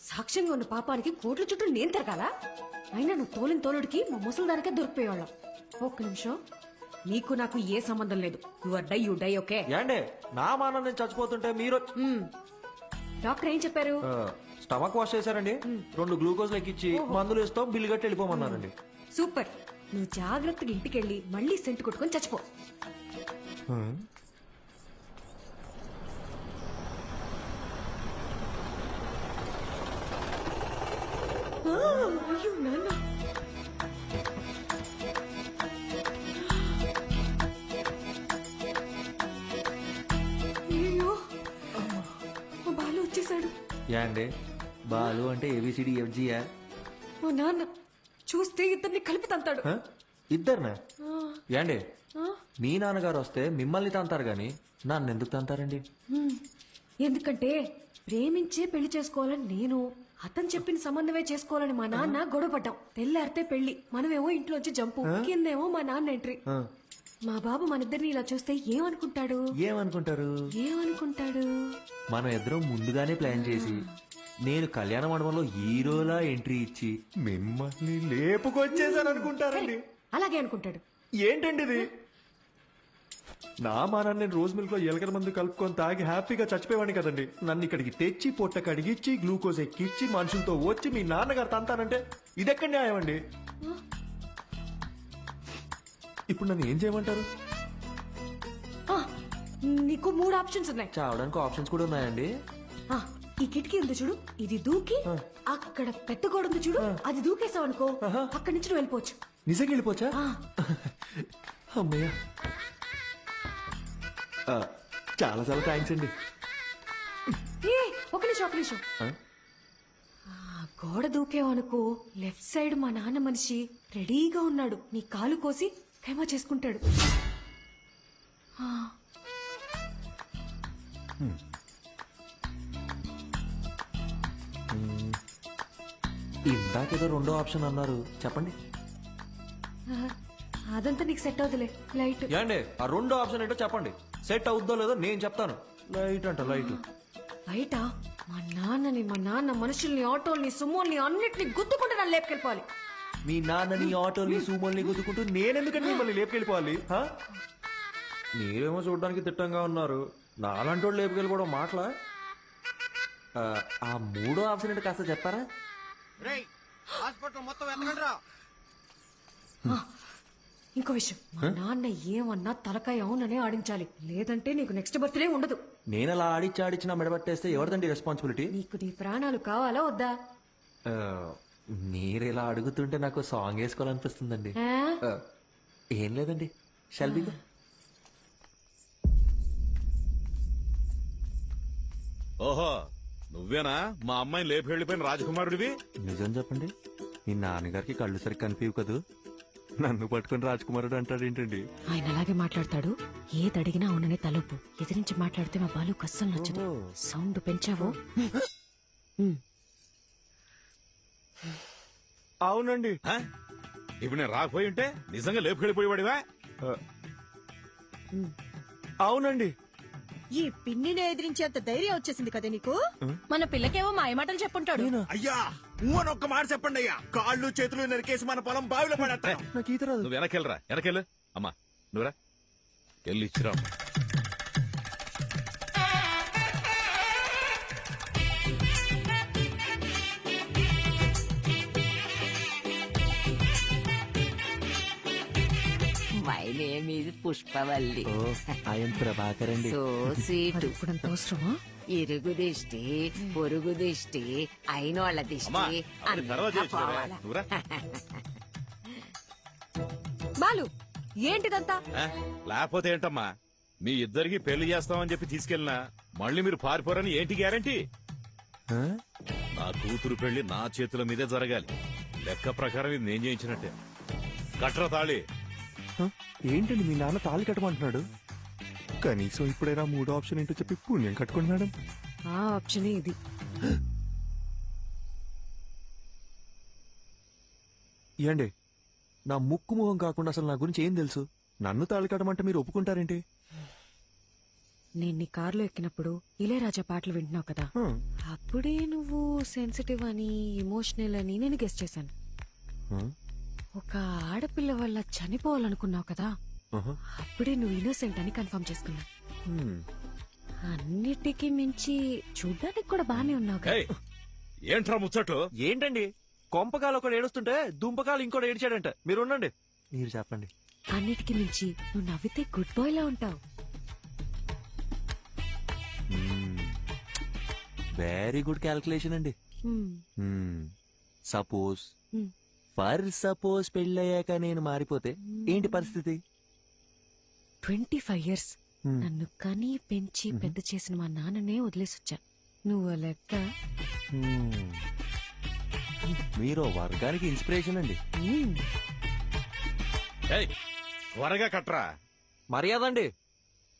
Speaker 15: సాక్ష్యంగా ఉన్న పాపానికి కోట్ల చుట్టూ నేను తిరగాల? అయినా నువ్వు తోలిన తోలుడికి మా ముసలిదానికే దొరికిపోయేవాళ్ళం. ఒక్క నిమిషం, నీకు నాకు ఏ సంబంధం లేదు. You die okay?
Speaker 2: ఏండే నా మాన నేను చచ్చిపోతుంటే మీరు
Speaker 15: డాక్టర్ ఏం చెప్పారు?
Speaker 2: స్టమక్ వాష్ చేశారండి, 2 గ్లూకోజ్ ఎక్కిచ్చి మందులు వేస్తాం, బిల్లు కట్టి వెళ్ళిపోమన్నారండి.
Speaker 15: సూపర్. నువ్వు జాగ్రత్తగా ఇంటికెళ్ళి మళ్ళీ సెంటు కొట్టుకొని చచ్చిపో. అయ్యో నాన్న, అయ్యో మా బాలు వచ్చేసాడు.
Speaker 1: ఏండి బాలు అంటే ఏబిసిడి ఎఫ్జియా?
Speaker 15: మా నాన్న చూస్తే ఇద్దరిని కలిపి తంతాడు.
Speaker 1: ఇద్దరునా? ఏండి మీ నాన్నగారు వస్తే మిమ్మల్ని తంతారు గాని నన్ను ఎందుకు తంతారండి?
Speaker 15: ఎందుకంటే ప్రేమించే పెళ్లి చేసుకోవాలని నేను, అతను చెప్పిన సంబంధమే చేసుకోవాలని మా నాన్న గొడవపడ్డాం. తెల్లారితే పెళ్లి, మనమేమో ఇంట్లోంచి జంపు, కిందేమో మా నాన్న ఎంట్రీ. మా బాబు మనిద్దరిని ఇలా చూస్తే ఏమనుకుంటాడు? ఏమనుకుంటాడు?
Speaker 1: మనం ఇద్దరం ముందుగానే ప్లాన్ చేసి నేను కళ్యాణ మండపంలో హీరోలా ఎంట్రీ ఇచ్చి మిమ్మల్ని లేపుకొచ్చేసాను అనుకుంటారండి.
Speaker 15: అలాగే అనుకుంటాడు.
Speaker 1: ఏంటండి ఇది? నా మానాన్ని నేను రోజ్ మిల్క్ లో ఎలకల మందు కలుపుకొని తాగి హ్యాపీగా చచ్చిపోయేవాడిని కదండి. నన్ను ఇక్కడికి తెచ్చి పొట్ట కడిగిచ్చి గ్లూకోజ్ ఎక్కిచ్చి మనుషులతో వచ్చి మీ నాన్నగారు తంతానంటే ఇదెక్కడ న్యాయం అండి? ఇప్పుడు నన్ను ఏం చేయమంటారు?
Speaker 15: నీకు 3 ఆప్షన్స్ ఉన్నాయి.
Speaker 1: చావడానికి ఆప్షన్స్ కూడా ఉన్నాయండి.
Speaker 15: ఈ కిటికీ ఉంది చూడు, ఇది దూకి అక్కడ పెద్ద గోడ ఉంది చూడు, అది దూకేసావు అనుకో, అక్కడి నుంచి నువ్వు వెళ్ళిపోవచ్చు.
Speaker 1: నిజంగా వెళ్ళిపోవచ్చా? అమ్మయ్య, చాలా చాలా థ్యాంక్స్ అండి.
Speaker 15: ఒక నిమిషం. గోడ దూకేవనుకో, లెఫ్ట్ సైడ్ మా నాన్న మనిషి రెడీగా ఉన్నాడు. నీ కాలు కోసి ఖైమా చేసుకుంటాడు.
Speaker 1: ఇందాకేదో 2వ ఆప్షన్ అన్నారు, చెప్పండి.
Speaker 15: అదంతా నీకు సెట్ అవుతులే. లైట్
Speaker 2: ఏండి ఆ 2వ ఆప్షన్ ఏంటో చెప్పండి. సెట్ అవుద్దో లేదో నేను చెప్తాను. లైట్ అంట, లైట్.
Speaker 15: బయట మా నాన్న మనుషుల్ని, ఆటోల్ని, సుమోల్ని అన్నిటిని గుద్దుకుంటూ నన్ను లేపుకెళ్ళిపోవాలి.
Speaker 1: మీ నాన్నని, ఆటోల్ని, సూమోల్ని గుద్దుకుంటూ నేనెందుకంటే మిమ్మల్ని లేపుకెళ్ళిపోవాలి?
Speaker 2: మీరేమో చూడడానికి తిట్టంగా ఉన్నారు, నాలంటోడు లేపుకెళ్ళిపోవడం మాటలా?
Speaker 1: ఆ మూడో ఆప్షన్ ఏంటో కాస్త చెప్పారా?
Speaker 19: హాస్పిటల్ మొత్తం ఎత్తకండి రా.
Speaker 15: ఇంకో విషయం, మా నాన్న ఏమన్నా తలకాయ అవుననే ఆడించాలి, లేదంటే నీకు నెక్స్ట్ బర్త్డే ఉండదు.
Speaker 1: నేను అలా ఆడిచ్చి నా మెడబట్టేస్తే ఎవరిదండి రెస్పాన్సిబిలిటీ?
Speaker 15: నీకు నీ ప్రాణాలు కావాలా వద్దా?
Speaker 1: మీరు ఇలా అడుగుతుంటే నాకు సాంగ్ వేసుకోవాలనిపిస్తుందండి.
Speaker 15: ఆ?
Speaker 1: ఏం లేదండి, షల్బిగా.
Speaker 17: ఓహో నువ్వేనా మా అమ్మాయిని లేపి వెళ్ళిపోయిన రాజకుమారుడివి?
Speaker 1: నిజం చెప్పండి, మీ నాన్నగారికి కళ్ళు సరిగ్గా కనిపించవు కదూ, నన్ను పట్టుకుని రాజకుమారుడు అంటాడేంటండి?
Speaker 15: ఆయన అలాగే మాట్లాడతాడు. ఏది అడిగినా అవుననే తలుపు. ఎదిరించి మాట్లాడితే మా బాలు కస్సలు నచ్చదు. సౌండ్ పెంచావో?
Speaker 1: అవునండి.
Speaker 17: ఇప్పుడు నేను రాకపోయి ఉంటే నిజంగా లేపు వెళ్ళిపోయేవాడివా?
Speaker 1: అవునండి.
Speaker 21: ఈ పిన్నిని ఎదిరించేంత ధైర్యం వచ్చేసింది కదా నీకు?
Speaker 10: మన పిల్లకేవో మాయమాటలు చెప్పుంటాడు.
Speaker 18: అయ్యా అని ఒక్క మాట చెప్పండి అయ్యా, కాళ్ళు చేతులు నరికేసి మన పొలం బావిలో పడేస్తాను.
Speaker 17: నువ్వు వెనకెళ్ళరా, వెనకెళ్ళు. అమ్మా నువ్వురా, వెళ్ళి ఇచ్చిరా.
Speaker 20: My name is Pushpavalli.
Speaker 1: I'm Prabhakar అండి.
Speaker 20: So sweet.
Speaker 15: ఇప్పుడంత అవసరమా?
Speaker 20: ఇరుగు దిష్టి, పొరుగు దిష్టి, అయినోళ్ళ దిష్టి అంతా పోవాలా?
Speaker 15: బాలు ఏంటిదంతా?
Speaker 17: లేకపోతే ఏంటమ్మా, మీ ఇద్దరికి పెళ్లి చేస్తామని చెప్పి తీసుకెళ్ళినా మళ్ళీ మీరు పారిపోరని ఏంటి గ్యారంటీ? నా కూతురు పెళ్లి నా చేతుల మీదే జరగాలి. లెక్క ప్రకారం ఇది నేను చేయించినట్టే. కట్ర తాళి.
Speaker 1: ఏంటండి మీ నాన్న తాళి కట్టమంటున్నాడు? కనీసం ఇప్పుడైనా మూడో ఆప్షన్ ఏంటో చెప్పి పుణ్యం కట్టుకోండి మేడం.
Speaker 15: ఆ ఆప్షనే ఇది.
Speaker 1: ఏండి నా ముక్కు ముఖం కాకుండా అసలు నా గురించి ఏం తెలుసు? నన్ను తాళి కట్టమంటే మీరు ఒప్పుకుంటారేంటి?
Speaker 15: నేను నీ కారులో ఎక్కినప్పుడు ఇళయరాజా పాటలు వింటున్నావు కదా, అప్పుడే నువ్వు సెన్సిటివ్ అని, ఎమోషనల్ అని నేను గెస్ చేశాను. ఒక ఆడపిల్ల వల్ల చనిపోవాలనుకున్నావు కదా, అప్పుడే నువ్వు ఇన్నోసెంట్ అని కన్ఫర్మ్ చేసుకున్నా. అన్నిటికీ మించి చూడ్డానికి కూడా బానే ఉన్నావు కదా.
Speaker 17: ఏంట్రా ముచ్చట్లు?
Speaker 1: ఏంటండి కొంపకాలు ఒకడు ఏడుస్తుంటే దుంపకాలు ఇంకోటి ఏడ్చాడంట. మీరు ఉండండి, మీరు చెప్పండి.
Speaker 15: అన్నిటికీ మించి నువ్వు నవ్వితే గుడ్ బాయ్ లా ఉంటావు.
Speaker 1: వెరీ గుడ్ క్యాల్కులేషన్ అండి. సపోజ్ సపోజ్ పెళ్ళయ్యాక నేను మారిపోతే ఏంటి పరిస్థితి?
Speaker 15: 25 years నన్ను కని పెంచి పెద్ద చేసిన మా నాన్ననే వదిలేసొచ్చా. నువ్వు లెక్క.
Speaker 1: మీరు వర్గానికి ఇన్స్పిరేషన్ అండి.
Speaker 17: త్వరగా కట్రా.
Speaker 1: మర్యాద అండి,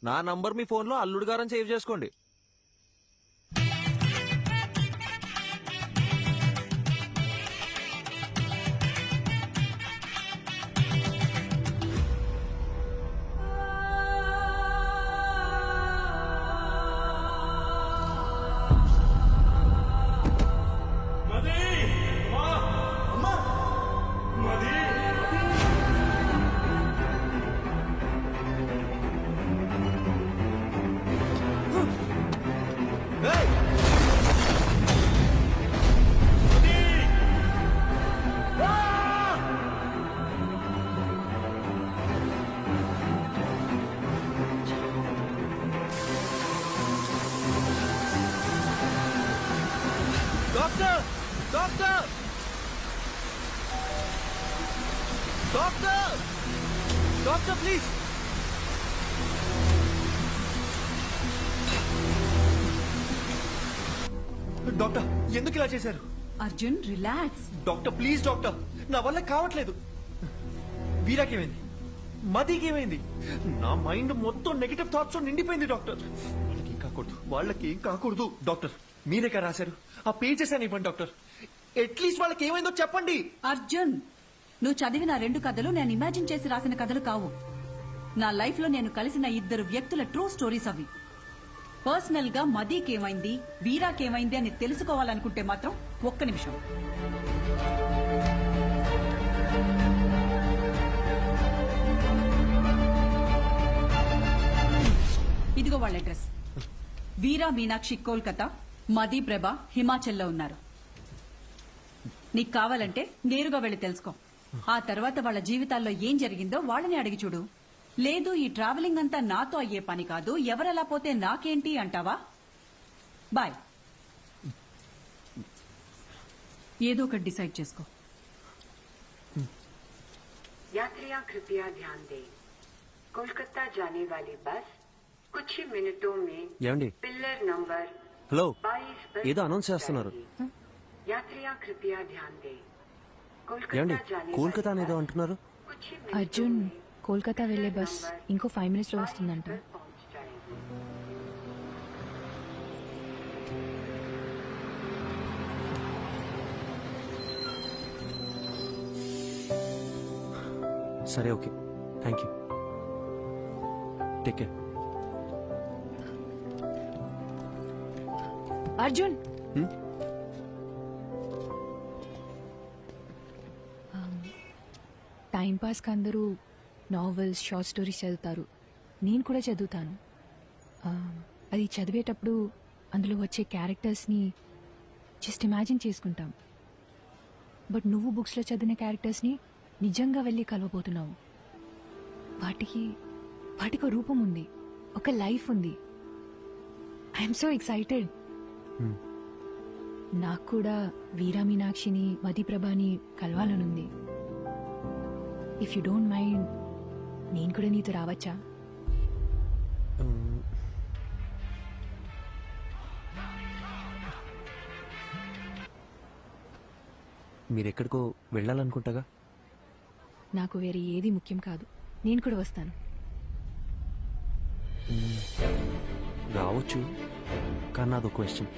Speaker 1: నా నంబర్ మీ ఫోన్ లో అల్లుడు గారని సేవ్ చేసుకోండి. Doctor doctor doctor doctor please. Doctor ఎందుకు ఇలా చేశారు?
Speaker 11: Arjun relax.
Speaker 1: Doctor please doctor, నా వల్ల కావట్లేదు. వీరాకేమైంది? మదికేమైంది? నా మైండ్ మొత్తం నెగటివ్ థాట్స్ నిండిపోయింది డాక్టర్. వాళ్ళకి ఏం కాకూడదు, వాళ్ళకి ఏం కాకూడదు. డాక్టర్ మీరేగా రాశారు, ఆ పేజెస్ అని ఇవ్వండి డాక్టర్. అట్లీస్ట్ వాళ్ళకి ఏమైందో చెప్పండి.
Speaker 11: అర్జున్, నువ్వు చదివిన 2 కథలు నేను ఇమాజిన్ చేసి రాసిన కథలు కావు. నా లైఫ్ లో నేను కలిసిన 2 వ్యక్తుల ట్రూ స్టోరీస్ అవి. పర్సనల్ గా మదీకేమైంది, వీరాకేమైంది అని తెలుసుకోవాలనుకుంటే మాత్రం ఒక్క నిమిషం. ఇదిగో వాళ్ళ అడ్రస్. వీరా మీనాక్షి కోల్కతా, మది ప్రభ హిమాచల్లో ఉన్నారు. నీకు కావాలంటే నేరుగా వెళ్ళి తెలుసుకో. ఆ తర్వాత వాళ్ళ జీవితాల్లో ఏం జరిగిందో వాళ్ళని అడిగి చూడు. లేదు ఈ ట్రావెలింగ్ అంతా నాతో అయ్యే పని కాదు, ఎవరెలా పోతే నాకేంటి అంటావా? బాయ్. ఏదో ఒకటి డిసైడ్ చేసుకో.
Speaker 6: यात्रियां कृपया ध्यान दें, कोलकाता जाने वाली बस कुछ ही मिनटों में
Speaker 13: ఏమండి
Speaker 6: पिलर नंबर
Speaker 13: హలో
Speaker 6: 22 पर
Speaker 13: ఏదో అనౌన్స్ చేస్తున్నారు.
Speaker 6: यात्रियां कृपया ध्यान दें,
Speaker 13: ఏమండి
Speaker 6: कोलकाता जाने
Speaker 13: కోల్కతా అనేదో అంటున్నారు.
Speaker 4: అర్జున్ కోల్కతా వెళ్లే బస్ ఇంకో 5 minutes లో వస్తుందంట.
Speaker 13: సరే okay, thank you, take care.
Speaker 4: Arjun time పాస్కి అందరూ నావెల్స్, షార్ట్ స్టోరీస్ చదువుతారు. నేను కూడా చదువుతాను. అది చదివేటప్పుడు అందులో వచ్చే క్యారెక్టర్స్ని జస్ట్ ఇమాజిన్ చేసుకుంటాం. బట్ నువ్వు బుక్స్లో చదివిన క్యారెక్టర్స్ని నిజంగా వెళ్ళి కలవబోతున్నావు. వాటికి ఒక రూపం ఉంది, ఒక లైఫ్ ఉంది. I'm so excited. నాకు కూడా వీరా మీనాక్షిని, మదిప్రభని కలవాలనుంది. ఇఫ్ యూ డోంట్ మైండ్ నేను కూడా నీతో రావచ్చా?
Speaker 13: మీరెక్కడికో వెళ్ళాలనుకుంటాగా.
Speaker 4: నాకు వేరే ఏది ముఖ్యం కాదు, నేను కూడా వస్తాను.
Speaker 13: రావచ్చు, కానీ నాదో క్వశ్చన్.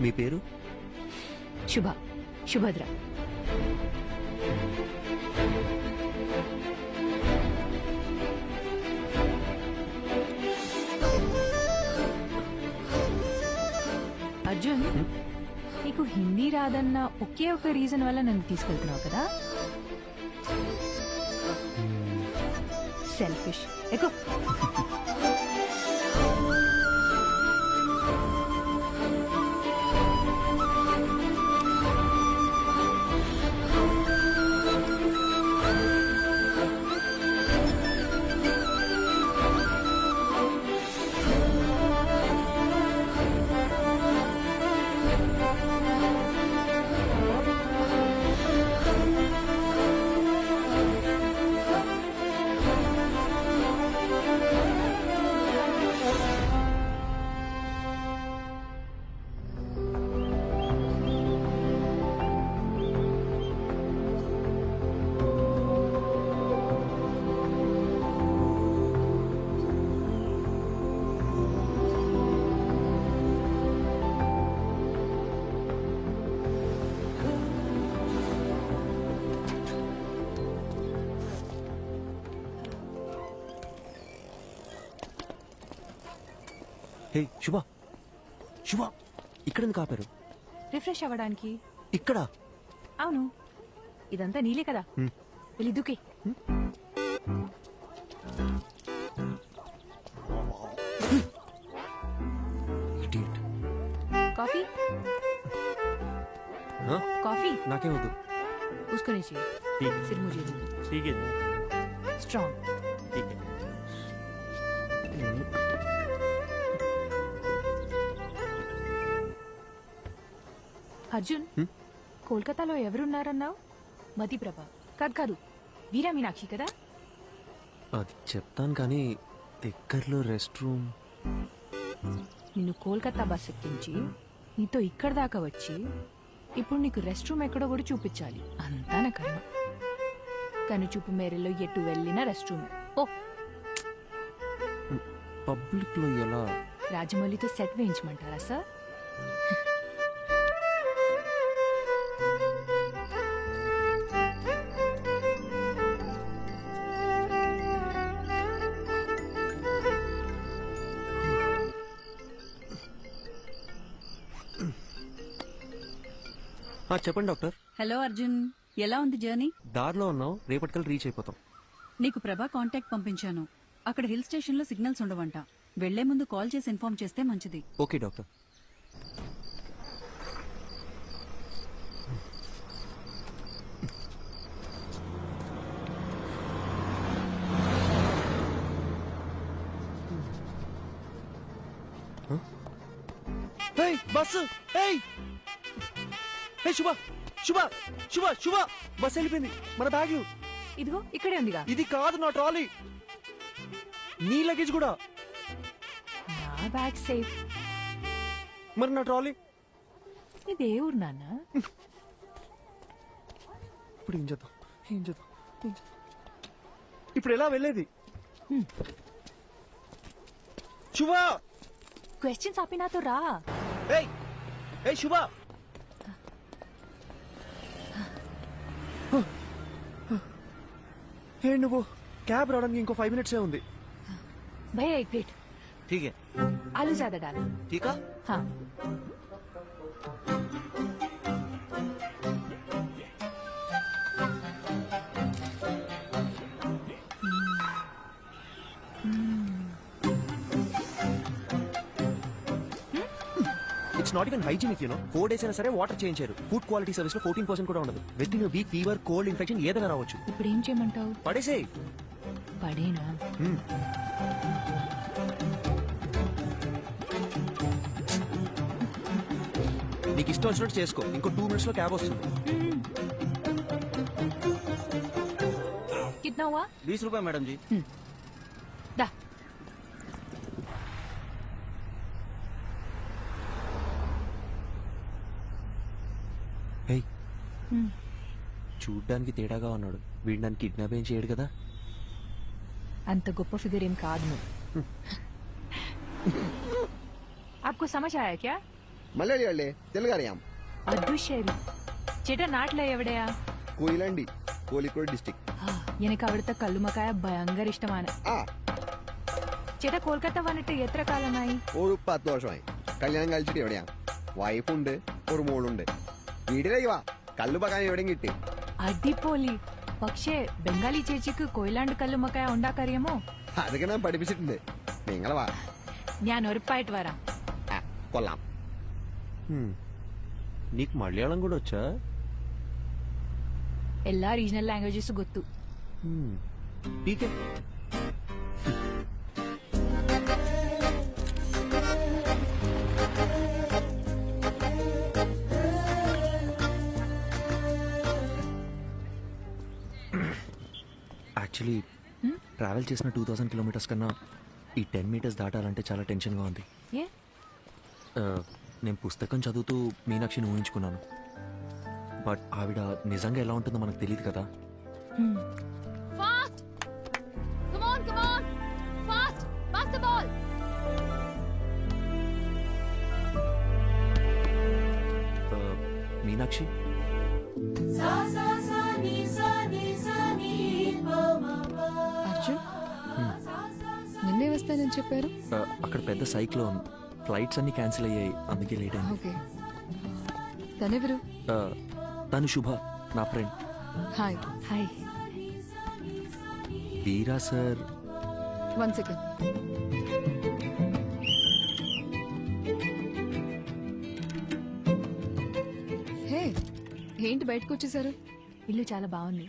Speaker 13: మీ పేరు?
Speaker 4: శుభద్ర. అర్జున్, నీకు హిందీ రాదన్న ఒకే ఒక రీజన్ వల్ల నన్ను తీసుకెళ్తున్నావు కదా? సెల్ఫిష్. ఎక్కువ
Speaker 13: హే శుభ, ఇక్కడ ఎందుకు ఆపారు?
Speaker 4: రిఫ్రెష్ అవ్వడానికి.
Speaker 13: ఇక్కడ?
Speaker 4: అవును, ఇదంతా నీలే కదా. వెళ్ళి దూకే. కాఫీ? కాఫీ
Speaker 13: నాకేం వద్దు.
Speaker 4: उसको नहीं चाहिए, सिर्फ मुझे दो.
Speaker 13: ठीक है,
Speaker 4: स्ट्रॉन्ग.
Speaker 13: ठीक है.
Speaker 4: అర్జున్, కోల్కతాలో ఎవరున్నారన్నావు? మదిప్రభ కాదు, వీరా మీనాక్షి కదా?
Speaker 13: అది చెప్తాను కానీ దగ్గరలో రెస్ట్ రూమ్.
Speaker 4: నిన్ను కోల్కతా బస్ ఎక్కించి నీతో ఇక్కడ దాకా వచ్చి ఇప్పుడు నీకు రెస్ట్ రూమ్ ఎక్కడో కూడా చూపించాలి. అంతా నా కర్మ. కను చూపు మేరలో ఎటు వెళ్ళినా రెస్ట్ రూమ్. ఓ
Speaker 13: పబ్లిక్ లో ఎలా?
Speaker 4: రాజమౌళితో సెట్ వేయించమంటారా సార్?
Speaker 13: చెప్పండి డాక్టర్.
Speaker 11: హలో అర్జున్, ఎలా ఉంది జర్నీ?
Speaker 13: దారిలో ఉన్నావు, రేపటికల్ రీచ్ అయిపోతాం.
Speaker 11: నీకు ప్రభా కాంటాక్ట్ పంపించాను. అక్కడ హిల్ స్టేషన్ లో సిగ్నల్స్ ఉండవంట. వెళ్లే ముందు కాల్ చేసి ఇన్ఫార్మ్ చేస్తే మంచిది.
Speaker 13: Okay doctor.
Speaker 1: బస్సు శుభ శుభ శుభ శుభ బస్సు వెళ్ళిపోయింది. మన బ్యాగ్
Speaker 4: ఇదిగో ఇక్కడే ఉందిగా.
Speaker 1: ఇది కాదు నా ట్రాలీ, నీ లగేజ్ కూడా.
Speaker 4: నా బ్యాగ్ సేఫ్.
Speaker 1: మరి నా ట్రాలీ
Speaker 4: ఇదే ఊరు నాన్న.
Speaker 1: ఇప్పుడు ఏం చేద్దాం ఇప్పుడు ఎలా వెళ్ళేది? శుభ
Speaker 4: క్వశ్చన్స్ ఆపి నాతో రా.
Speaker 1: శుభ నువ్వు క్యాబ్ రావడానికి ఇంకో 5 minutes ఉంది.
Speaker 4: భయ్యా एक प्लेट.
Speaker 1: ठीक है.
Speaker 4: आलू ज्यादा डालो.
Speaker 1: ठीक है.
Speaker 4: हाँ.
Speaker 1: It's not even hygienic 4 days అయినా సరే వాటర్ చేంజ్ చేయరు. ఫుడ్ క్వాలిటీ సర్వీస్ లో 14% కూడా ఉండదు. With in week fever, cold, infection ఏదైనా రావచ్చు.
Speaker 4: ఇప్పుడు ఏం చేయమంటావు?
Speaker 1: పడేసే.
Speaker 4: పడేనా?
Speaker 1: నీకు ఇష్టం వచ్చినట్టు చేసుకో. ఇంకో 2 minutes లో క్యాబ్ వస్తుంది.
Speaker 4: कितना हुआ?
Speaker 3: 20 रुपए मैडम जी.
Speaker 4: दा.
Speaker 1: చూడ్డానికి తేడాగా ఉన్నాడు. వీడిని కిడ్నాప్ ఏం చేయడు కదా.
Speaker 4: అంత గొప్ప ఫిగర్ ఏం కాదు నువ్వు. आपको समझ आया क्या?
Speaker 22: മലയാളി അല്ലേ? തെലുങ്ക് അറിയാം.
Speaker 4: അത് ശരി. ചേട്ടാ നാട്ടിലെ എവിടെയാ?
Speaker 22: കൊയിലാണ്ടി, കോഴിക്കോട് ഡിസ്ട്രിക്ട്.
Speaker 4: എനിക്ക് അവിടുത്തെ കല്ലുമക്കായ ഭയങ്കര ഇഷ്ടമാണ്. ചേട്ടാ കൊൽക്കത്ത വന്നിട്ട് എത്ര കാലമായി?
Speaker 22: ഒരു 10 വർഷമായി. കല്യാണം കഴിച്ചിട്ട് എവിടെയാ? വൈഫുണ്ട്, ഒരു മോളുണ്ട്. വീട്ടിലേക്ക് വാ, കല്ലുമക്കായ എവിടെയും കിട്ടി.
Speaker 4: അടിപൊളി. പക്ഷേ ബംഗാളി ചേച്ചിക്ക് കൊയിലാണ്ട് കല്ലുമക്കായ ഉണ്ടാക്കറിയാമോ?
Speaker 22: അതൊക്കെ ഞാൻ പഠിപ്പിച്ചിട്ടുണ്ട്. നിങ്ങൾ വാ,
Speaker 4: ഞാൻ ഉറപ്പായിട്ട് വരാം.
Speaker 22: കൊള്ളാം.
Speaker 1: నీకు మలయాళం కూడా వచ్చా?
Speaker 4: എല്ലാ రీజనల్ లాంగ్వేజెస్ ಗೊತ್ತು.
Speaker 1: ఠీకే. యాక్చువల్లీ ట్రావెల్ చేసిన 2000 kilometers కన్నా ఈ 10 meters దాటాలంటే చాలా టెన్షన్గా ఉంది. నేను పుస్తకం చదువుతూ మీనాక్షిని ఊహించుకున్నాను. బట్ ఆవిడ నిజంగా ఎలా ఉంటుందో మనకు తెలియదు కదా.
Speaker 10: Fast come on fast pass the ball.
Speaker 1: Meenakshi,
Speaker 11: Arjun నిన్నే వస్తానని చెప్పారు.
Speaker 1: అక్కడ పెద్ద సైక్లోన్, ఫ్లైట్స్ అన్ని క్యాన్సిల్ అయ్యాయి, అందుకే లేట్ అయింది.
Speaker 11: ఓకే. తనెవరు?
Speaker 1: తను శుభ, నా ఫ్రెండ్.
Speaker 11: హాయ్.
Speaker 4: హాయ్.
Speaker 1: వీరా సార్.
Speaker 11: 1 second. హే, ఏంటి బయటకు వచ్చేసారు?
Speaker 4: ఇల్లు చాలా బాగుంది,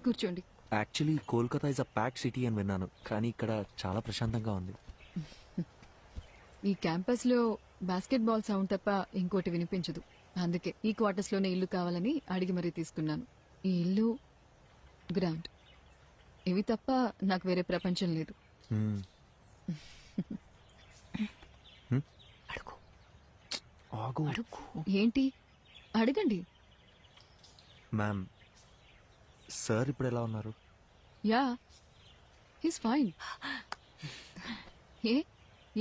Speaker 11: కూర్చోండి.
Speaker 1: Actually Kolkata is a pack city అని విన్నాను, కానీ ఇక్కడ చాలా ప్రశాంతంగా ఉంది.
Speaker 11: ఈ క్యాంపస్ లో బాస్కెట్ బాల్ సౌండ్ తప్ప ఇంకోటి వినిపించదు. అందుకే ఈ క్వార్టర్స్ లోనే ఇల్లు కావాలని అడిగి మరీ తీసుకున్నాను. ఈ ఇల్లు, గ్రౌండ్, ఇవి తప్ప నాకు వేరే ప్రపంచం లేదు. ఏంటి? అడగండి.
Speaker 1: మ్యామ్, సార్ ఇప్పుడు ఎలా ఉన్నారు?
Speaker 11: Yeah, he's fine.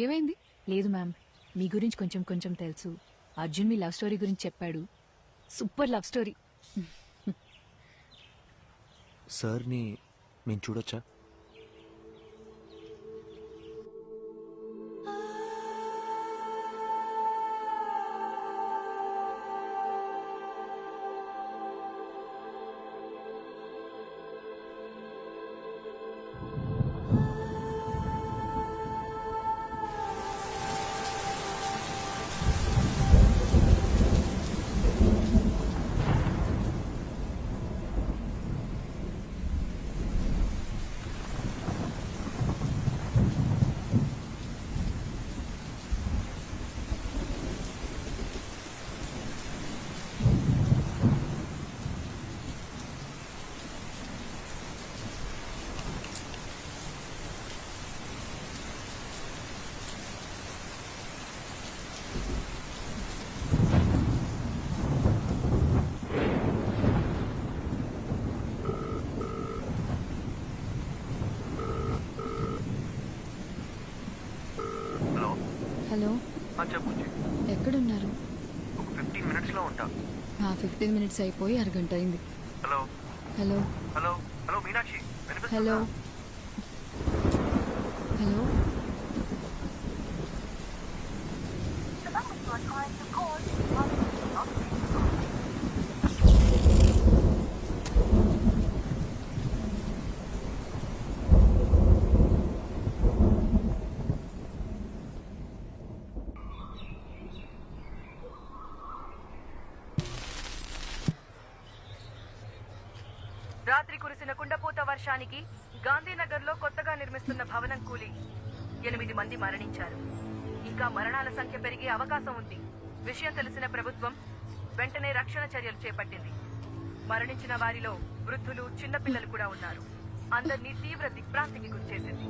Speaker 11: ఏమైంది?
Speaker 4: లేదు మ్యామ్, మీ గురించి కొంచెం కొంచెం తెలుసు. అర్జున్ మీ లవ్ స్టోరీ గురించి చెప్పాడు. Super love story.
Speaker 1: సార్ని మేము చూడొచ్చా?
Speaker 14: హలో
Speaker 1: చెప్పు.
Speaker 14: ఎక్కడున్నారు?
Speaker 1: ఒక 15 మినిట్స్లో ఉంటా.
Speaker 14: 15 మినిట్స్ అయిపోయి అరగంట అయింది.
Speaker 1: Hello
Speaker 14: hello
Speaker 1: hello hello Meenakshi,
Speaker 14: hello hello
Speaker 7: రాత్రి కురిసిన కుండపోత వర్షానికి గాంధీనగర్లో కొత్తగా నిర్మిస్తున్న భవనం కూలి 8 మంది మరణించారు. ఇంకా మరణాల సంఖ్య పెరిగే అవకాశం ఉంది. విషయం తెలిసిన ప్రభుత్వం వెంటనే రక్షణ చర్యలు చేపట్టింది. మరణించిన వారిలో వృద్ధులు, చిన్నపిల్లలు కూడా ఉన్నారు. అందరినీ తీవ్ర దిగ్భ్రాంతికి గురిచేసింది.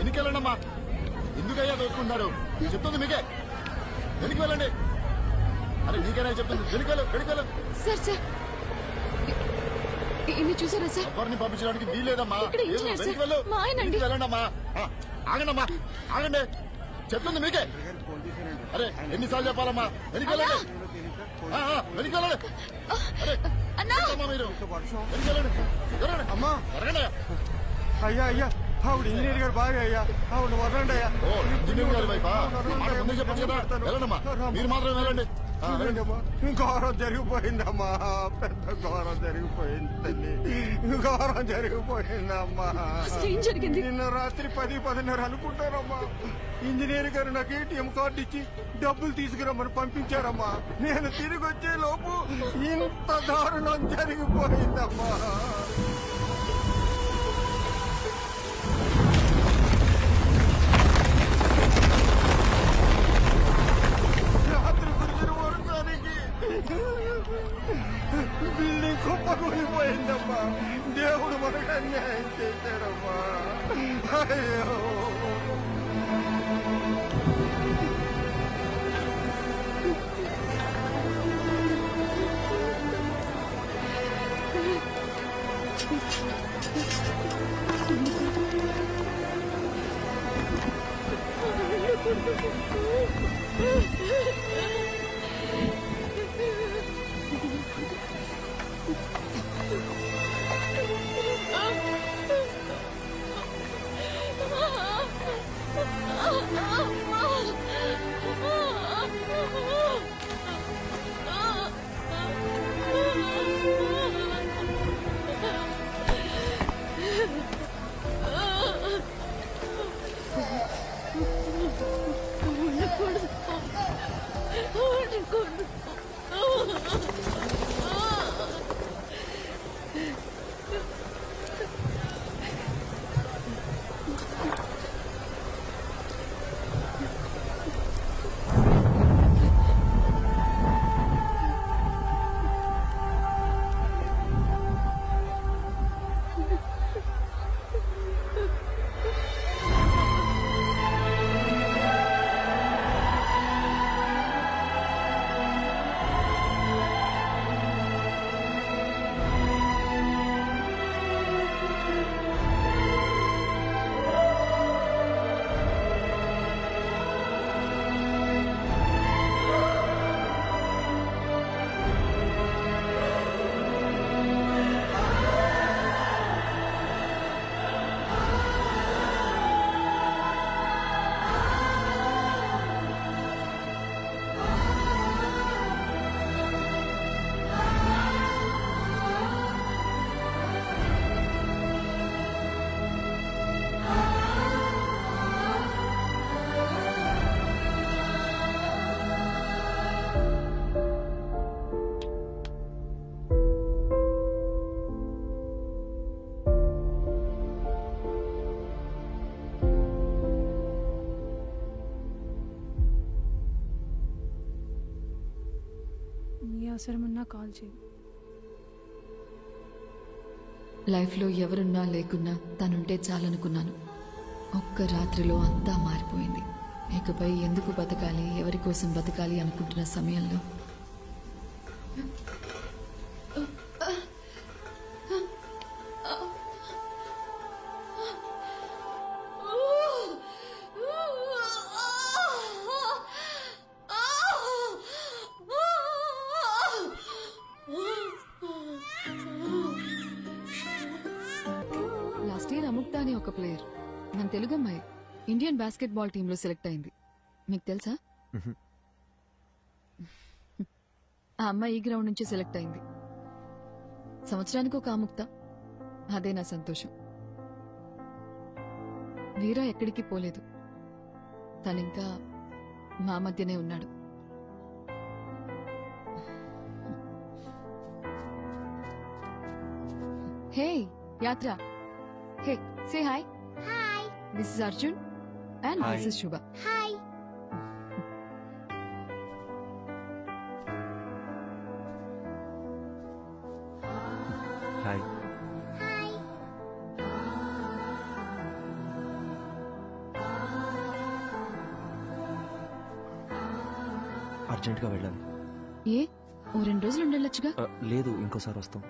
Speaker 12: ఎన్నికెళ్ళండమ్మా. ఎందుకయ్యా దోచుకుంటున్నారు? చెప్తుంది మీకే. వెనక్కి వెళ్ళండి. అరే నీకేనా చెప్తుంది? వెనుకలు వెనుకలు.
Speaker 14: సార్ సార్ ఇన్ని చూసారా సార్?
Speaker 12: ఎవరిని పంపించడానికి వీలేదమ్మా.
Speaker 14: ఇక్కడ ఇంజనీర్ సార్.
Speaker 12: వెనక్కి వెళ్ళు.
Speaker 14: మా ఆయన అండి.
Speaker 12: వెనక్కి వెళ్ళండమ్మా. ఆగండమ్మా, ఆగండి. చెప్తుంది మీకే. అరే ఎన్నిసార్లు చెప్పాలమ్మా? వెనక్కి వెళ్ళండి. వెనక్కి వెళ్ళండి. అరే ఏంటమ్మా మీరు? వెనక్కి వెళ్ళండి. జరగండి అమ్మా, జరగండి.
Speaker 19: అయ్యా అయ్యా ఆవిడ ఇంజనీర్ గారు బాగా అయ్యా ఆవిడ వదలండి అయ్యా.
Speaker 12: ఓ ఇంజనీర్ గారి వైపా? మాట ముందే చెప్పచ్చు కదా. వెళ్ళండమ్మా, మీరు మాత్రం వెళ్ళండి.
Speaker 19: ఘోరం జరిగిపోయిందమ్మా, పెద్ద ఘోరం జరిగిపోయింది తల్లి, ఘోరం జరిగిపోయిందమ్మా.
Speaker 14: ఏం జరిగింది?
Speaker 19: నిన్న రాత్రి 10-10:30 అనుకుంటారమ్మా. ఇంజనీర్ గారు నాకు ఏటీఎం కార్డు ఇచ్చి డబ్బులు తీసుకురమ్మని పంపించారమ్మా. నేను తిరిగి వచ్చే లోపు ఇంత దారుణం జరిగిపోయిందమ్మా. రాత్రి కురిసిన వర్షానికి బిల్డింగ్ కుప్పకూలిపోయిందమ్మా. దేవుడు మనకు అన్యాయం చేశాడమ్మా. అయ్యో
Speaker 8: ఏ అవసరం ఉన్నా కాల్ చేయి.
Speaker 9: లైఫ్లో ఎవరున్నా లేకున్నా తనుంటే చాలనుకున్నాను. ఒక్క రాత్రిలో అంతా మారిపోయింది. ఇకపై ఎందుకు బతకాలి, ఎవరి కోసం బతకాలి అనుకుంటున్న సమయంలో లాస్ట్ ఇయర్ అముక్త అని ఒక ప్లేయర్, మన తెలుగు అమ్మాయి, ఇండియన్ బాస్కెట్బాల్ టీంలో సెలెక్ట్ అయింది. మీకు తెలుసా? ఆ అమ్మాయి ఈ గ్రౌండ్ నుంచి సెలెక్ట్ అయింది. సంవత్సరానికి ఒక అముక్త, అదే నా సంతోషం. వీరా ఎక్కడికి పోలేదు, తనింకా మా మధ్యనే ఉన్నాడు. Hey Yatra, hey say hi. Hi, this is Arjun and this is Shubha. Hi.
Speaker 1: Hi. అర్జెంట్గా వెళ్ళాలి.
Speaker 9: ఏ ఓ 2 రోజులు ఉండొచ్చుగా?
Speaker 1: లేదు, ఇంకోసారి వస్తాం.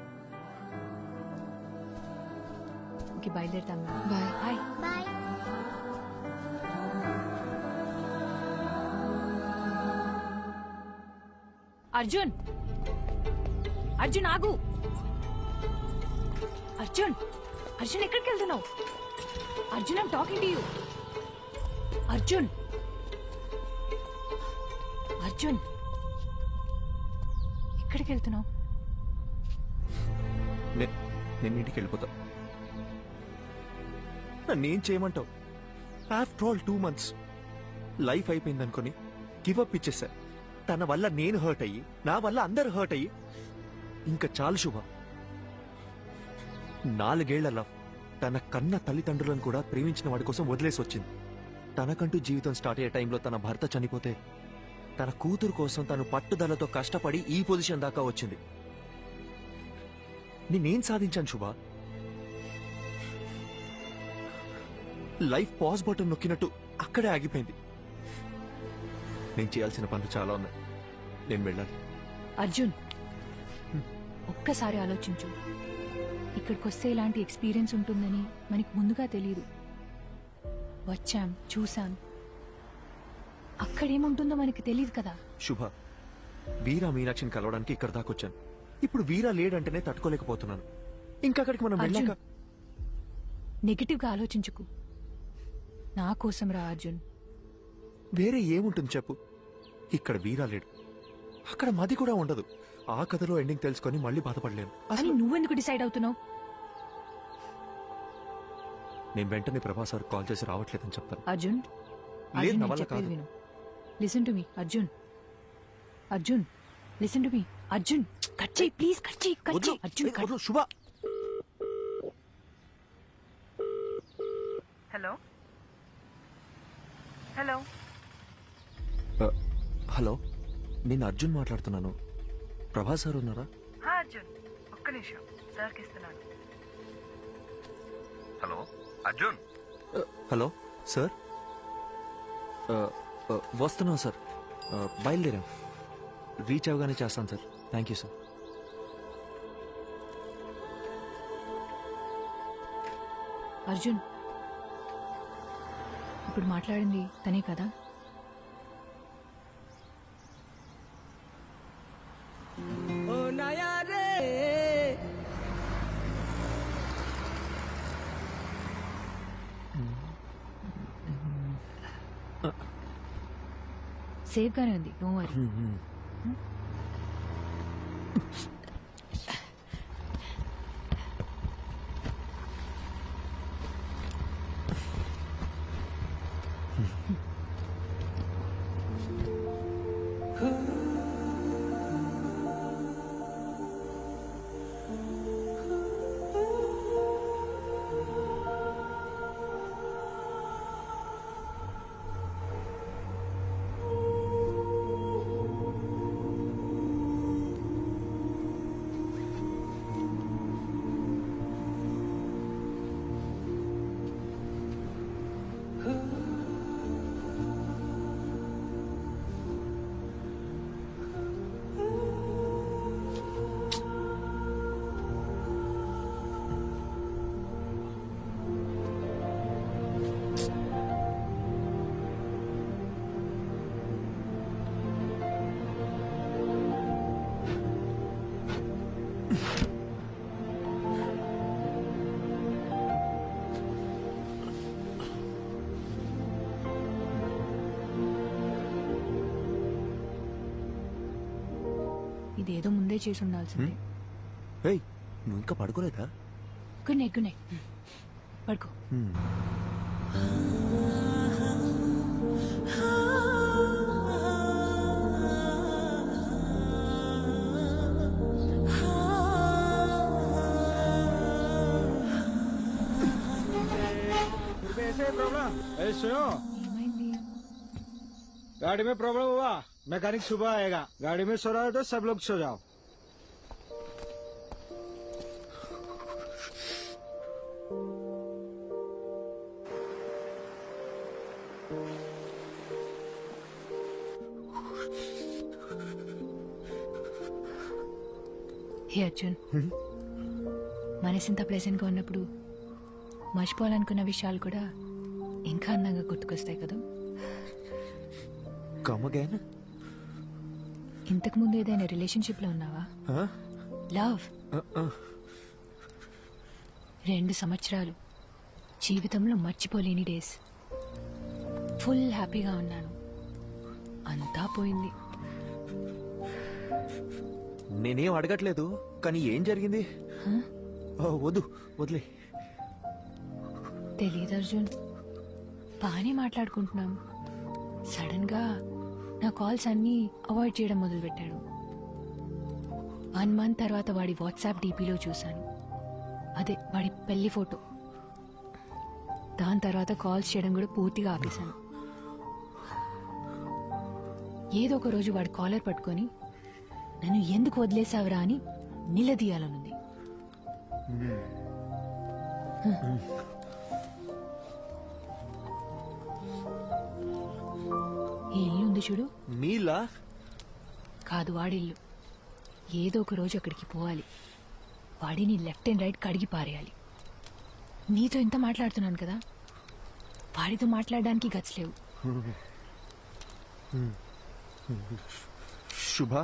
Speaker 4: ఓకే, బయలుదేరుతాం.
Speaker 9: Bye.
Speaker 4: Hi.
Speaker 16: Bye.
Speaker 4: Arjun, Arjun ఆగు. అర్జున్, అర్జున్ ఎక్కడికి వెళ్తున్నావు? Arjun, I'm talking to you. Arjun, Arjun ఎక్కడికి వెళ్తున్నావు?
Speaker 1: నేను ఇంటికి వెళ్ళిపోతా. నన్నేం చేయమంటావు? ఆఫ్టర్ ఆల్ 2 months లైఫ్ అయిపోయింది అనుకుని గివప్ ఇచ్చేసా. తన వల్ల నేను హర్ట్ అయ్యి, నా వల్ల అందరు హర్ట్ అయ్యి, ఇంకా చాలు శుభ. 4 ఏళ్ల లవ్ తన కన్న తల్లిదండ్రులను కూడా ప్రేమించిన వాడి కోసం వదిలేసి వచ్చింది. తనకంటూ జీవితం స్టార్ట్ అయ్యే టైంలో తన భర్త చనిపోతే తన కూతురు కోసం తను పట్టుదలతో కష్టపడి ఈ పొజిషన్ దాకా వచ్చింది. నేనేం సాధించాను శుభ? లైఫ్ పాజ్ బటన్ నొక్కినట్టు అక్కడే ఆగిపోయింది. నేను చేయాల్సిన పనులు చాలా ఉన్నాయి. నేను వెళ్ళాలి.
Speaker 4: అర్జున్, ఒక్కసారి ఆలోచించు. ఇక్కడికి వస్తే ఇలాంటి ఎక్స్పీరియన్స్ ఉంటుందని మనకి ముందుగా తెలియదు. వచ్చాం, చూసాం, అక్కడేముంటుందో మనకి తెలియదు కదా.
Speaker 1: శుభ, వీరా మీనాక్షిని కలవడానికి ఇక్కడ దాకా వచ్చాను. ఇప్పుడు వీరా లేడంటేనే తట్టుకోలేకపోతున్నాను. ఇంకా అక్కడికి మనం వెళ్ళాక
Speaker 4: నెగటివ్ గా ఆలోచించుకు. నా కోసం రా అర్జున్.
Speaker 1: వేరే ఏముంటుంది చెప్పు? ఇక్కడ వీరా లేడు, అక్కడ మది కూడా ఉండదు. ఆ కథలో ఎండింగ్ తెలుసుకొని మళ్ళీ బాధపడలేను.
Speaker 4: అని నువ్వెందుకు డిసైడ్ అవుతున్నావు?
Speaker 1: నేను వెంటనే ప్రభాస్ సార్ కాల్ చేసి రావట్లేదని చెప్తాను.
Speaker 4: అర్జున్,
Speaker 1: లేదు, నా వల్ల కాదు.
Speaker 4: విను. Listen to me Arjun. Arjun, listen to me Arjun. Cut చేయి ప్లీజ్, కట్ చేయి, కట్ చేయి. అర్జున్,
Speaker 1: శుభ.
Speaker 7: హలో హలో
Speaker 1: హలో, నేను అర్జున్ మాట్లాడుతున్నాను. ప్రభాస్ సార్ ఉన్నారా?
Speaker 7: అర్జున్, ఒక్క నిమిషం, సార్కి ఇస్తున్నాను.
Speaker 2: హలో అర్జున్.
Speaker 1: హలో సార్, వస్తున్నాం సార్. బయలుదేరాం. రీచ్ అవగానే చేస్తాను sir. Thank you sir.
Speaker 4: Arjun, ఇప్పుడు మాట్లాడింది తనే కదా? సేఫ్ గానే ఉంది, డోంట్ వరీ. ఇదేదో ముందే చేసి ఉండాల్సిందే.
Speaker 1: ఏయ్ నువ్వు ఇంకా పడుకోలేదా?
Speaker 4: Good night, good night. పడుకో.
Speaker 5: सुनो, गाड़ी में प्रॉब्लम हुआ, मैकेनिक सुबह आएगा. गाड़ी में सो रहा है तो सब लोग सो जाओ.
Speaker 4: హే అర్జున్, మనసింత ప్లెజెంట్గా ఉన్నప్పుడు మర్చిపోవాలనుకున్న విషయాలు కూడా ఇంకా అందంగా గుర్తుకొస్తాయి కదా. ఇంతకు ముందు ఏదైనా రిలేషన్షిప్ లో ఉన్నావా? లవ్ 2 సంవత్సరాలు జీవితంలో మర్చిపోలేని డేస్. ఫుల్ హ్యాపీగా ఉన్నాను. అంతా పోయింది.
Speaker 1: నేనేం అడగట్లేదు, కానీ ఏం జరిగింది? వద్దు, వదిలే.
Speaker 4: తెలీదు అర్జున్, బాగానే మాట్లాడుకుంటున్నాం. సడన్ గా నా కాల్స్ అన్నీ అవాయిడ్ చేయడం మొదలు పెట్టాడు. 1 మంత్ తర్వాత వాడి వాట్సాప్ డీపీలో చూశాను, అదే వాడి పెళ్లి ఫోటో. దాని తర్వాత కాల్స్ చేయడం కూడా పూర్తిగా ఆపేశాను. ఏదో ఒక రోజు వాడి కాలర్ పట్టుకొని నన్ను ఎందుకు వదిలేసావురా అని నిలదీయాలనుంది. ఈ ఇల్లు ఉంది చూడు,
Speaker 1: మీలా
Speaker 4: కాదు వాడిల్లు. ఏదో ఒక రోజు అక్కడికి పోవాలి. వాడిని లెఫ్ట్ అండ్ రైట్ కడిగి పారేయాలి. నీతో ఇంత మాట్లాడుతున్నాను కదా, వాడితో మాట్లాడడానికి గట్స్ లేవు.
Speaker 1: శుభ,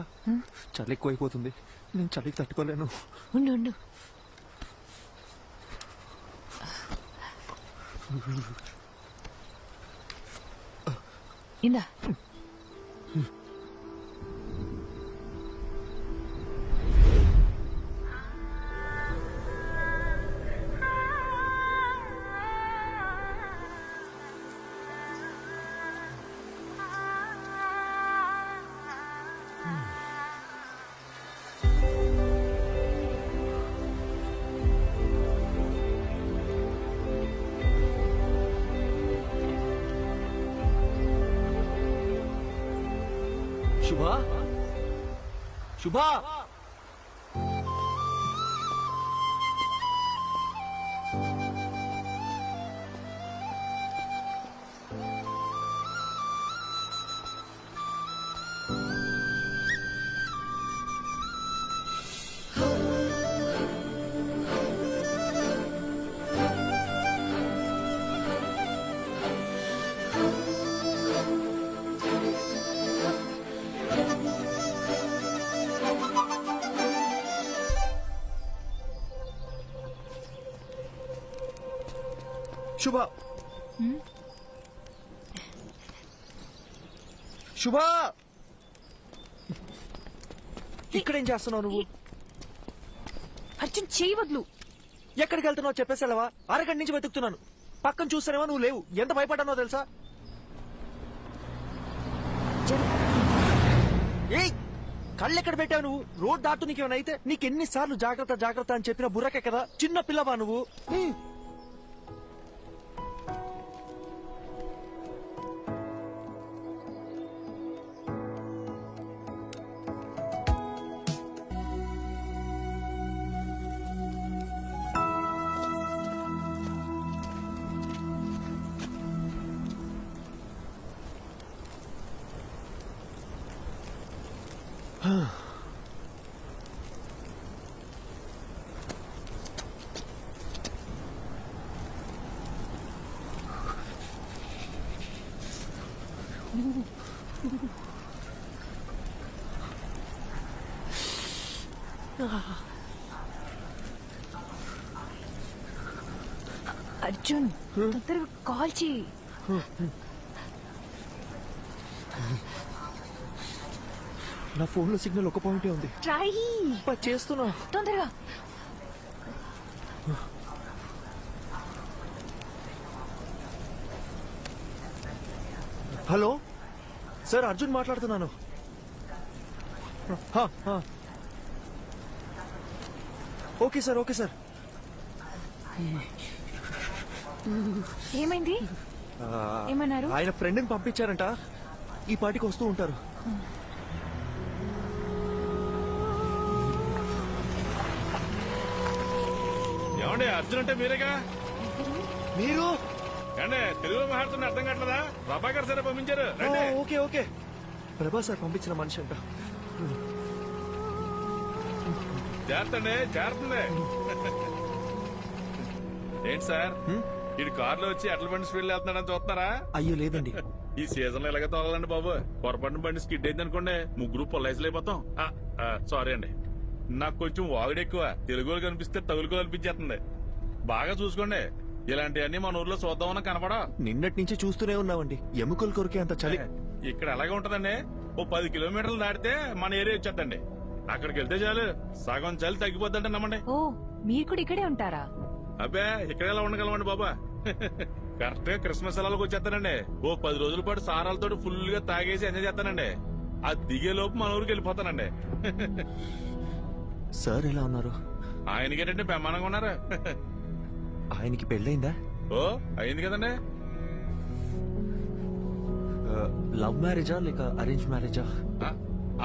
Speaker 1: చలి ఎక్కువైపోతుంది. నేను చలికి తట్టుకోలేను.
Speaker 4: ఉండు ఉండు. ఇందా.
Speaker 1: శుభా, శుభా, శుభా, శుభా, ఇక్కడేం చేస్తున్నావు నువ్వు?
Speaker 4: అర్జున్, చేయి వదులు.
Speaker 1: ఎక్కడికి వెళ్తున్నావు చెప్పేసావా? అరగంట నుంచి వెతుకుతున్నాను. పక్కన చూస్తానేమో నువ్వు లేవు. ఎంత భయపడ్డానో తెలుసా? ఏయ్, కళ్ళెక్కడ పెట్టావు నువ్వు? రోడ్ దాటు నీకేమైనా అయితే నీకెన్నిసార్లు జాగ్రత్త జాగ్రత్త అని చెప్పిన బుర్రకే కదా. చిన్న పిల్లవా నువ్వు?
Speaker 4: అర్జున్ తొందరగా కాల్ చేయి.
Speaker 1: నా ఫోన్ లో సిగ్నల్ ఒక పాయింటే ఉంది.
Speaker 4: ట్రై
Speaker 1: చేస్తున్నా
Speaker 4: తొందరగా.
Speaker 1: హలో సార్, అర్జున్ మాట్లాడుతున్నాను. Okay sir, okay sir.
Speaker 4: ఏమైంది? ఏమన్నారు?
Speaker 1: ఆయన ఫ్రెండ్ని పంపించారంట, ఈ పాటికి వస్తూ ఉంటారు.
Speaker 17: ఏమండి, అర్జున్ అంటే మీరేగా?
Speaker 1: మీరు
Speaker 17: అంటే తెలుగులో మాట్లాడుతున్న అర్థం కావట్లేదా? ప్రభాకర్ సరే పంపించారు. రండి.
Speaker 1: ఓకే ఓకే, ప్రభా సార్ పంపించిన మనిషి అంట.
Speaker 17: జాగ్రత్తండి, జాగ్రత్తండి. ఏంటి సార్, ఇటు కారులో వచ్చి ఎట్ల బండి స్పీడ్ వెళ్తున్నాడని చూస్తున్నారా?
Speaker 1: అయ్యో లేదండి,
Speaker 17: ఈ సీజన్ లో ఇలాగే తోలాలండి బాబు. పొరపాటున బండి స్కిడ్ అయింది అనుకోండి, ముగ్గురు పొల్లైజులు అయిపోతాం. సారీ అండి, నాకు కొంచెం వాగుడు ఎక్కువ. తెలుగులో కనిపిస్తే తగులుకో అనిపించేస్తుంది. బాగా చూసుకోండి, ఇలాంటివన్నీ మన ఊర్లో చూద్దామన్నా కనపడా.
Speaker 1: నిన్నటి నుంచి చూస్తూనే ఉన్నామండి, ఎముకలు కొరికే అంత చలి.
Speaker 17: ఇక్కడ ఎలాగే ఉంటదండి, ఓ 10 కిలోమీటర్లు దాటితే మన ఏరియా వచ్చేద్దండి. అక్కడికి వెళ్తే చాలు సగం చలి తగ్గిపోద్దండి. నమ్మండి.
Speaker 4: ఓ, మీరు కూడా ఇక్కడే ఉంటారా?
Speaker 17: అబ్బే, ఇక్కడ ఎలా ఉండగలమండి బాబా. కరెక్ట్ గా క్రిస్మస్ సెలవులకు వచ్చేస్తానండి. ఓ 10 రోజుల పాటు సారాలతో ఫుల్ గా తాగేసి ఎంజాయ్ చేస్తానండి. అది దిగే లోపు మన ఊరికి వెళ్ళిపోతానండి.
Speaker 1: సార్ ఎలా ఉన్నారు?
Speaker 17: ఆయనకేంటంటే బ్రహ్మాండంగా ఉన్నారు.
Speaker 1: ఆయనకి పెళ్ళైందా?
Speaker 17: ఓ, అయింది కదండి.
Speaker 1: లవ్ మ్యారేజా లేక అరేంజ్ మ్యారేజా?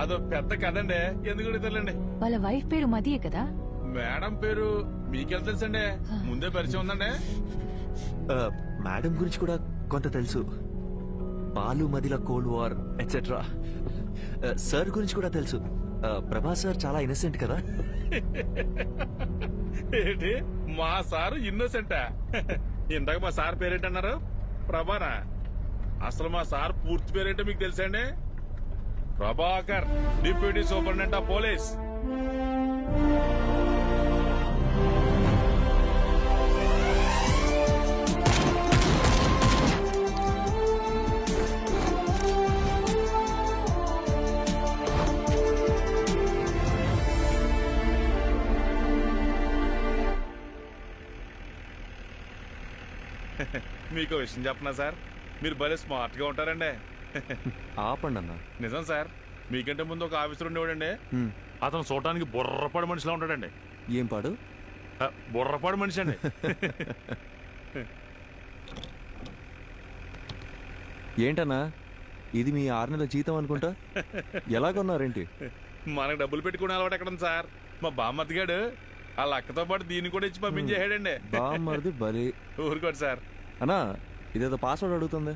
Speaker 17: అదో పెద్ద కదండి, ఎందుకు తెలియండి.
Speaker 4: వాళ్ళ వైఫ్ పేరు మదియే కదా?
Speaker 17: మేడం పేరు మీకెళ్ళ తెలుసండి, ముందే పరిచయం ఉందండి.
Speaker 1: మేడం గురించి కూడా కొంత తెలుసు, బాలు మదిల కోల్డ్ వార్ ఎట్సెట్రా. సార్ గురించి కూడా తెలుసు, ప్రభా సార్ చాలా ఇన్నసెంట్ కదా.
Speaker 17: ఏంటి, మా సారు ఇన్నోసెంటా? ఇందాక మా సార్ పేరేంటన్నారు? ప్రభానా? అసలు మా సార్ పూర్తి పేరేంటో మీకు తెలుసండి? Prabhakar, deputy superintendent of police. మీకు విషయం చెప్పనా సార్, మీరు భలే స్మార్ట్ గా ఉంటారండి.
Speaker 1: ఆపండి అన్న.
Speaker 17: నిజం సార్, మీకంటే ముందు ఒక ఆఫీసర్ ఉండేవాడండి. అతను చూడటానికి బుర్రపాడు మనిషిలా ఉంటాడండి.
Speaker 1: ఏం పాడు?
Speaker 17: బుర్రపాడు మనిషి అండి.
Speaker 1: ఏంటన్నా, ఇది మీ 6 నెలల జీతం అనుకుంటా. ఎలాగొన్నారేంటి?
Speaker 17: మనకు డబ్బులు పెట్టుకునే అలవాటు ఎక్కడుంది సార్? మా బామ్మర్దిగాడు వాళ్ళ అక్కతో పాటు దీన్ని కూడా ఇచ్చి పంపించేసాడండి.
Speaker 1: బామ్మర్ది బలి.
Speaker 17: ఊరుకోండి సార్.
Speaker 1: అన్నా, ఇదేదో పాస్వర్డ్ అడుగుతుంది.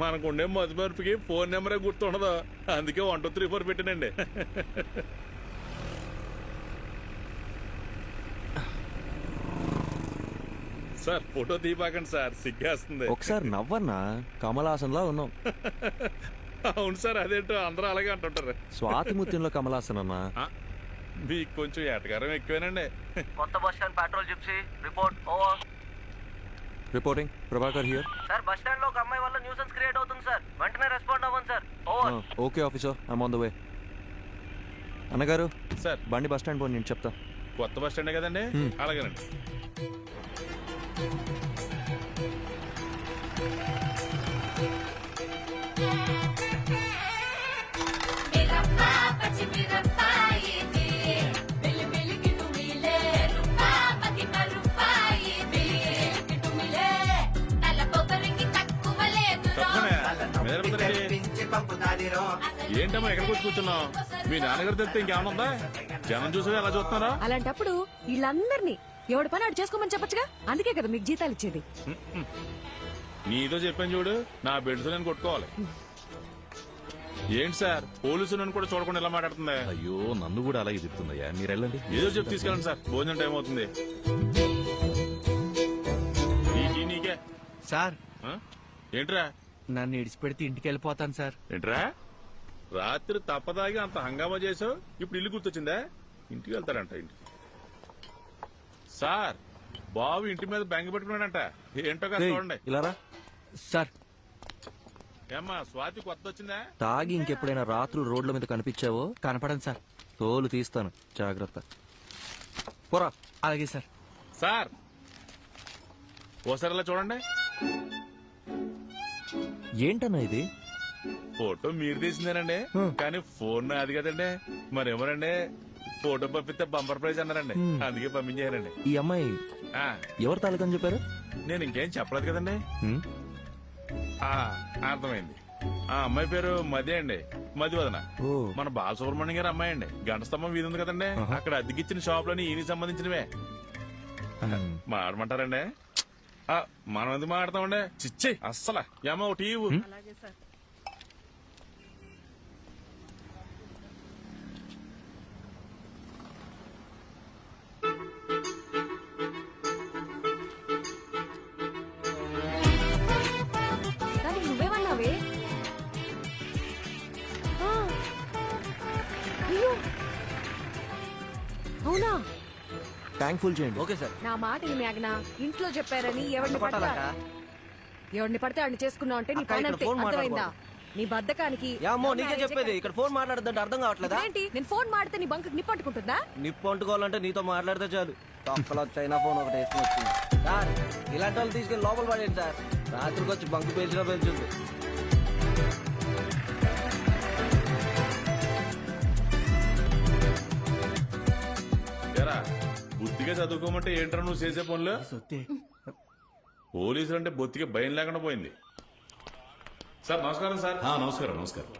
Speaker 17: మనకుండే మధుమర్పుకి ఫోన్ నెంబరే గుర్తుండదు, అందుకే 1 2 3 4 పెట్టానండి. సార్ ఫోటో తీపాకండి సార్, సిగ్గేస్తుంది.
Speaker 1: ఒకసారి నవ్వన్నా, కమలాసన్లా ఉన్నాం.
Speaker 17: అవును సార్, అదేంటో అందరూ అలాగే అంటుంటారు.
Speaker 1: స్వాతిముత్యంలో కమలాసన్ అన్నా.
Speaker 17: మీకు కొంచెం ఎటకారం ఎక్కువేనండి.
Speaker 16: కొత్త bus stand petrol gypsy report over.
Speaker 1: Reporting, Prabhakar here.
Speaker 16: Sir, bus stand లో ఒక అమ్మాయి వల్ల న్యూసెన్స్ క్రియేట్ అవుతుంది సార్, వెంటనే రెస్పాండ్ అవ్వండి sir. Over.
Speaker 1: Okay officer, I'm on the way. అన్నగారు
Speaker 17: సార్,
Speaker 1: బండి బస్ స్టాండ్ పోయి నేను చెప్తా.
Speaker 17: కొత్త బస్ స్టాండే కదండి, అలాగేనండి. ఏంటమ్మా ఎక్కడికి వచ్చి కూర్చున్నావు? మీ నాన్నగారు తెలిస్తే ఇంకేమన్నా ఉందా? జనం చూసి ఎలా చూస్తున్నారా?
Speaker 15: అలాంటప్పుడు వీళ్ళందరినీ ఎవడి పని ఆడు చేసుకోమని చెప్పొచ్చుగా, అందుకే కదా మీకు జీతాలు ఇచ్చేది.
Speaker 17: నీతో చెప్పాను చూడు, నా బెడ్స్ నేను కొట్టుకోవాలి. ఏంటి సార్, పోలీసు నన్ను కూడా చూడకుండా ఎలా మాట్లాడుతుందా? అయ్యో, నన్ను కూడా అలాగే చెప్తుందయ్యా. మీరు వెళ్ళండి, ఏదో చెప్పి తీసుకెళ్ళండి సార్, భోజనం టైం అవుతుంది. నీకే
Speaker 3: సార్,
Speaker 17: ఏంట్రా
Speaker 3: నన్ను ఇడిచిపెడితే ఇంటికి వెళ్ళిపోతాను సార్.
Speaker 17: ఏంట్రా, రాత్రి తప్పదాగి అంత హంగామా చేసావు, ఇప్పుడు ఇల్లు గుర్తొచ్చిందా? ఇంటికి వెళ్తారంట. ఇంటికి సార్, బాబు ఇంటి మీద బెంగ పెట్టుకున్నాడంట. ఏంటో కదా చూడండి.
Speaker 1: ఇలారా
Speaker 3: సార్.
Speaker 17: ఏమ్మా స్వాతి కొత్త వచ్చిందా?
Speaker 1: తాగి ఇంకెప్పుడైనా రాత్రులు రోడ్ల మీద కనిపించావో
Speaker 3: కనపడను సార్.
Speaker 1: తోలు తీస్తాను, జాగ్రత్త. పోరా.
Speaker 3: అలాగే సార్.
Speaker 17: సార్ ఓసారి ఇలా చూడండి.
Speaker 1: ఏంటన్నా ఇది?
Speaker 17: ఫోటో మీరు తీసిందేనండి, కానీ ఫోన్ అది కదండి. మరేమోనండి ఫోటో పంపిస్తే బంపర్ ప్రైజ్ అన్నారండి, అందుకే పంపించారండి.
Speaker 1: ఈ అమ్మాయి ఎవరు తాలూకని చెప్పారు?
Speaker 17: నేను ఇంకేం చెప్పలేదు కదండి. అర్థమైంది. ఆ అమ్మాయి పేరు మది అండి, మధువదన. మన బాలసుబ్రహ్మణ్యం గారి అమ్మాయి అండి. గంట స్తంభం వీధి ఉంది కదండి, అక్కడ అద్దెకిచ్చిన షాప్ లోని ఈయనకి సంబంధించినవే. మాడమంటారండి? మనం ఎందుకు మాడతామండి? చిచ్చి అస్సలు ఏమో టీవీ.
Speaker 15: నువ్వేమన్నావే? అవునా?
Speaker 1: థ్యాంక్ఫుల్ చేయండి.
Speaker 3: Okay sir.
Speaker 15: నా మాట మేఘనా, ఇంట్లో చెప్పారని ఎవరిని పడితే వాడిని చేసుకున్నావు అంటే నీ పని అంతే, అర్థమైందా? నీ బద్దకానికి
Speaker 13: నీకే చెప్పేది, ఇక్కడ ఫోన్ మాట్లాడదంటే అర్థం కావట్లేదా?
Speaker 15: ఏంటి నేను ఫోన్ మాడితే నీ బంకు నిప్పు అంటుకుంటుందా?
Speaker 13: నిప్పు అంటుకోవాలంటే నీతో మాట్లాడితే చాలు. తొక్కలో చైనా ఫోన్ ఒకటి వేసుకుని వచ్చింది సార్. ఇలాంటి వాళ్ళు తీసుకెళ్లి లోపల పడేయండి సార్. రాత్రికి వచ్చి బంకు పేల్చినా పేల్చుంది.
Speaker 17: బుద్ధిగా చదువుకోమంటే ఏంట్రా నువ్వు చేసే పనులు? పోలీసులు అంటే బొత్తిగా భయం లేకుండా పోయింది. సార్ నమస్కారం. సార్
Speaker 18: నమస్కారం. నమస్కారం.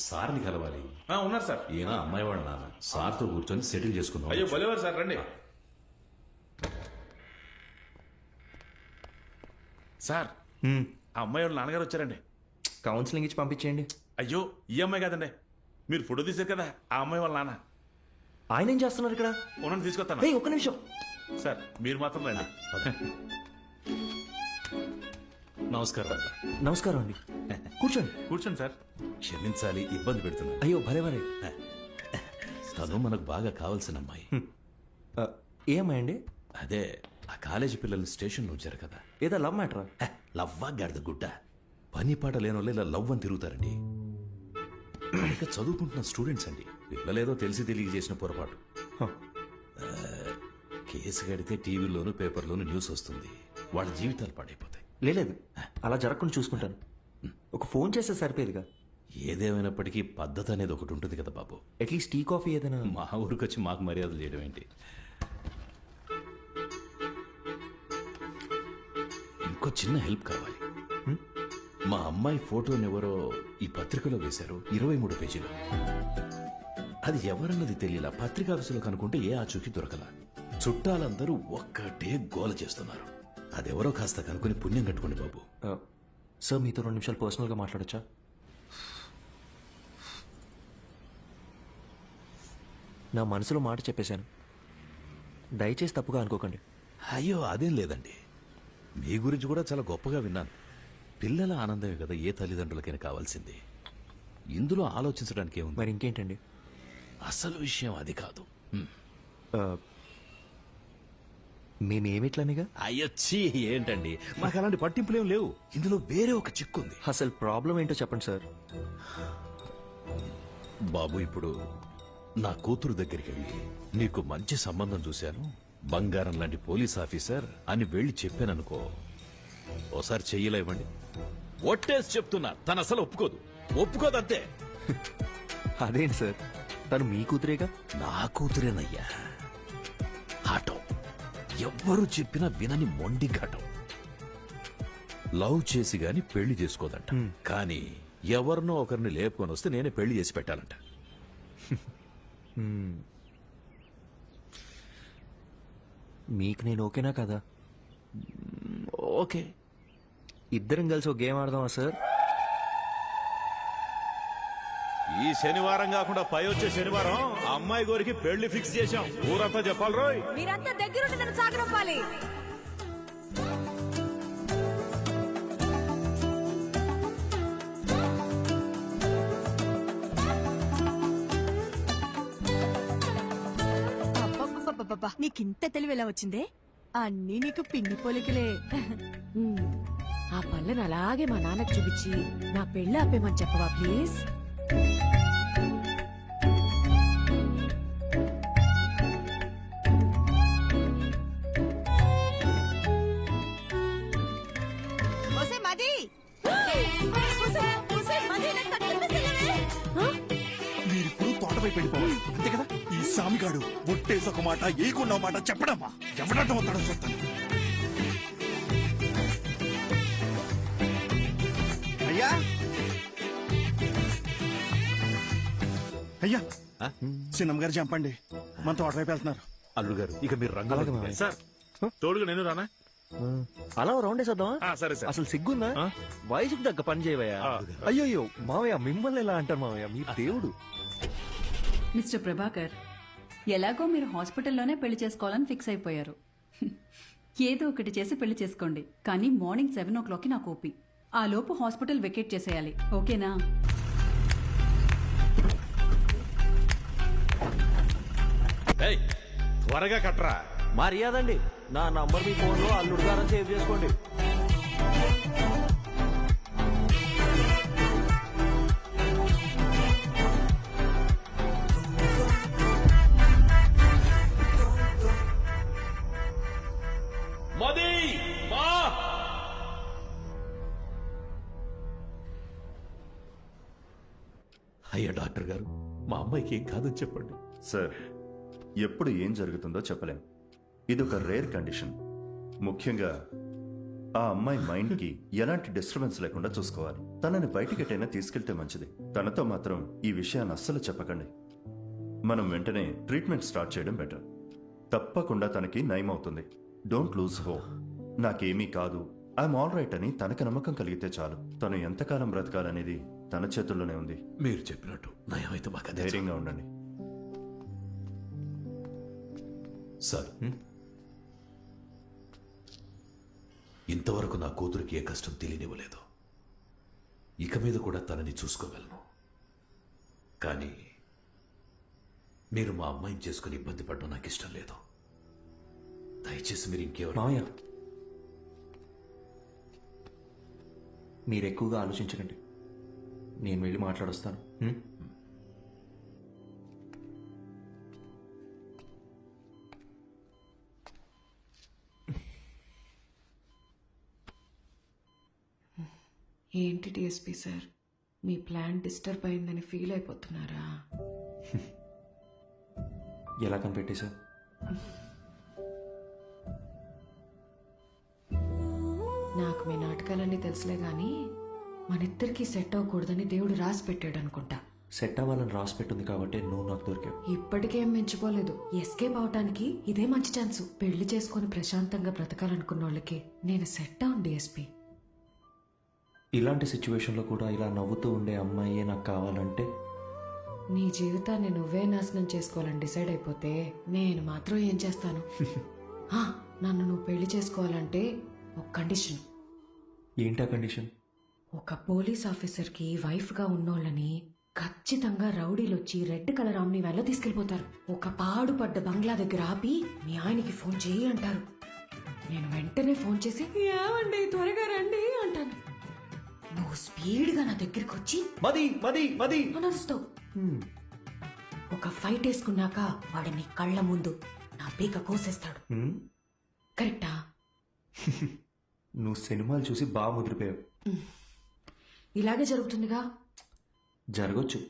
Speaker 18: సార్ని కలవాలి.
Speaker 17: ఉన్నారు సార్.
Speaker 18: ఈయన అమ్మాయి వాళ్ళ నాన్న. సార్తో కూర్చొని సెటిల్ చేసుకుందాం.
Speaker 17: అయ్యో భలేవారు సార్, రండి. సార్ ఆ అమ్మాయి వాళ్ళ నాన్నగారు వచ్చారండి.
Speaker 1: కౌన్సిలింగ్ ఇచ్చి పంపించేయండి.
Speaker 17: అయ్యో ఈ అమ్మాయి కాదండి, మీరు ఫోటో తీశారు కదా ఆ అమ్మాయి వాళ్ళ నాన్న.
Speaker 1: ఆయన ఏం చేస్తున్నారు ఇక్కడ?
Speaker 17: ఉన్నది తీసుకొస్తాను.
Speaker 1: ఒక్క నిమిషం
Speaker 17: సార్, మీరు మాత్రం రండి.
Speaker 18: నమస్కారం.
Speaker 1: నమస్కారం అండి. కూర్చోండి.
Speaker 17: కూర్చోండి సార్.
Speaker 18: క్షమించాలి, ఇబ్బంది పెడుతున్నా.
Speaker 1: అయ్యో భలేవరే.
Speaker 18: తను మనకు బాగా కావాల్సిన అమ్మాయి.
Speaker 1: ఏ అమ్మాయి అండి?
Speaker 18: అదే ఆ కాలేజీ పిల్లల్ని స్టేషన్లో ఉంచారు కదా.
Speaker 1: ఏదో లవ్ మ్యాటరా?
Speaker 18: లవ్వా గాడిద గుడ్డ. పని పాట లేని వాళ్ళు ఇలా లవ్ అని తిరుగుతారండి. ఇక చదువుకుంటున్న స్టూడెంట్స్ అండి. పిల్లలేదో తెలిసి తెలియ చేసిన పొరపాటు. కేసు కడితే టీవీలోను పేపర్లోను న్యూస్ వస్తుంది. వాళ్ళ జీవితాలు పాడైపోతాయి.
Speaker 1: లేదు, అలా జరగకుండా చూసుకుంటాను. ఒక ఫోన్ చేస్తే సరిపోయేదిగా.
Speaker 18: ఏదేమైనప్పటికీ పద్ధతి అనేది ఒకటి ఉంటుంది కదా బాబు.
Speaker 1: అట్లీస్ట్ టీ కాఫీ ఏదైనా.
Speaker 18: మా ఊరికి వచ్చి మాకు మర్యాదలు చేయడం ఏంటి? ఇంకో చిన్న హెల్ప్ కావాలి. మా అమ్మాయి ఫోటోని ఎవరో ఈ పత్రికలో వేశారు, 23 పేజీలు. అది ఎవరన్నది తెలియలా. పత్రికా ఆఫీసులో కనుక్కుంటే ఏ ఆచూకీ దొరకలా. చుట్టాలందరూ ఒక్కటే గోల చేస్తున్నారు. అదెవరో కాస్త కనుక్కొని పుణ్యం కట్టుకోండి బాబు.
Speaker 1: సార్ మీతో 2 నిమిషాలు పర్సనల్గా మాట్లాడచ్చా? నా మనసులో మాట చెప్పేశాను, దయచేసి తప్పుగా అనుకోకండి.
Speaker 18: అయ్యో అదేం లేదండి, మీ గురించి కూడా చాలా గొప్పగా విన్నాను. పిల్లల ఆనందమే కదా ఏ తల్లిదండ్రులకైనా కావాల్సింది. ఇందులో ఆలోచించడానికి ఏముంది?
Speaker 1: మరి ఇంకేంటండి?
Speaker 18: అసలు విషయం అది కాదు.
Speaker 1: మేమేమిట్లనిగా?
Speaker 18: అయ్యొచ్చి ఏంటండి, మాకు అలాంటి పట్టింపులేం లేవు. ఇందులో వేరే ఒక చిక్కుంది.
Speaker 1: అసలు ప్రాబ్లం ఏంటో చెప్పండి సార్.
Speaker 18: బాబు, ఇప్పుడు నా కూతురు దగ్గరికి వెళ్ళి నీకు మంచి సంబంధం చూశాను, బంగారం లాంటి పోలీస్ ఆఫీసర్ అని వెళ్ళి చెప్పాననుకో, ఓసారి చెయ్యలేవండి. ఒట్టేసి చెప్తున్నా, తను అసలు ఒప్పుకోదంతే.
Speaker 1: అదేంటి సార్, తను మీ కూతురేగా?
Speaker 18: నా కూతురేనయ్యా. ఆటో ఎవ్వరూ చెప్పినా వినని మొండి ఘటం. లవ్ చేసి గాని పెళ్లి చేసుకోదంట. కానీ ఎవరినో ఒకరిని లేపుకొని వస్తే నేనే పెళ్లి చేసి పెట్టాలంట.
Speaker 1: మీకు నేను ఓకేనా కదా?
Speaker 18: ఓకే.
Speaker 1: ఇద్దరం కలిసి ఒక గేమ్ ఆడదామా సార్?
Speaker 18: ఈ శనివారం కాకుండా పై వచ్చే శనివారం అమ్మాయి గోరికి పెళ్లి ఫిక్స్ చేశాం. ఊరంతా చెప్పాలి రోయ్.
Speaker 15: మీరంతా దగ్గరుండి నన్ను సాగరంపాలి.
Speaker 10: నీకింత తెలివి ఎలా వచ్చిందే? అన్నీ నీకు పిండి పోలికలే.
Speaker 15: ఆ పళ్ళని అలాగే మా నాన్నకు చూపించి నా పెళ్ళి ఆపేమని చెప్పవా ప్లీజ్?
Speaker 20: మీరిప్పుడు తోటపై వెళ్ళిపోవాలి అంతే కదా. ఈ సామిగాడు ఒట్టేసి ఒక మాట ఏకున్న మాట చెప్పడమ్మా. ఎవడటం అవుతాడో చూస్తాను. అయ్యా అయ్యా చిన్నమ్మ గారు చంపండి, మన తోట వైపు వెళ్తున్నారు.
Speaker 17: అల్లుడు గారు ఇక మీరు రంగు సార్ తోడుగా నేను రానా?
Speaker 1: అలా రౌండ్ వేసేద్దాం.
Speaker 17: సరే సార్.
Speaker 1: అసలు సిగ్గుందా? వయసుకు తగ్గ పని చేయవయ్యా. అయ్యో మావయ్య, మిమ్మల్ని ఎలా అంటారు మావయ్య, మీ దేవుడు.
Speaker 11: మిస్టర్ ప్రభాకర్, ఎలాగో మీరు హాస్పిటల్లోనే పెళ్లి చేసుకోవాలని ఫిక్స్ అయిపోయారు. ఏదో ఒకటి చేసి పెళ్లి చేసుకోండి, కానీ మార్నింగ్ 7 o'clockకి నాకు ఓపీ. ఆ లోపు హాస్పిటల్ వెకేట్ చేసేయాలి, ఓకేనా?
Speaker 17: త్వరగా కట్రా.
Speaker 13: మర్యాదండి, నా నంబర్ మీ ఫోన్ లో అల్లుడు గారని సేవ్ చేసుకోండి.
Speaker 18: అయ్యా డాక్టర్ గారు, మా అమ్మాయికి ఏం కాదని చెప్పండి.
Speaker 21: సార్, ఎప్పుడు ఏం జరుగుతుందో చెప్పలేం. ఇదొక రేర్ కండిషన్. ముఖ్యంగా ఆ అమ్మాయి మైండ్కి ఎలాంటి డిస్టర్బెన్స్ లేకుండా చూసుకోవాలి. తనని బయటికెటైనా తీసుకెళ్తే మంచిది. తనతో మాత్రం ఈ విషయాన్ని అస్సలు చెప్పకండి. మనం వెంటనే ట్రీట్మెంట్ స్టార్ట్ చేయడం బెటర్. తప్పకుండా తనకి నయం అవుతుంది. Don't lose hope. నాకేమీ కాదు, ఐఎమ్ ఆల్ రైట్ అని తనకు నమ్మకం కలిగితే చాలు. తను ఎంతకాలం బ్రతకాలనేది తన చేతుల్లోనే ఉంది.
Speaker 18: మీరు చెప్పినట్టు నయమైతే మాకు
Speaker 21: ధైర్యంగా ఉండండి.
Speaker 18: సార్, ఇంతవరకు నా కూతురికి ఏ కష్టం తెలియనివ్వలేదు. ఇక మీద కూడా తనని చూసుకోగలను. కానీ మీరు మా అమ్మాయిని చేసుకుని ఇబ్బంది పడడం నాకు ఇష్టం లేదు. దయచేసి మీరు ఇంకెవరు
Speaker 2: మావయ్య, మీరు ఎక్కువగా ఆలోచించకండి. నేను వెళ్ళి మాట్లాడొస్తాను.
Speaker 15: ఏంటి డిఎస్పీ సార్, మీ ప్లాన్ డిస్టర్బ్ అయిందని ఫీల్ అయిపోతున్నారా?
Speaker 2: ఎలా కనిపెట్టేశావు?
Speaker 15: నాకు మీ నాటకాలన్నీ తెలుసులే గాని మనిద్దరికి సెట్ అవ్వకూడదని దేవుడు రాసి పెట్టాడు అనుకుంటా.
Speaker 2: సెట్ అవ్వాలని రాసి పెట్టుంది కాబట్టి నువ్వు నాకు దొరికావు.
Speaker 15: ఇప్పటికేం మించిపోలేదు. ఎస్కేప్ అవటానికి ఇదే మంచి ఛాన్స్. పెళ్లి చేసుకుని ప్రశాంతంగా బ్రతకాలనుకున్న వాళ్ళకి నేను సెట్ అవును డిఎస్పీ.
Speaker 2: ఇలాంటి సిచ్యువేషన్లో కూడా ఇలా నవ్వుతూ ఉండే అమ్మాయే నాకు కావాలంటే?
Speaker 15: నీ జీవితాన్ని నువ్వే నాశనం చేసుకోవాలని డిసైడ్ అయిపోతే నేను మాత్రం ఏం చేస్తాను? నన్ను నువ్వు పెళ్లి చేసుకోవాలంటే ఒక కండిషన్.
Speaker 2: ఏంటా కండిషన్?
Speaker 15: ఒక పోలీస్ ఆఫీసర్కి వైఫ్గా ఉన్నోళ్ళని ఖచ్చితంగా రౌడీలొచ్చి రెడ్ కలర్ ఆమ్ని వ్యాన్లో తీసుకెళ్లిపోతారు. ఒక పాడుపడ్డ బంగ్లా దగ్గర ఆపి మీ ఆయనకి ఫోన్ చేయి అంటారు. నేను వెంటనే ఫోన్ చేసి ఏమండి త్వరగా రండి అంటాను. నువ్వు స్పీడ్గా నా దగ్గరికి వచ్చి
Speaker 2: మది మది మది
Speaker 15: నడుస్తావు. ఒక ఫైట్ వేసుకున్నాక వాడు నీ కళ్ళ ముందు నా పీక కోసేస్తాడు. కరెక్టా?
Speaker 2: నువ్వు సినిమాలు చూసి బాగా ముదిరిపోయావు.
Speaker 15: ఇలాగే జరుగుతుందిగా.
Speaker 2: జరగచ్చు,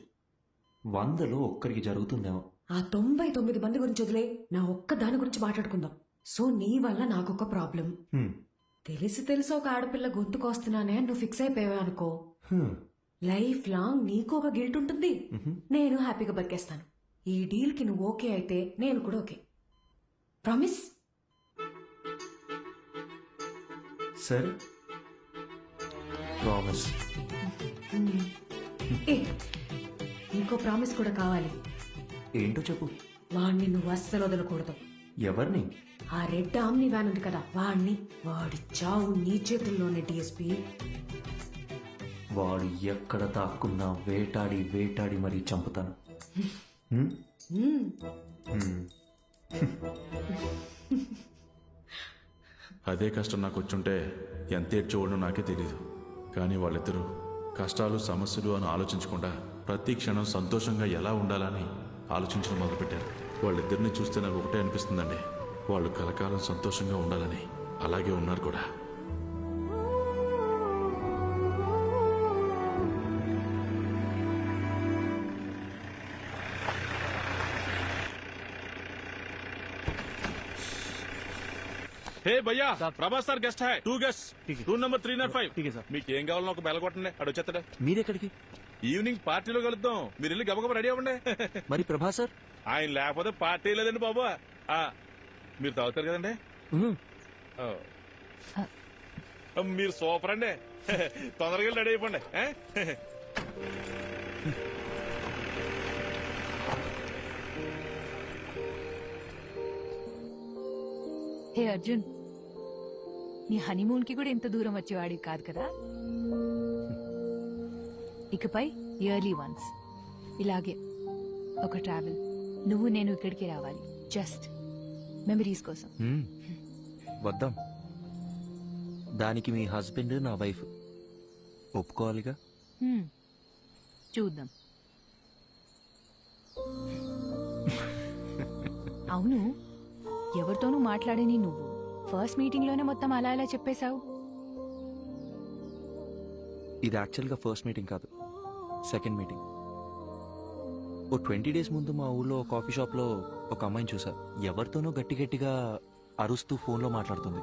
Speaker 2: 100లో ఒక్కరికి జరుగుతుందేమో.
Speaker 15: ఆ 99 మంది గురించి వదిలే, నా ఒక్క దాని గురించి మాట్లాడుకుందాం. సో నీ వల్ల నాకొక ప్రాబ్లం. తెలిసి ఒక ఆడపిల్ల గొంతుకొస్తున్నానే నువ్వు ఫిక్స్ అయిపోయావే అనుకో, లైఫ్ లాంగ్ నీకు ఒక గిల్ట్ ఉంటుంది, నేను హ్యాపీగా బతికేస్తాను. ఈ డీల్ కి నువ్వు ఓకే అయితే నేను కూడా ఓకే. ప్రామిస్?
Speaker 2: సరే, ప్రామిస్.
Speaker 15: ఇంకో ప్రామిస్ కూడా కావాలి.
Speaker 2: ఏంటో చెప్పు.
Speaker 15: వాణ్ణి నువ్వు అస్సలు వదలకూడదు.
Speaker 2: ఎవరిని?
Speaker 15: ఆ రెడ్ ఆమ్ని వ్యాన్ ఉంది కదా, వాణ్ణి. వాడి చావు నీ చేతుల్లోనే డిఎస్పీ.
Speaker 2: వాడు ఎక్కడ దాక్కున్నా వేటాడి వేటాడి మరీ చంపుతాను.
Speaker 6: అదే కష్టం నాకు వచ్చుంటే ఎంత ఏడ్చేవాడో నాకే తెలియదు. కానీ వాళ్ళిద్దరూ కష్టాలు సమస్యలు అని ఆలోచించకుండా ప్రతి క్షణం సంతోషంగా ఎలా ఉండాలని ఆలోచించడం మొదలుపెట్టారు. వాళ్ళిద్దరిని చూస్తే నాకు ఒకటే అనిపిస్తుందండి, వాళ్ళు కలకాలం సంతోషంగా ఉండాలని. అలాగే ఉన్నారు కూడా. హే భయ్యా, Prabhas sir guest high 2 guest room number 305. మీకు ఏం కావాలో ఒక బెల్ కొట్టండి, అడు వచ్చేస్తాడు.
Speaker 1: మీరెక్కడికి?
Speaker 6: ఈవినింగ్ పార్టీలో కలుద్దాం, మీరు వెళ్ళి గబగబా రెడీ అవ్వండి.
Speaker 1: మరి ప్రభాస్ సార్?
Speaker 6: ఆయన లేకపోతే పార్టీ లేదండి బాబు. మీరు తాగుతారు కదండి? మీరు సూపర్ అండి. తొందరగా రెడీ అయిపోండి.
Speaker 4: హే అర్జున్, నీ హనీమూన్ కి కూడా ఇంత దూరం వచ్చేవాడివి కాదు కదా. ఇకపై ఇయర్లీ వన్స్ ఇలాగే ఒక ట్రావెల్, నువ్వు నేను ఇక్కడికి రావాలి, జస్ట్ మెమరీస్ కోసం.
Speaker 1: వద్దాం. దానికి మీ హస్బెండ్ నా వైఫ్ ఒప్పుకోవాలిగా.
Speaker 4: చూద్దాం. అవును, ఎవరితోనూ మాట్లాడని నువ్వు ఫస్ట్ మీటింగ్ లోనే మొత్తం అలా ఇలా చెప్పేశావు.
Speaker 1: ఇది యాక్చువల్గా ఫస్ట్ మీటింగ్ కాదు, సెకండ్ మీటింగ్. ఓ 20 days ముందు మా ఊళ్ళో కాఫీ షాప్లో ఒక అమ్మాయిని చూసా. ఎవరితోనో గట్టి గట్టిగా అరుస్తూ ఫోన్లో మాట్లాడుతుంది.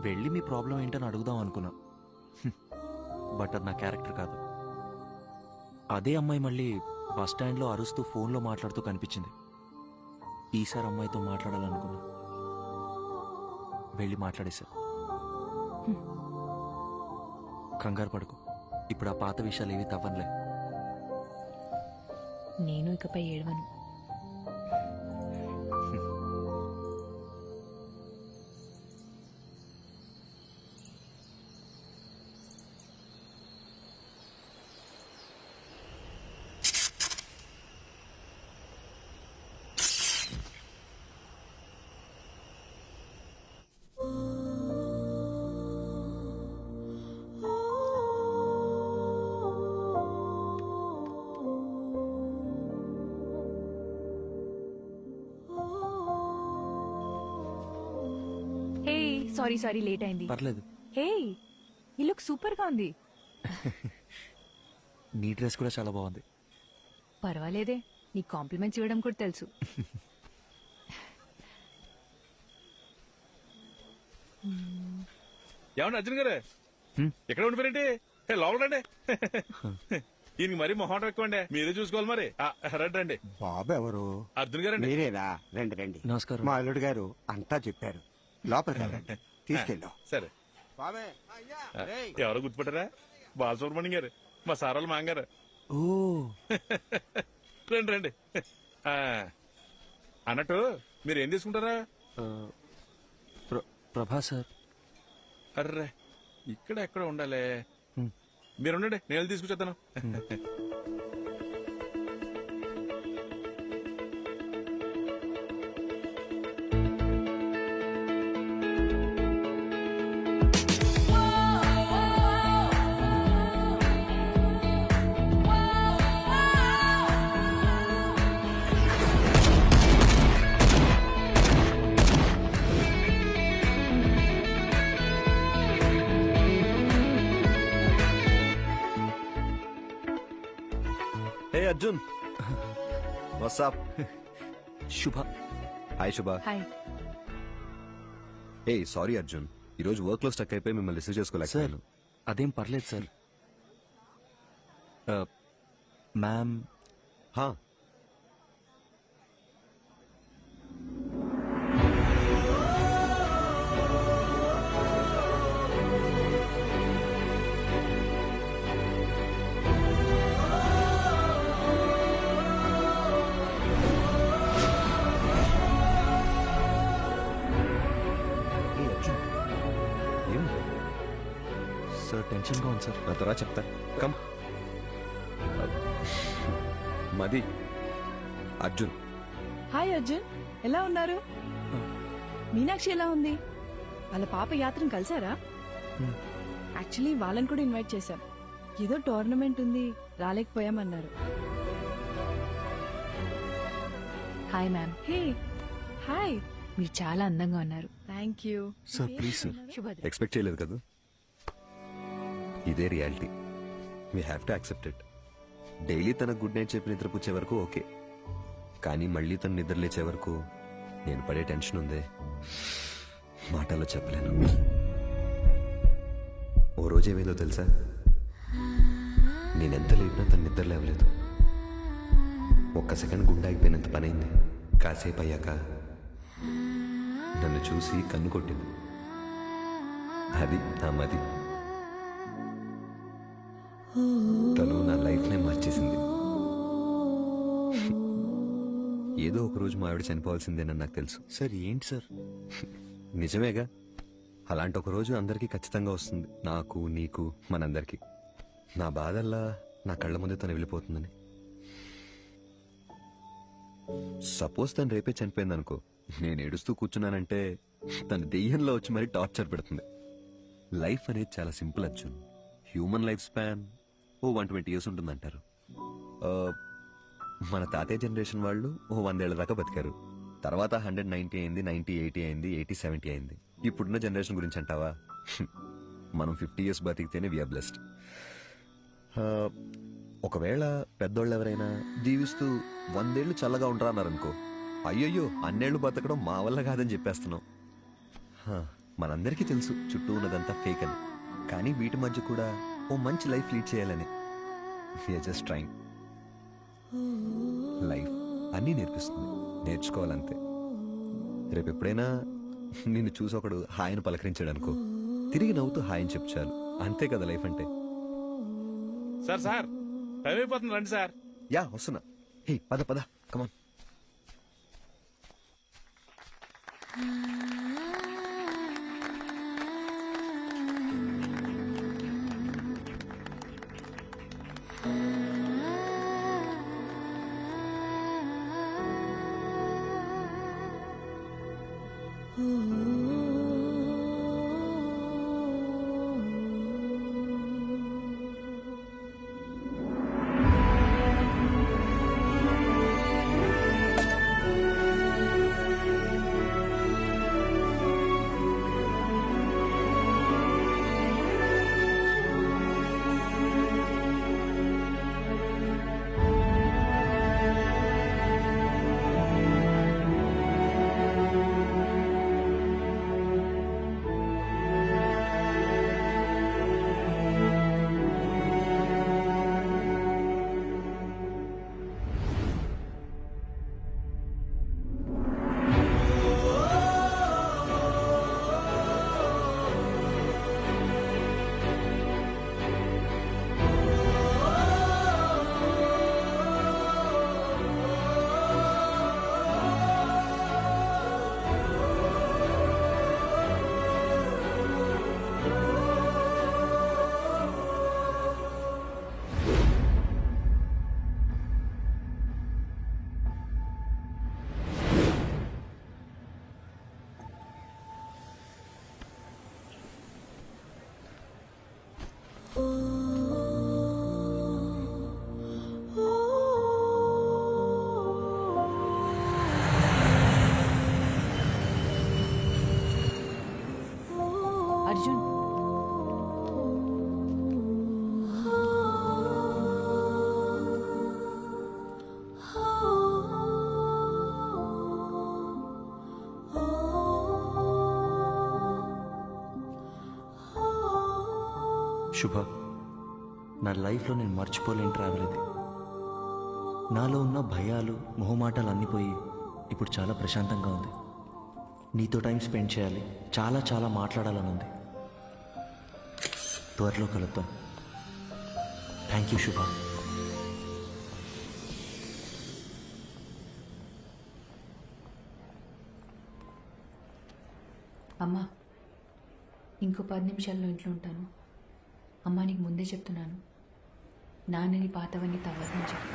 Speaker 1: వెళ్ళి మీ ప్రాబ్లం ఏంటని అడుగుదాం అనుకున్నా, బట్ అది నా క్యారెక్టర్ కాదు. అదే అమ్మాయి మళ్ళీ బస్ స్టాండ్లో అరుస్తూ ఫోన్లో మాట్లాడుతూ కనిపించింది. ఈసారి అమ్మాయితో మాట్లాడాలనుకున్నా, వెళ్ళి మాట్లాడేశా. కంగారు పడుకో, ఇప్పుడు ఆ పాత విషయాలు ఏవి తవ్వనులే.
Speaker 4: నేను ఇకపై ఏడవను. సారీ లేట్ అయింది.
Speaker 1: పర్లేదు.
Speaker 4: హే, ఈ లుక్ సూపర్ గా ఉంది.
Speaker 1: నీ డ్రెస్ కూడా చాలా బాగుంది.
Speaker 4: పర్వాలేదే, నీ కాంప్లిమెంట్స్ ఇవ్వడం కూడా తెలుసు.
Speaker 6: ఏమన్నా అర్జున్ గారు ఎక్కడ ఉండిపోయారండి? లోపలండి. ఈయనకి మరీ మొహం ఎక్కువండి, మీరే చూసుకోవాలి. మరి రండి రండి.
Speaker 19: బాబు ఎవరు?
Speaker 6: అర్జున్ గారండి.
Speaker 19: మీరేనా? రండి రండి.
Speaker 1: నమస్కారం.
Speaker 19: మా అల్లుడు గారు అంతా చెప్పారు. లోపలికి వెళ్ళండి, తీసుకెళ్ళాం.
Speaker 6: సరే. ఎవరో గుర్తుపట్టారా? బాలసుబ్రహ్మణ్యం గారు, మా సారాలు మాంగారు.
Speaker 1: ఓ
Speaker 6: రండి రండి. అన్నట్టు మీరు ఏం తీసుకుంటారా?
Speaker 1: ప్రభాస్ సార్.
Speaker 6: అర్రే, ఇక్కడ ఎక్కడ ఉండాలి. మీరుండండి, నేను తీసుకొచ్చేస్తాను.
Speaker 22: అర్జున్, వాట్సాప్?
Speaker 1: శుభ.
Speaker 22: హాయ్ శుభ.
Speaker 4: హాయ్.
Speaker 22: ఏ సారీ అర్జున్, ఈరోజు వర్క్ లో స్టక్ అయిపోయి మిమ్మల్ని రిసీవ్ చేసుకోలేకపోయాను.
Speaker 1: అదేం పర్లేదు సార్. మ్యామ్. సార్ టెన్షన్ గా ఉంది సార్.
Speaker 22: నా త్వరగా చెప్తా. కమ్. మది. అర్జున్.
Speaker 11: హాయ్ అర్జున్, ఎలా ఉన్నారు? మీనాక్షి ఎలా ఉంది?
Speaker 8: వాళ్ళ పాప యాత్రను కలిసారా? యాక్చువల్లీ వాళ్ళని కూడా ఇన్వైట్ చేశాం. ఏదో టోర్నమెంట్ ఉంది, రాలేకపోయామన్నారు.
Speaker 4: Hi ma'am.
Speaker 8: Hey hi.
Speaker 4: మీరు చాలా అందంగా ఉన్నారు.
Speaker 8: Thank you.
Speaker 22: Sir please sir, expect చేయలేదు కదా. ఇదే reality, we have to accept it. Daily తన గుడ్ నైట్ చెప్పి నిద్రపుచ్చే వరకు ఓకే, కానీ మళ్ళీ తను నిద్ర లేచే వరకు నేను పడే టెన్షన్ ఉందే, మాటల్లో చెప్పలేను. ఓ రోజు ఏమైందో తెలుసా, నేనెంత లేపినా తను నిద్ర లేవలేదు. ఒక్క సెకండ్ గుండె ఆగిపోయినంత పనైంది. కాసేపు అయ్యాక నన్ను చూసి కన్ను కొట్టింది. అది నా మది. తను నా లైఫ్నే మార్చేసింది. ఏదో ఒక రోజు మా ఆవిడ చనిపోవాల్సిందేనని నాకు తెలుసు.
Speaker 1: సార్ ఏంటి సార్?
Speaker 22: నిజమేగా, అలాంటి ఒక రోజు అందరికీ ఖచ్చితంగా వస్తుంది, నాకు నీకు మనందరికీ. నా బాధల్లా నా కళ్ళ ముందే తను వెళ్ళిపోతుందని. సపోజ్ తను రేపే చనిపోయింది అనుకో, నేను ఏడుస్తూ కూర్చున్నానంటే తను దెయ్యంలో వచ్చి మరీ టార్చర్ పెడుతుంది. లైఫ్ అనేది చాలా simple Arjun. Human life span 120 years ఉంటుందంటారు. మన తాతయ్య జనరేషన్ వాళ్ళు 100 ఏళ్ల దాకా బతికారు. తర్వాత 190 అయింది, 90, 80 అయింది, 80, 70 అయింది. ఇప్పుడున్న జనరేషన్ గురించి అంటావా, మనం 50 years బతికితేనే వీఆర్ బ్లెస్డ్. ఒకవేళ పెద్దోళ్ళు ఎవరైనా జీవిస్తూ 100 ఏళ్ళు చల్లగా ఉంటారా అన్నారనుకో, అయ్యయ్యో అన్నేళ్లు బతకడం మా వల్ల కాదని చెప్పేస్తున్నాం. మనందరికీ తెలుసు చుట్టూ ఉన్నదంతా ఫేక్ అని, కానీ వీటి మధ్య కూడా ఓ మంచి లైఫ్ లీడ్ చేయాలని వీఆర్ జస్ట్ ట్రైంగ్. లైఫ్ అన్నీ నేర్పిస్తుంది, నేర్చుకోవాలంతే. రేపు ఎప్పుడైనా నిన్ను చూసి ఒకడు హాయిని పలకరించాడు అనుకో, తిరిగి నవ్వుతూ హాయిని చెప్పు చాలు. అంతే కదా లైఫ్ అంటే.
Speaker 17: సార్ సార్ టైం అయిపోతుంది, రండి సార్.
Speaker 22: యా వస్తున్నా. హే పద పద, కమాన్.
Speaker 4: అర్జున్,
Speaker 1: శుభ, నా లైఫ్లో నేను మర్చిపోలేని ట్రావెల్ ఇది. నాలో ఉన్న భయాలు, మొహమాటాలు అన్నీ పోయి ఇప్పుడు చాలా ప్రశాంతంగా ఉంది. నీతో టైం స్పెండ్ చేయాలి, చాలా చాలా మాట్లాడాలని ఉంది. త్వరలో కలుద్దాం. థ్యాంక్ యూ శుభ.
Speaker 4: అమ్మా, ఇంకో 10 నిమిషాల్లో ఇంట్లో ఉంటాను. అమ్మా నీకు ముందే చెప్తున్నాను, నాన్నని పాతవన్నీ తవ్వదని చెప్పు.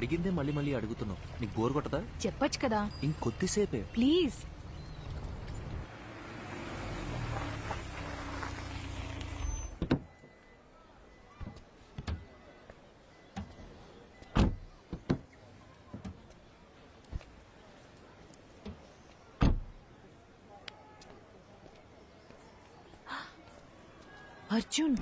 Speaker 1: అడిగిందే మళ్ళీ మళ్ళీ అడుగుతున్నావు. నీకు బోర్ కొట్టదా?
Speaker 4: చెప్పొచ్చు కదా.
Speaker 1: ఇంకొద్దిసేపే
Speaker 4: ప్లీజ్. అర్జున్,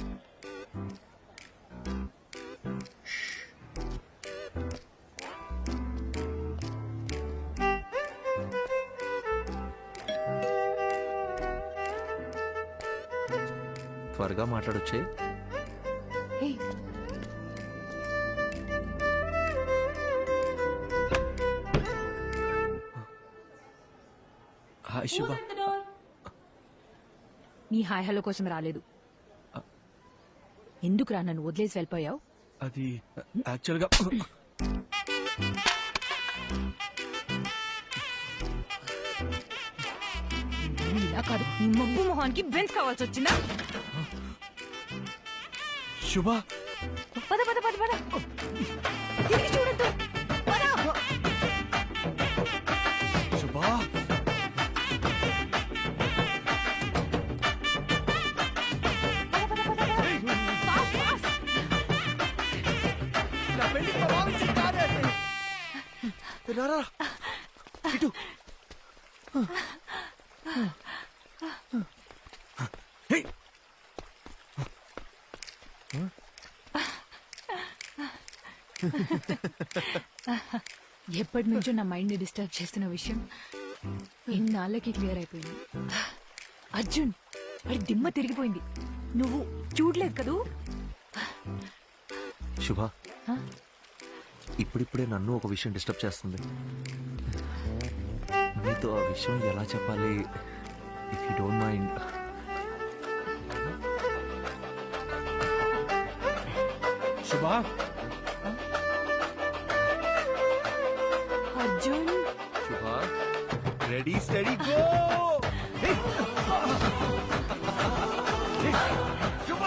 Speaker 1: త్వరగా మాట్లాడొచ్చే.
Speaker 4: హే,
Speaker 1: హాయ్ శుభ.
Speaker 4: నీ హాయ్ హలో కోసం రాలేదు. ఎందుకురా నన్ను వదిలేసి వెళ్ళిపోయావు?
Speaker 3: అది యాక్చువల్గా
Speaker 4: ఇలా కాదు, నీ మబ్బు మొహానికి బెంచ్ కావాల్సి వచ్చిందా?
Speaker 3: శుభ,
Speaker 4: పద పద పద పద. తిరిగి చూడొద్దు. పద.
Speaker 3: శుభ, నా పెళ్లికి ప్రభావించింది కాదే. రారా ఇటు. హే,
Speaker 4: ఎప్పటి నుంచో నా మైండ్ ని డిస్టర్బ్ చేస్తున్న విషయం ఇన్నాళ్ళకి క్లియర్ అయిపోయింది. అర్జున్, వాడి దిమ్మ తిరిగిపోయింది. నువ్వు చూడలేదు కదూ?
Speaker 1: శుభ, ఇప్పుడిప్పుడే నన్ను ఒక విషయం డిస్టర్బ్ చేస్తుంది. నీతో ఆ విషయం ఎలా చెప్పాలి? If you don't mind.
Speaker 3: శుభ,
Speaker 4: అర్జున్.
Speaker 1: శుభ, రెడీ స్టడీ గో.
Speaker 3: శుభ